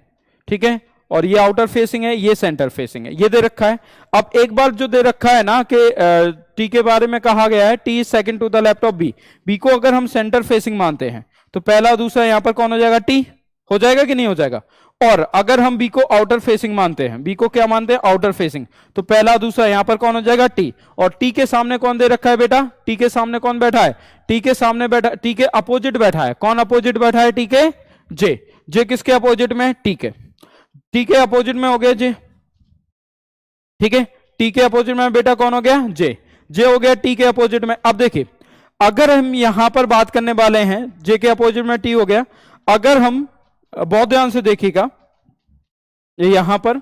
ठीक है, और ये आउटर फेसिंग है, ये सेंटर फेसिंग है, ये दे रखा है। अब एक बार जो दे रखा है ना कि टी के बारे में कहा गया है T is second to the left of B, B को अगर हम सेंटर फेसिंग मानते हैं तो पहला दूसरा यहां पर कौन हो जाएगा, टी हो जाएगा कि नहीं हो जाएगा। और अगर हम बी को आउटर फेसिंग मानते हैं, बी को क्या मानते हैं, आउटर फेसिंग, तो पहला दूसरा यहां पर कौन हो जाएगा, टी। और टी के सामने कौन दे रखा है बेटा, टी के सामने कौन बैठा है, टी के सामने बैठा, टी के अपोजिट बैठा है, कौन अपोजिट बैठा है, टी के, जे। जे किसके अपोजिट में, टी के, टी के अपोजिट में हो गया जे, ठीक है, टी के अपोजिट में बेटा कौन हो गया, जे, जे हो गया टी के अपोजिट में। अब देखिए अगर हम यहां पर बात करने वाले हैं, जे के अपोजिट में टी हो गया, अगर हम बहुत ध्यान से देखिएगा, ये यहां पर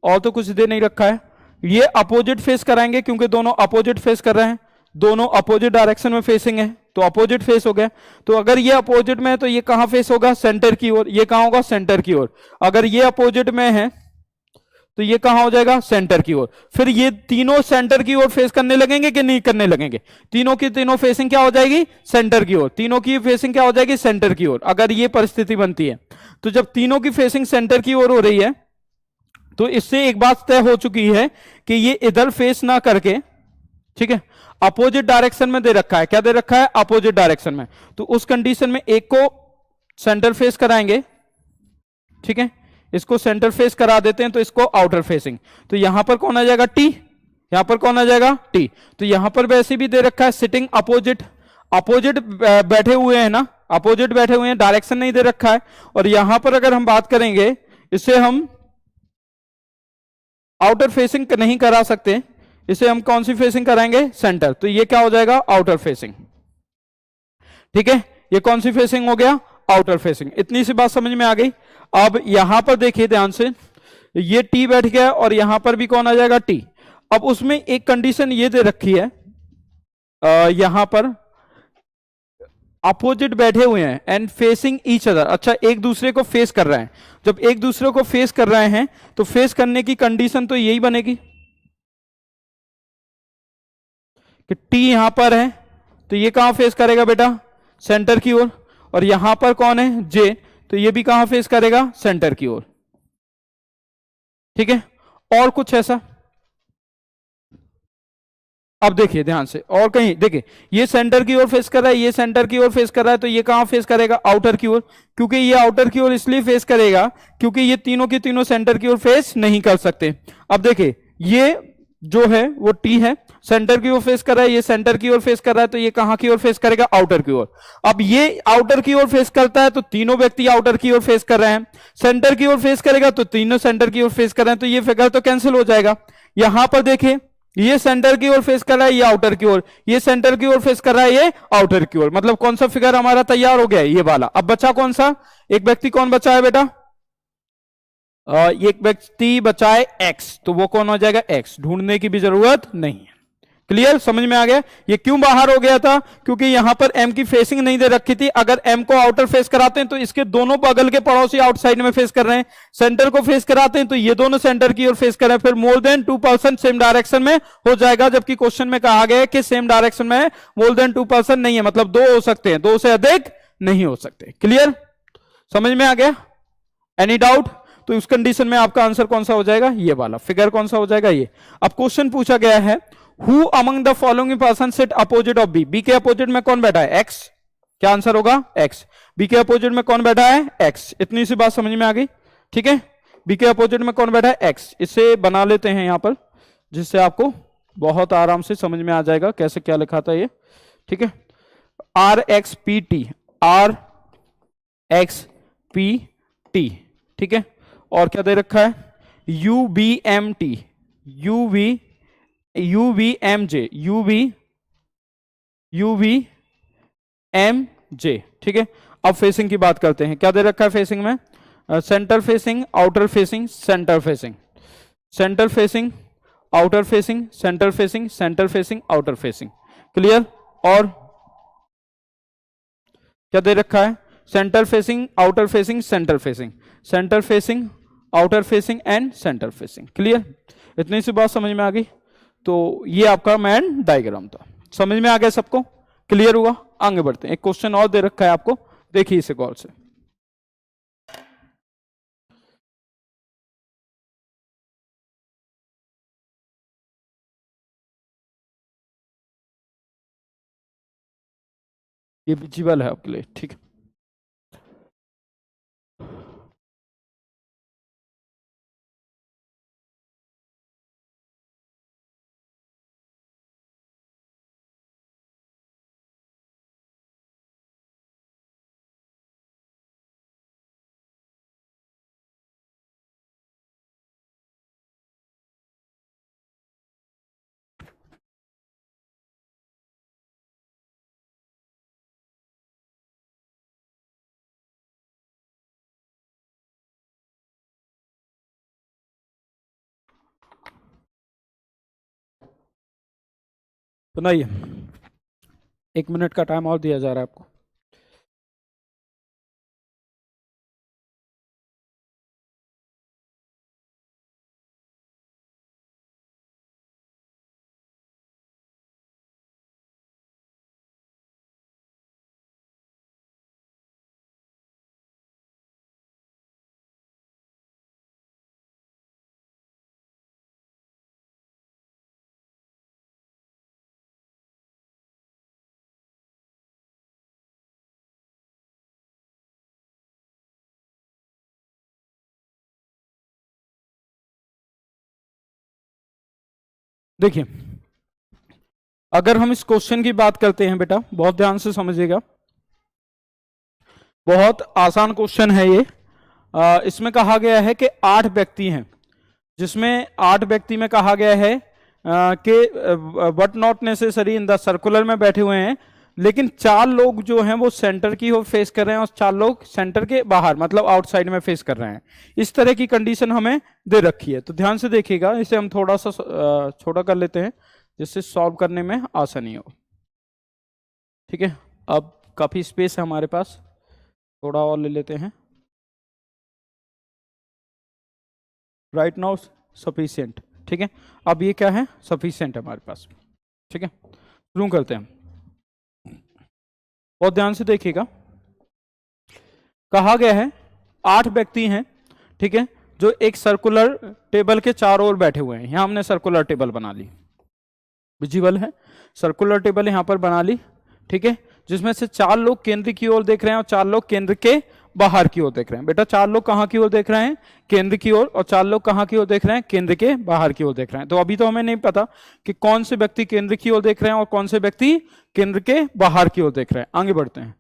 और तो कुछ दे नहीं रखा है, ये अपोजिट फेस कराएंगे क्योंकि दोनों अपोजिट फेस कर रहे हैं, दोनों अपोजिट डायरेक्शन में फेसिंग है, तो अपोजिट फेस हो गया। तो अगर ये अपोजिट में है तो ये कहां फेस होगा, सेंटर की ओर, ये कहां होगा, सेंटर की ओर। अगर ये अपोजिट में है तो ये कहां हो जाएगा, सेंटर की ओर। फिर ये तीनों सेंटर की ओर फेस करने लगेंगे कि नहीं करने लगेंगे, तीनों की तीनों फेसिंग क्या हो जाएगी, सेंटर की ओर, तीनों की फेसिंग क्या हो जाएगी, सेंटर की ओर। अगर ये परिस्थिति बनती है तो जब तीनों की फेसिंग सेंटर की ओर हो रही है तो इससे एक बात तय हो चुकी है कि ये इधर फेस ना करके, ठीक है, अपोजिट डायरेक्शन में दे रखा है, क्या दे रखा है, अपोजिट डायरेक्शन में। तो उस कंडीशन में एक को सेंटर फेस कराएंगे, ठीक है, इसको सेंटर फेस करा देते हैं तो इसको आउटर फेसिंग, तो यहां पर कौन आ जाएगा, टी, यहां पर कौन आ जाएगा, टी। तो यहां पर वैसे भी दे रखा है सिटिंग अपोजिट, अपोजिट बैठे हुए हैं ना, अपोजिट बैठे हुए हैं, डायरेक्शन नहीं दे रखा है। और यहां पर अगर हम बात करेंगे, इसे हम आउटर फेसिंग नहीं करा सकते, इसे हम कौन सी फेसिंग कराएंगे, सेंटर, तो ये क्या हो जाएगा, आउटर फेसिंग, ठीक है, ये कौन सी फेसिंग हो गया, आउटर फेसिंग। इतनी सी बात समझ में आ गई। अब यहां पर देखिए ध्यान से, ये टी बैठ गया और यहां पर भी कौन आ जाएगा, टी। अब उसमें एक कंडीशन ये दे रखी है, यहां पर अपोजिट बैठे हुए हैं एंड फेसिंग ईच अदर, अच्छा एक दूसरे को फेस कर रहे हैं। जब एक दूसरे को फेस कर रहे हैं तो फेस करने की कंडीशन तो यही बनेगी कि टी यहां पर है तो ये कहां फेस करेगा बेटा, सेंटर की ओर। और यहां पर कौन है, जे, तो ये भी कहां फेस करेगा, सेंटर की ओर, ठीक है। और कुछ ऐसा, अब देखिए ध्यान से, और कहीं देखिए ये सेंटर की ओर फेस कर रहा है, ये सेंटर की ओर फेस कर रहा है, तो ये कहां फेस करेगा, आउटर की ओर। क्योंकि ये आउटर की ओर इसलिए फेस करेगा क्योंकि ये तीनों की तीनों सेंटर की ओर फेस नहीं कर सकते। अब देखिए ये जो है वो टी है, सेंटर की ओर फेस कर रहा है, ये सेंटर की ओर फेस कर रहा है, तो ये कहां की ओर फेस करेगा, आउटर की ओर। अब ये आउटर की ओर फेस करता है तो तीनों व्यक्ति आउटर की ओर फेस कर रहे हैं, सेंटर की ओर फेस करेगा तो तीनों सेंटर की ओर फेस कर रहे हैं, तो ये फिगर तो कैंसिल हो जाएगा। यहां पर देखिए ये सेंटर की ओर फेस कर रहा है, ये आउटर की ओर, ये सेंटर की ओर फेस कर रहा है, ये आउटर की ओर। मतलब कौन सा फिगर हमारा तैयार हो गया है, ये वाला। अब बचा कौन सा, एक व्यक्ति कौन बचा है बेटा, एक व्यक्ति बचा है एक्स, तो वो कौन हो जाएगा, एक्स, ढूंढने की भी जरूरत नहीं है। क्लियर, समझ में आ गया। ये क्यों बाहर हो गया था, क्योंकि यहां पर एम की फेसिंग नहीं दे रखी थी। अगर एम को आउटर फेस कराते हैं तो इसके दोनों बगल के पड़ोसी आउटसाइड में फेस कर रहे हैं, सेंटर को फेस कराते हैं तो ये दोनों सेंटर की ओर फेस कर रहे हैं, फिर मोर देन 2% सेम डायरेक्शन में हो जाएगा। जबकि क्वेश्चन में कहा गया है कि सेम डायरेक्शन में मोर देन 2% नहीं है, मतलब दो हो सकते हैं, दो से अधिक नहीं हो सकते। क्लियर, समझ में आ गया, एनी डाउट। तो उस कंडीशन में आपका आंसर कौन सा हो जाएगा, ये वाला फिगर कौन सा हो जाएगा, ये। अब क्वेश्चन पूछा गया है, who among the following person sit opposite of B, B के अपोजिट में कौन बैठा है, एक्स, क्या आंसर होगा, एक्स। बी के अपोजिट में कौन बैठा है, एक्स। इतनी सी बात समझ में आ गई, ठीक है। बी के अपोजिट में कौन बैठा है, एक्स। इसे बना लेते हैं यहां पर, जिससे आपको बहुत आराम से समझ में आ जाएगा कैसे क्या लिखा था ये, ठीक है। R X P T, R X P T, ठीक है। और क्या दे रखा है, U B M T, U V M J, U V M J, ठीक है। अब फेसिंग की बात करते हैं, क्या दे रखा है फेसिंग में, centre facing, outer facing, centre facing, centre facing, outer facing, centre facing, centre facing, outer facing. Clear? और क्या दे रखा है? Centre facing, outer facing, centre facing, centre facing, outer facing and centre facing. Clear? इतनी सी बात समझ में आ गई? तो ये आपका मैन डायग्राम था। समझ में आ गया सबको? क्लियर हुआ? आगे बढ़ते हैं। एक क्वेश्चन और दे रखा है आपको, देखिए इसे गौर से। ये विजिबल है आपके लिए, ठीक है? सुनाइए, 1 मिनट का टाइम और दिया जा रहा है आपको। देखिए, अगर हम इस क्वेश्चन की बात करते हैं बेटा, बहुत ध्यान से समझिएगा, बहुत आसान क्वेश्चन है ये। इसमें कहा गया है कि 8 व्यक्ति हैं, जिसमें 8 व्यक्ति में कहा गया है कि but not necessary in the circular में बैठे हुए हैं, लेकिन 4 लोग जो हैं वो सेंटर की ओर फेस कर रहे हैं और 4 लोग सेंटर के बाहर मतलब आउटसाइड में फेस कर रहे हैं। इस तरह की कंडीशन हमें दे रखी है। तो ध्यान से देखिएगा, इसे हम थोड़ा सा छोटा कर लेते हैं जिससे सॉल्व करने में आसानी हो। ठीक है, अब काफी स्पेस है हमारे पास, थोड़ा और ले लेते हैं। Right now sufficient. ठीक है, अब ये क्या है? सफिशिएंट है हमारे पास। ठीक है, शुरू करते हैं। बहुत ध्यान से देखिएगा, कहा गया है 8 व्यक्ति हैं, ठीक है, जो एक सर्कुलर टेबल के चारों ओर बैठे हुए हैं। यहां हमने सर्कुलर टेबल बना ली, विजिबल है, सर्कुलर टेबल यहां पर बना ली। ठीक है, जिसमें से 4 लोग केंद्र की ओर देख रहे हैं और 4 लोग केंद्र के बाहर की ओर देख रहे हैं। बेटा 4 लोग कहां की ओर देख रहे हैं? केंद्र की ओर। और 4 लोग कहां की ओर देख रहे हैं? केंद्र के बाहर की ओर देख रहे हैं। तो अभी तो हमें नहीं पता कि कौन से व्यक्ति केंद्र की ओर देख रहे हैं और कौन से व्यक्ति केंद्र के बाहर की ओर देख रहे हैं। आगे बढ़ते हैं।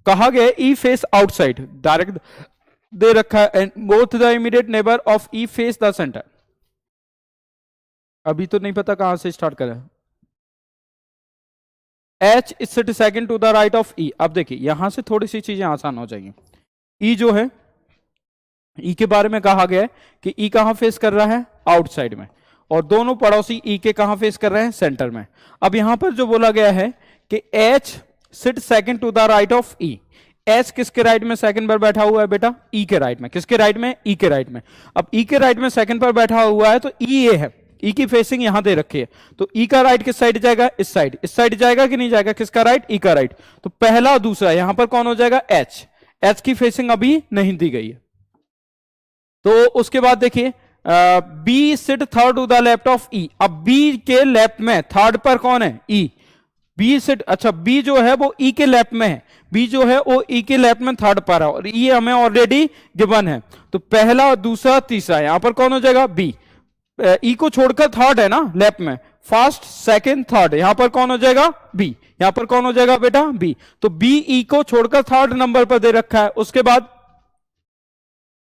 कहा गया ई फेस आउटसाइड, डायरेक्ट दे रखा है, both the immediate neighbour of E face the centre. अभी तो नहीं पता कहां से स्टार्ट करें। H sit second to the right of E. अब देखिए यहां से थोड़ी सी चीजें आसान हो जाएंगी। ई जो है, ई के बारे में कहा गया है कि ई कहां फेस कर रहा है? आउटसाइड में, और दोनों पड़ोसी ई के कहां फेस कर रहे हैं? सेंटर में। अब यहां पर जो बोला गया है कि H sit second to the right of E. H किसके राइट में सेकंड पर बैठा हुआ है बेटा? ई के राइट में। किसके राइट में? ई के राइट में। अब ई के राइट में सेकंड पर बैठा हुआ है तो ई ए है, ई की फेसिंग यहां दे रखी है, तो ई का राइट किस साइड जाएगा? इस साइड। इस साइड जाएगा कि नहीं जाएगा? किसका राइट? ई का राइट। तो पहला और दूसरा यहां पर कौन हो जाएगा? एच। एच की फेसिंग अभी नहीं दी गई है। तो उसके बाद देखिए B sit third to the left of E. अब बी के लेफ्ट में थर्ड पर कौन है? ई। बी सिट, अच्छा बी जो है वो ई के लेफ्ट में है, बी जो है वो ई के लेफ्ट में थर्ड पर है और ई हमें ऑलरेडी गिवन है। तो पहला और दूसरा तीसरा यहां पर कौन हो जाएगा? बी। ई को छोड़कर थर्ड है ना लेफ्ट में, फर्स्ट सेकंड थर्ड, यहां पर कौन हो जाएगा? बी। यहां पर कौन हो जाएगा बेटा? बी। तो बी ई को छोड़कर थर्ड नंबर पर दे रखा है। उसके बाद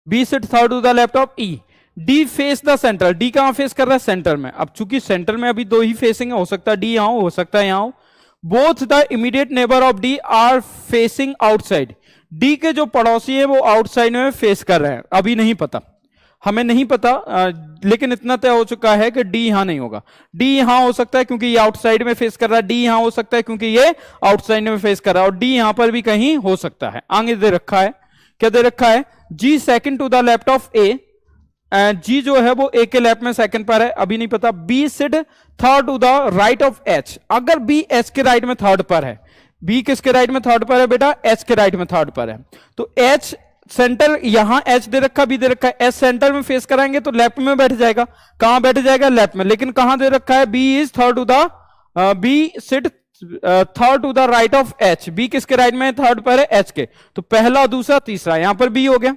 B sit third to the left of E. D face the centre. D कहां फेस कर रहा है? सेंटर में। अब चूंकि सेंटर में अभी 2 ही फेसिंग है, हो सकता है डी यहां हो सकता है यहां हो। Both the immediate neighbour of D R facing outside. D के जो पड़ोसी है वो आउटसाइड में फेस कर रहे हैं, अभी नहीं पता। हमें नहीं पता, लेकिन इतना तय हो चुका है कि डी यहां नहीं होगा। डी यहां हो सकता है क्योंकि ये आउटसाइड में फेस कर रहा है, डी यहां हो सकता है क्योंकि ये आउटसाइड में फेस कर रहा है, और डी यहां पर भी कहीं हो सकता है। आगे दे रखा है, क्या दे रखा है, G second to the left of A, G जो है वो ए के लेफ्ट में सेकंड पर है, अभी नहीं पता। B sit third to the right of H, अगर बी एच के राइट में थर्ड पर है, बी किसके राइट में थर्ड पर है बेटा, एच के राइट में थर्ड पर है, तो एच सेंटर यहां एच दे रखा, बी दे रखा है, एच सेंटर में फेस कराएंगे तो लेफ्ट में बैठ जाएगा। कहां बैठ जाएगा, लेफ्ट में। लेकिन कहां दे रखा है, B is third to the, B sit third to the right of H, B किसके राइट में थर्ड पर है, एच के, तो पहला दूसरा तीसरा, यहां पर बी हो गया।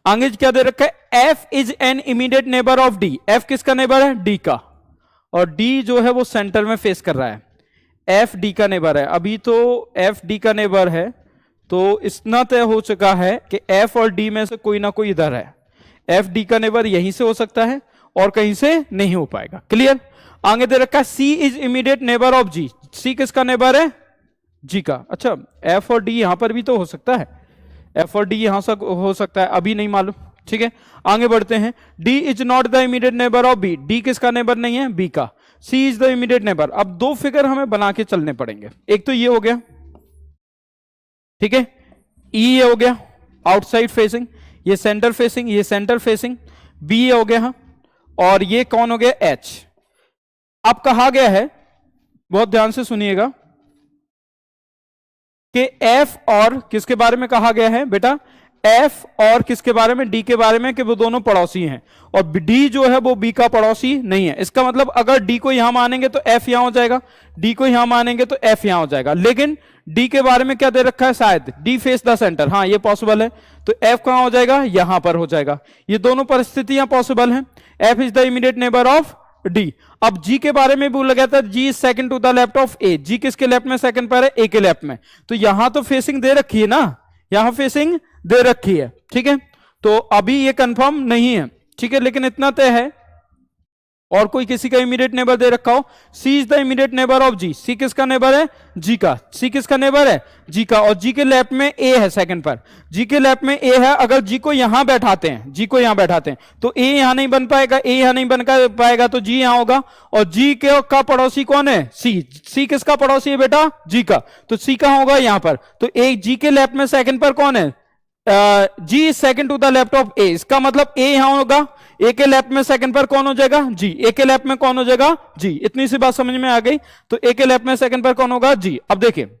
आगे क्या दे रखा है, F is an immediate neighbour of D, F किसका नेबर है, डी का, और डी जो है वो सेंटर में फेस कर रहा है, एफ डी का नेबर है। अभी तो एफ डी का नेबर है, तो इतना तय हो चुका है कि एफ और डी में से कोई ना कोई इधर है, एफ डी का नेबर यहीं से हो सकता है और कहीं से नहीं हो पाएगा। क्लियर। आगे दे रखा है, C is immediate neighbour of G, C किसका नेबर है, जी का। अच्छा, एफ और डी यहां पर भी तो हो सकता है, एफ और डी यहां से हो सकता है, अभी नहीं मालूम। ठीक है, आगे बढ़ते हैं। D is not the immediate neighbour of B, D किसका नेबर नहीं है, बी का। C is the immediate neighbour. अब दो फिगर हमें बना के चलने पड़ेंगे, एक तो ये हो गया, ठीक है, ई ये हो गया आउटसाइड फेसिंग, ये सेंटर फेसिंग, ये सेंटर फेसिंग, बी ये हो गया, और ये कौन हो गया, एच। अब कहा गया है, बहुत ध्यान से सुनिएगा, कि एफ और किसके बारे में कहा गया है बेटा, एफ और किसके बारे में, डी के बारे में, कि वो दोनों पड़ोसी हैं, और डी जो है वो बी का पड़ोसी नहीं है। इसका मतलब अगर डी को यहां मानेंगे तो एफ यहां हो जाएगा, डी को यहां मानेंगे तो एफ यहां हो जाएगा। लेकिन डी के बारे में क्या दे रखा है, शायद डी फेस द सेंटर, हाँ ये पॉसिबल है, तो एफ कहां हो जाएगा, यहां पर हो जाएगा। ये दोनों परिस्थितियां पॉसिबल हैं। F is the immediate neighbour of D. अब जी के बारे में बोला गया था, G is second to the left of A, G किसके लेफ्ट में सेकंड पर है, ए के लेफ्ट में, तो यहां तो फेसिंग दे रखी है ना, यहां फेसिंग दे रखी है। ठीक है, तो अभी ये कंफर्म नहीं है, ठीक है, लेकिन इतना तय है। और कोई किसी का इमीडिएट नेबर दे रखा हो, C is the immediate neighbour of G, C किसका नेबर है, जी का, सी किसका नेबर है, जी का, और जी के लेफ्ट में ए है सेकंड पर, जी के लेफ्ट में ए है। अगर जी को यहां बैठाते हैं, जी को यहां बैठाते हैं, तो ए यहां नहीं बन पाएगा, ए यहां नहीं बन पाएगा, तो जी यहां होगा, और जी के का पड़ोसी कौन है, सी, सी किसका पड़ोसी है बेटा, जी का, तो सी कहां होगा, यहां पर, तो ए जी के लेफ्ट में सेकंड पर कौन है, G second to the left of A, इसका मतलब ए यहां होगा, ए के लेफ्ट में सेकंड पर कौन हो जाएगा, जी, ए के लेफ्ट में कौन हो जाएगा, जी। इतनी सी बात समझ में आ गई, तो ए के लेफ्ट में सेकंड पर कौन होगा, जी। अब देखिए,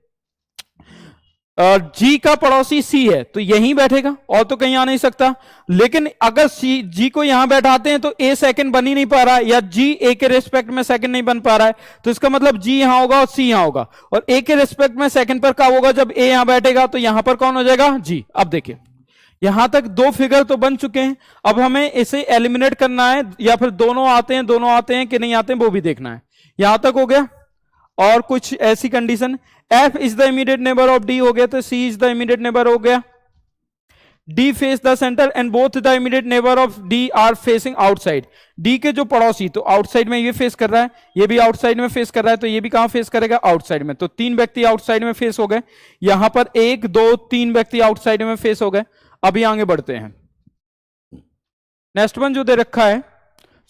जी का पड़ोसी सी है, तो यहीं बैठेगा और तो कहीं आ नहीं सकता। लेकिन अगर सी जी को यहां बैठाते हैं तो ए सेकंड बन ही नहीं पा रहा है, या जी ए के रेस्पेक्ट में सेकंड नहीं बन पा रहा है, तो इसका मतलब जी यहां होगा और सी यहां होगा, और ए के रेस्पेक्ट में सेकंड पर कब होगा, जब ए यहां बैठेगा, तो यहां पर कौन हो जाएगा, जी। अब देखिए, यहां तक दो फिगर तो बन चुके हैं, अब हमें इसे एलिमिनेट करना है, या फिर दोनों आते हैं कि नहीं आते हैं वो भी देखना है। यहां तक हो गया, और कुछ ऐसी condition, F is the immediate neighbour of D हो गया, तो C is the immediate neighbour हो गया, D face the centre and both the immediate neighbour of D R facing outside, D के जो पड़ोसी, तो आउटसाइड में ये फेस कर रहा है, ये भी आउटसाइड में फेस कर रहा है, तो ये भी कहां फेस करेगा, आउटसाइड में, तो तीन व्यक्ति आउटसाइड में फेस हो गए। यहां पर एक दो तीन व्यक्ति आउटसाइड में फेस हो गए। अभी आगे बढ़ते हैं, नेक्स्ट वन जो दे रखा है,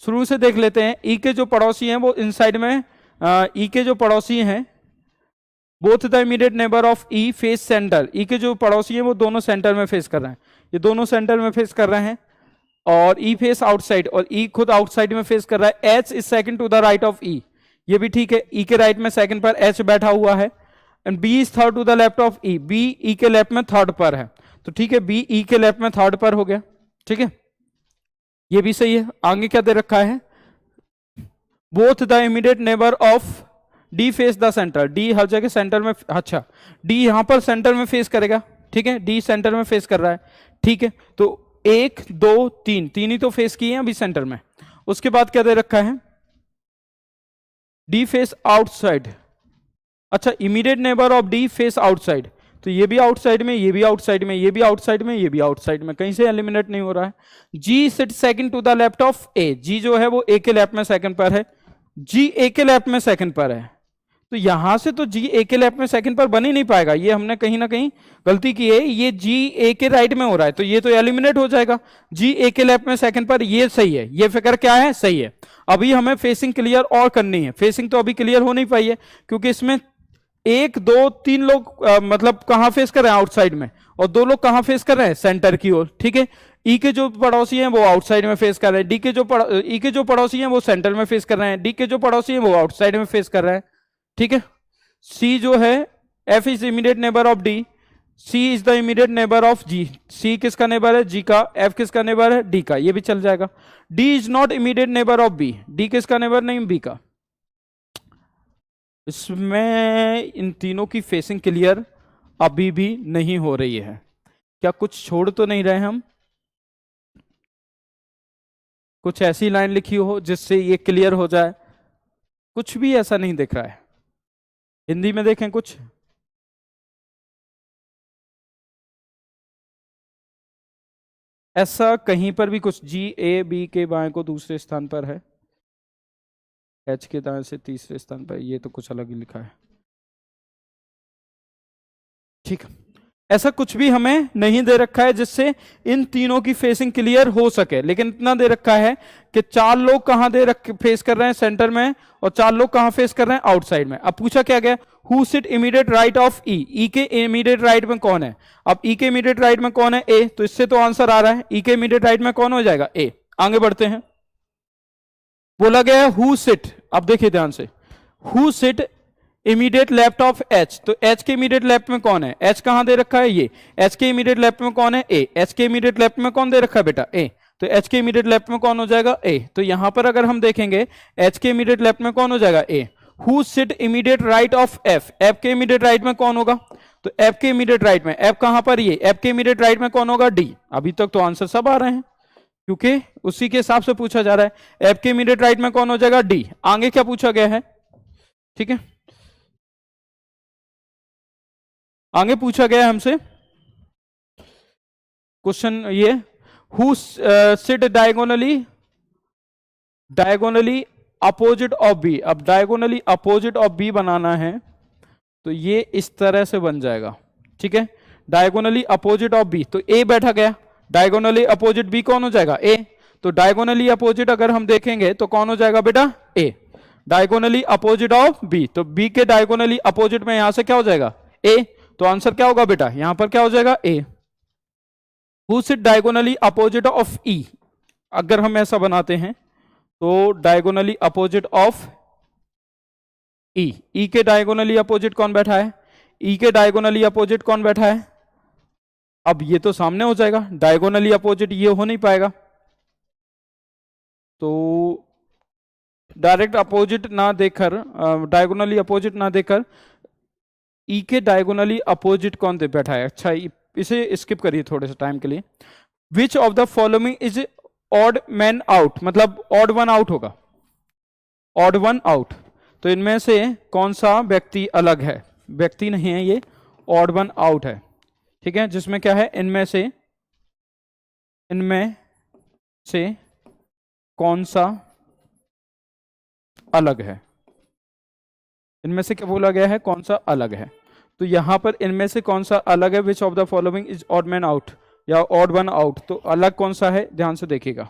शुरू से देख लेते हैं। ई के जो पड़ोसी हैं वो इनसाइड में, ई के जो पड़ोसी हैं, both the immediate neighbour of E face centre, E के जो पड़ोसी हैं वो दोनों सेंटर में फेस कर रहे हैं, ये दोनों सेंटर में फेस कर रहे हैं, और ई फेस आउटसाइड, और ई खुद आउटसाइड में फेस कर रहा है। H is second to the right of E, ये भी ठीक है, ई के राइट में सेकंड पर एच बैठा हुआ है, and B is third to the left of E, B E के लेफ्ट में थर्ड पर है, तो ठीक है, बी ई के लेफ्ट में थर्ड पर हो गया। ठीक है, ये भी सही है। आगे क्या दे रखा है, both the immediate neighbour of D face the centre, D हर जगह सेंटर में, अच्छा डी यहां पर सेंटर में फेस करेगा, ठीक है, डी सेंटर में फेस कर रहा है, ठीक है, तो एक दो तीन, तीन ही तो फेस किए हैं अभी सेंटर में। उसके बाद क्या दे रखा है, डी फेस आउटसाइड, अच्छा immediate neighbour of D face outside, तो ये भी आउटसाइड में, ये भी आउटसाइड में, ये भी आउटसाइड में, ये भी आउटसाइड में, कहीं से एलिमिनेट नहीं हो रहा है। G sit second to the left of A, G जो है वो ए के लेफ्ट में सेकंड पर है, जी ए के लेफ्ट में सेकंड पर है, तो यहां से तो जी ए के लेफ्ट में सेकंड पर बन ही नहीं पाएगा, ये हमने कहीं ना कहीं गलती की है, ये जी ए के राइट में हो रहा है, तो ये तो एलिमिनेट हो जाएगा। जी ए के लेफ्ट में सेकंड पर ये सही है, ये फिगर क्या है, सही है। अभी हमें फेसिंग क्लियर और करनी है, फेसिंग तो अभी क्लियर हो नहीं पाई है क्योंकि इसमें 1 2 3 लोग मतलब कहां फेस कर रहे हैं, आउटसाइड में, और 2 लोग कहां फेस कर रहे हैं, सेंटर की ओर। ठीक है, ई के जो पड़ोसी हैं वो आउटसाइड में फेस कर रहे हैं, डी के जो ई के जो पड़ोसी हैं वो सेंटर में फेस कर रहे हैं, डी के जो पड़ोसी हैं वो आउटसाइड में फेस कर रहे हैं। ठीक है, सी जो है, F is immediate neighbour of D, C is the immediate neighbour of G, C किसका नेबर है, जी का, एफ किसका नेबर है, डी का, ये भी चल जाएगा। D is not immediate neighbour of B, D किसका नेबर नहीं, बी का। इसमें इन तीनों की फेसिंग क्लियर अभी भी नहीं हो रही है, क्या कुछ छोड़ तो नहीं रहे हम, कुछ ऐसी लाइन लिखी हो जिससे ये क्लियर हो जाए, कुछ भी ऐसा नहीं दिख रहा है। हिंदी में देखें कुछ, ऐसा कहीं पर भी कुछ, जी ए बी के बाएं को दूसरे स्थान पर है, एच के दाएं से तीसरे स्थान पर, ये तो कुछ अलग ही लिखा है। ठीक, ऐसा कुछ भी हमें नहीं दे रखा है जिससे इन तीनों की फेसिंग क्लियर हो सके, लेकिन इतना दे रखा है कि 4 लोग कहां फेस कर रहे हैं, सेंटर में, और 4 लोग कहां फेस कर रहे हैं, आउटसाइड में। अब पूछा क्या गया, who sit immediate right of E, E के इमीडिएट राइट में कौन है। अब ई के इमीडिएट राइट में कौन है, ए, तो इससे तो आंसर आ रहा है, ई के इमीडिएट राइट में कौन हो जाएगा, ए। आगे बढ़ते हैं, बोला गया है हु सिट, अब देखिए ध्यान से, who sit immediate left of H, तो एच के इमीडिएट लेफ्ट में कौन है, एच कहां दे रखा है, ये, एच के इमीडिएट लेफ्ट में कौन है, ए, एच के इमीडिएट लेफ्ट में कौन दे रखा है बेटा, ए, तो एच के इमीडिएट लेफ्ट में कौन हो जाएगा, ए। तो यहां पर अगर हम देखेंगे एच के इमीडिएट लेफ्ट में कौन हो जाएगा, A. Who sit immediate right of F, F के इमीडिएट राइट में कौन होगा, तो एफ के इमीडिएट राइट में, एफ कहां पर, ये, एफ के इमीडिएट राइट में कौन होगा, डी। अभी तक तो आंसर सब आ रहे हैं क्योंकि उसी के हिसाब से पूछा जा रहा है, एफ के इमीडिएट राइट में कौन हो जाएगा, डी। आगे क्या पूछा गया है, ठीक है, आगे पूछा गया हमसे क्वेश्चन ये, who sit diagonally opposite of B. अब डायगोनली अपोजिट ऑफ बी बनाना है तो ये इस तरह से बन जाएगा, ठीक है, डायगोनली अपोजिट ऑफ बी, तो ए बैठा गया, डायगोनली अपोजिट बी कौन हो जाएगा, ए। तो डायगोनली अपोजिट अगर हम देखेंगे तो कौन हो जाएगा बेटा, ए, डायगोनली अपोजिट ऑफ बी, तो बी के डायगोनली अपोजिट में यहां से क्या हो जाएगा, ए, तो आंसर क्या होगा बेटा, यहां पर क्या हो जाएगा, A. Who sit diagonally opposite of E, अगर हम ऐसा बनाते हैं तो diagonally opposite of E, E के डायगोनली अपोजिट कौन बैठा है, ई के डायगोनली अपोजिट कौन बैठा है, अब ये तो सामने हो जाएगा, डायगोनली अपोजिट ये हो नहीं पाएगा, तो डायरेक्ट अपोजिट ना देकर, डायगोनली अपोजिट ना देकर ई के डायगोनली अपोजिट कौन दे बैठा है, अच्छा इसे स्किप करिए थोड़े से टाइम के लिए। Which of the following is odd man out, मतलब ऑड वन आउट होगा, ऑड वन आउट, तो इनमें से कौन सा व्यक्ति अलग है, व्यक्ति नहीं है ये, ऑड वन आउट है, ठीक है, जिसमें क्या है, इनमें से कौन सा अलग है, इनमें से क्या बोला गया है, कौन सा अलग है, तो यहां पर इनमें से कौन सा अलग है, which of the following is odd man out या ऑड वन आउट, तो अलग कौन सा है, ध्यान से देखिएगा,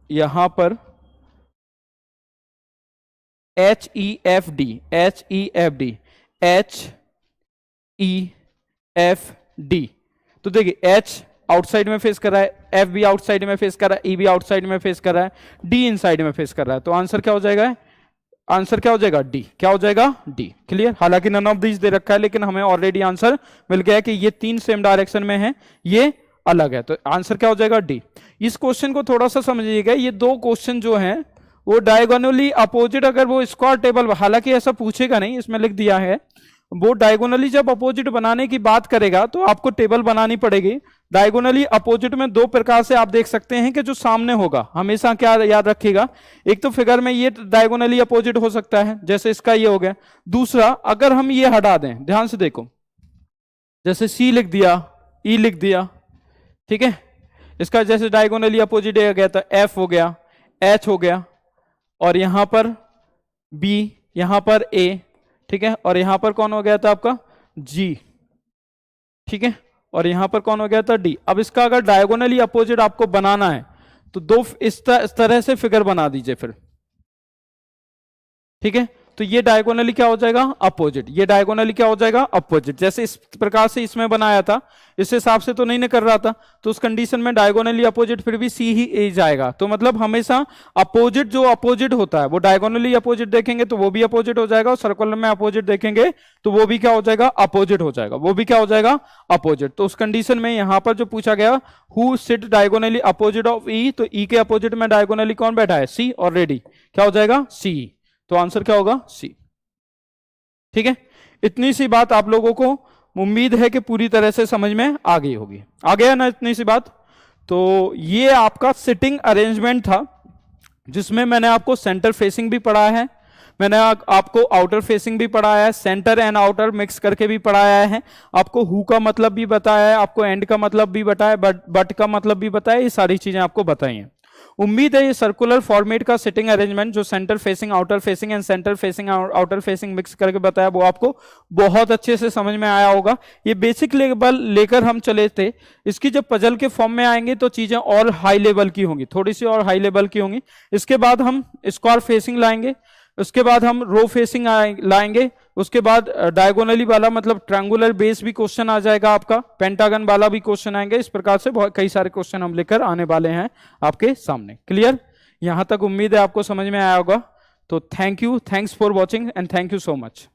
यहां पर H E F D, H E F D, H E F D, तो देखिए एच आउटसाइड में फेस कर रहा है, एफ भी आउटसाइड में फेस कर रहा है, ई भी आउटसाइड में फेस कर रहा है, डी इनसाइड में फेस कर रहा है, तो आंसर क्या हो जाएगा, आंसर क्या हो जाएगा, डी, क्या हो जाएगा, डी। क्लियर, हालांकि नन ऑफ दिस दे रखा है लेकिन हमें ऑलरेडी आंसर मिल गया कि ये 3 सेम डायरेक्शन में है, ये अलग है, तो आंसर क्या हो जाएगा, डी। इस क्वेश्चन को थोड़ा सा समझिएगा, ये 2 क्वेश्चन जो हैं वो डायगोनली अपोजिट, अगर वो स्क्वायर टेबल, हालांकि ऐसा पूछेगा नहीं, इसमें लिख दिया है, वो डायगोनली जब अपोजिट बनाने की बात करेगा तो आपको टेबल बनानी पड़ेगी। डायगोनली अपोजिट में 2 प्रकार से आप देख सकते हैं कि जो सामने होगा, हमेशा क्या याद रखिएगा, एक तो फिगर में ये डायगोनली अपोजिट हो सकता है, जैसे इसका ये हो गया, दूसरा अगर हम ये हटा दें, ध्यान से देखो, जैसे सी लिख दिया, ई लिख दिया, ठीक है, इसका जैसे डायगोनली अपोजिट गया था, एफ हो गया, एच हो गया, और यहां पर बी, यहां पर ए, ठीक है, और यहां पर कौन हो गया था आपका जी, ठीक है, और यहां पर कौन हो गया था डी। अब इसका अगर डायगोनली अपोजिट आपको बनाना है तो दो इस तरह से फिगर बना दीजिए फिर, ठीक है। तो ये डायगोनली क्या हो जाएगा अपोजिट, ये डायगोनली क्या हो जाएगा अपोजिट, जैसे इस प्रकार से इसमें बनाया था इस हिसाब से तो नहीं ना कर रहा था, तो उस कंडीशन में डायगोनली अपोजिट फिर भी सी ही ए जाएगा। तो मतलब हमेशा अपोजिट जो अपोजिट होता है वो डायगोनली अपोजिट देखेंगे तो वो भी अपोजिट हो जाएगा, और सर्कुलर में अपोजिट देखेंगे तो वो भी क्या हो जाएगा अपोजिट हो जाएगा, वो भी क्या हो जाएगा अपोजिट। तो उस कंडीशन में यहां पर जो पूछा गया who sit diagonally opposite of E, तो ई के अपोजिट में डायगोनली कौन बैठा है सी, ऑलरेडी क्या हो जाएगा सी, तो आंसर क्या होगा सी, ठीक है। इतनी सी बात आप लोगों को उम्मीद है कि पूरी तरह से समझ में आ गई होगी, आ गया ना इतनी सी बात। तो ये आपका सिटिंग अरेंजमेंट था जिसमें मैंने आपको सेंटर फेसिंग भी पढ़ाया है, मैंने आपको आउटर फेसिंग भी पढ़ाया है, सेंटर एंड आउटर मिक्स करके भी पढ़ाया है, आपको हु का मतलब भी बताया है, आपको एंड का मतलब भी बताया, बट का मतलब भी बताया, ये सारी चीजें आपको बताई हैं। उम्मीद है ये सर्कुलर फॉर्मेट का सिटिंग अरेंजमेंट जो centre facing outer facing and centre facing outer facing mix करके बताया वो आपको बहुत अच्छे से समझ में आया होगा। ये बेसिक लेवल लेकर हम चले थे, इसकी जब पजल के फॉर्म में आएंगे तो चीजें और हाई लेवल की होंगी, थोड़ी सी और हाई लेवल की होंगी। इसके बाद हम स्क्वायर फेसिंग लाएंगे, उसके बाद हम रो फेसिंग लाएंगे, उसके बाद डायगोनली वाला मतलब ट्रायंगुलर बेस भी क्वेश्चन आ जाएगा आपका, पेंटागन वाला भी क्वेश्चन आएंगे। इस प्रकार से बहुत कई सारे क्वेश्चन हम लेकर आने वाले हैं आपके सामने। क्लियर, यहां तक उम्मीद है आपको समझ में आया होगा। तो thank you, thanks for watching and thank you so much.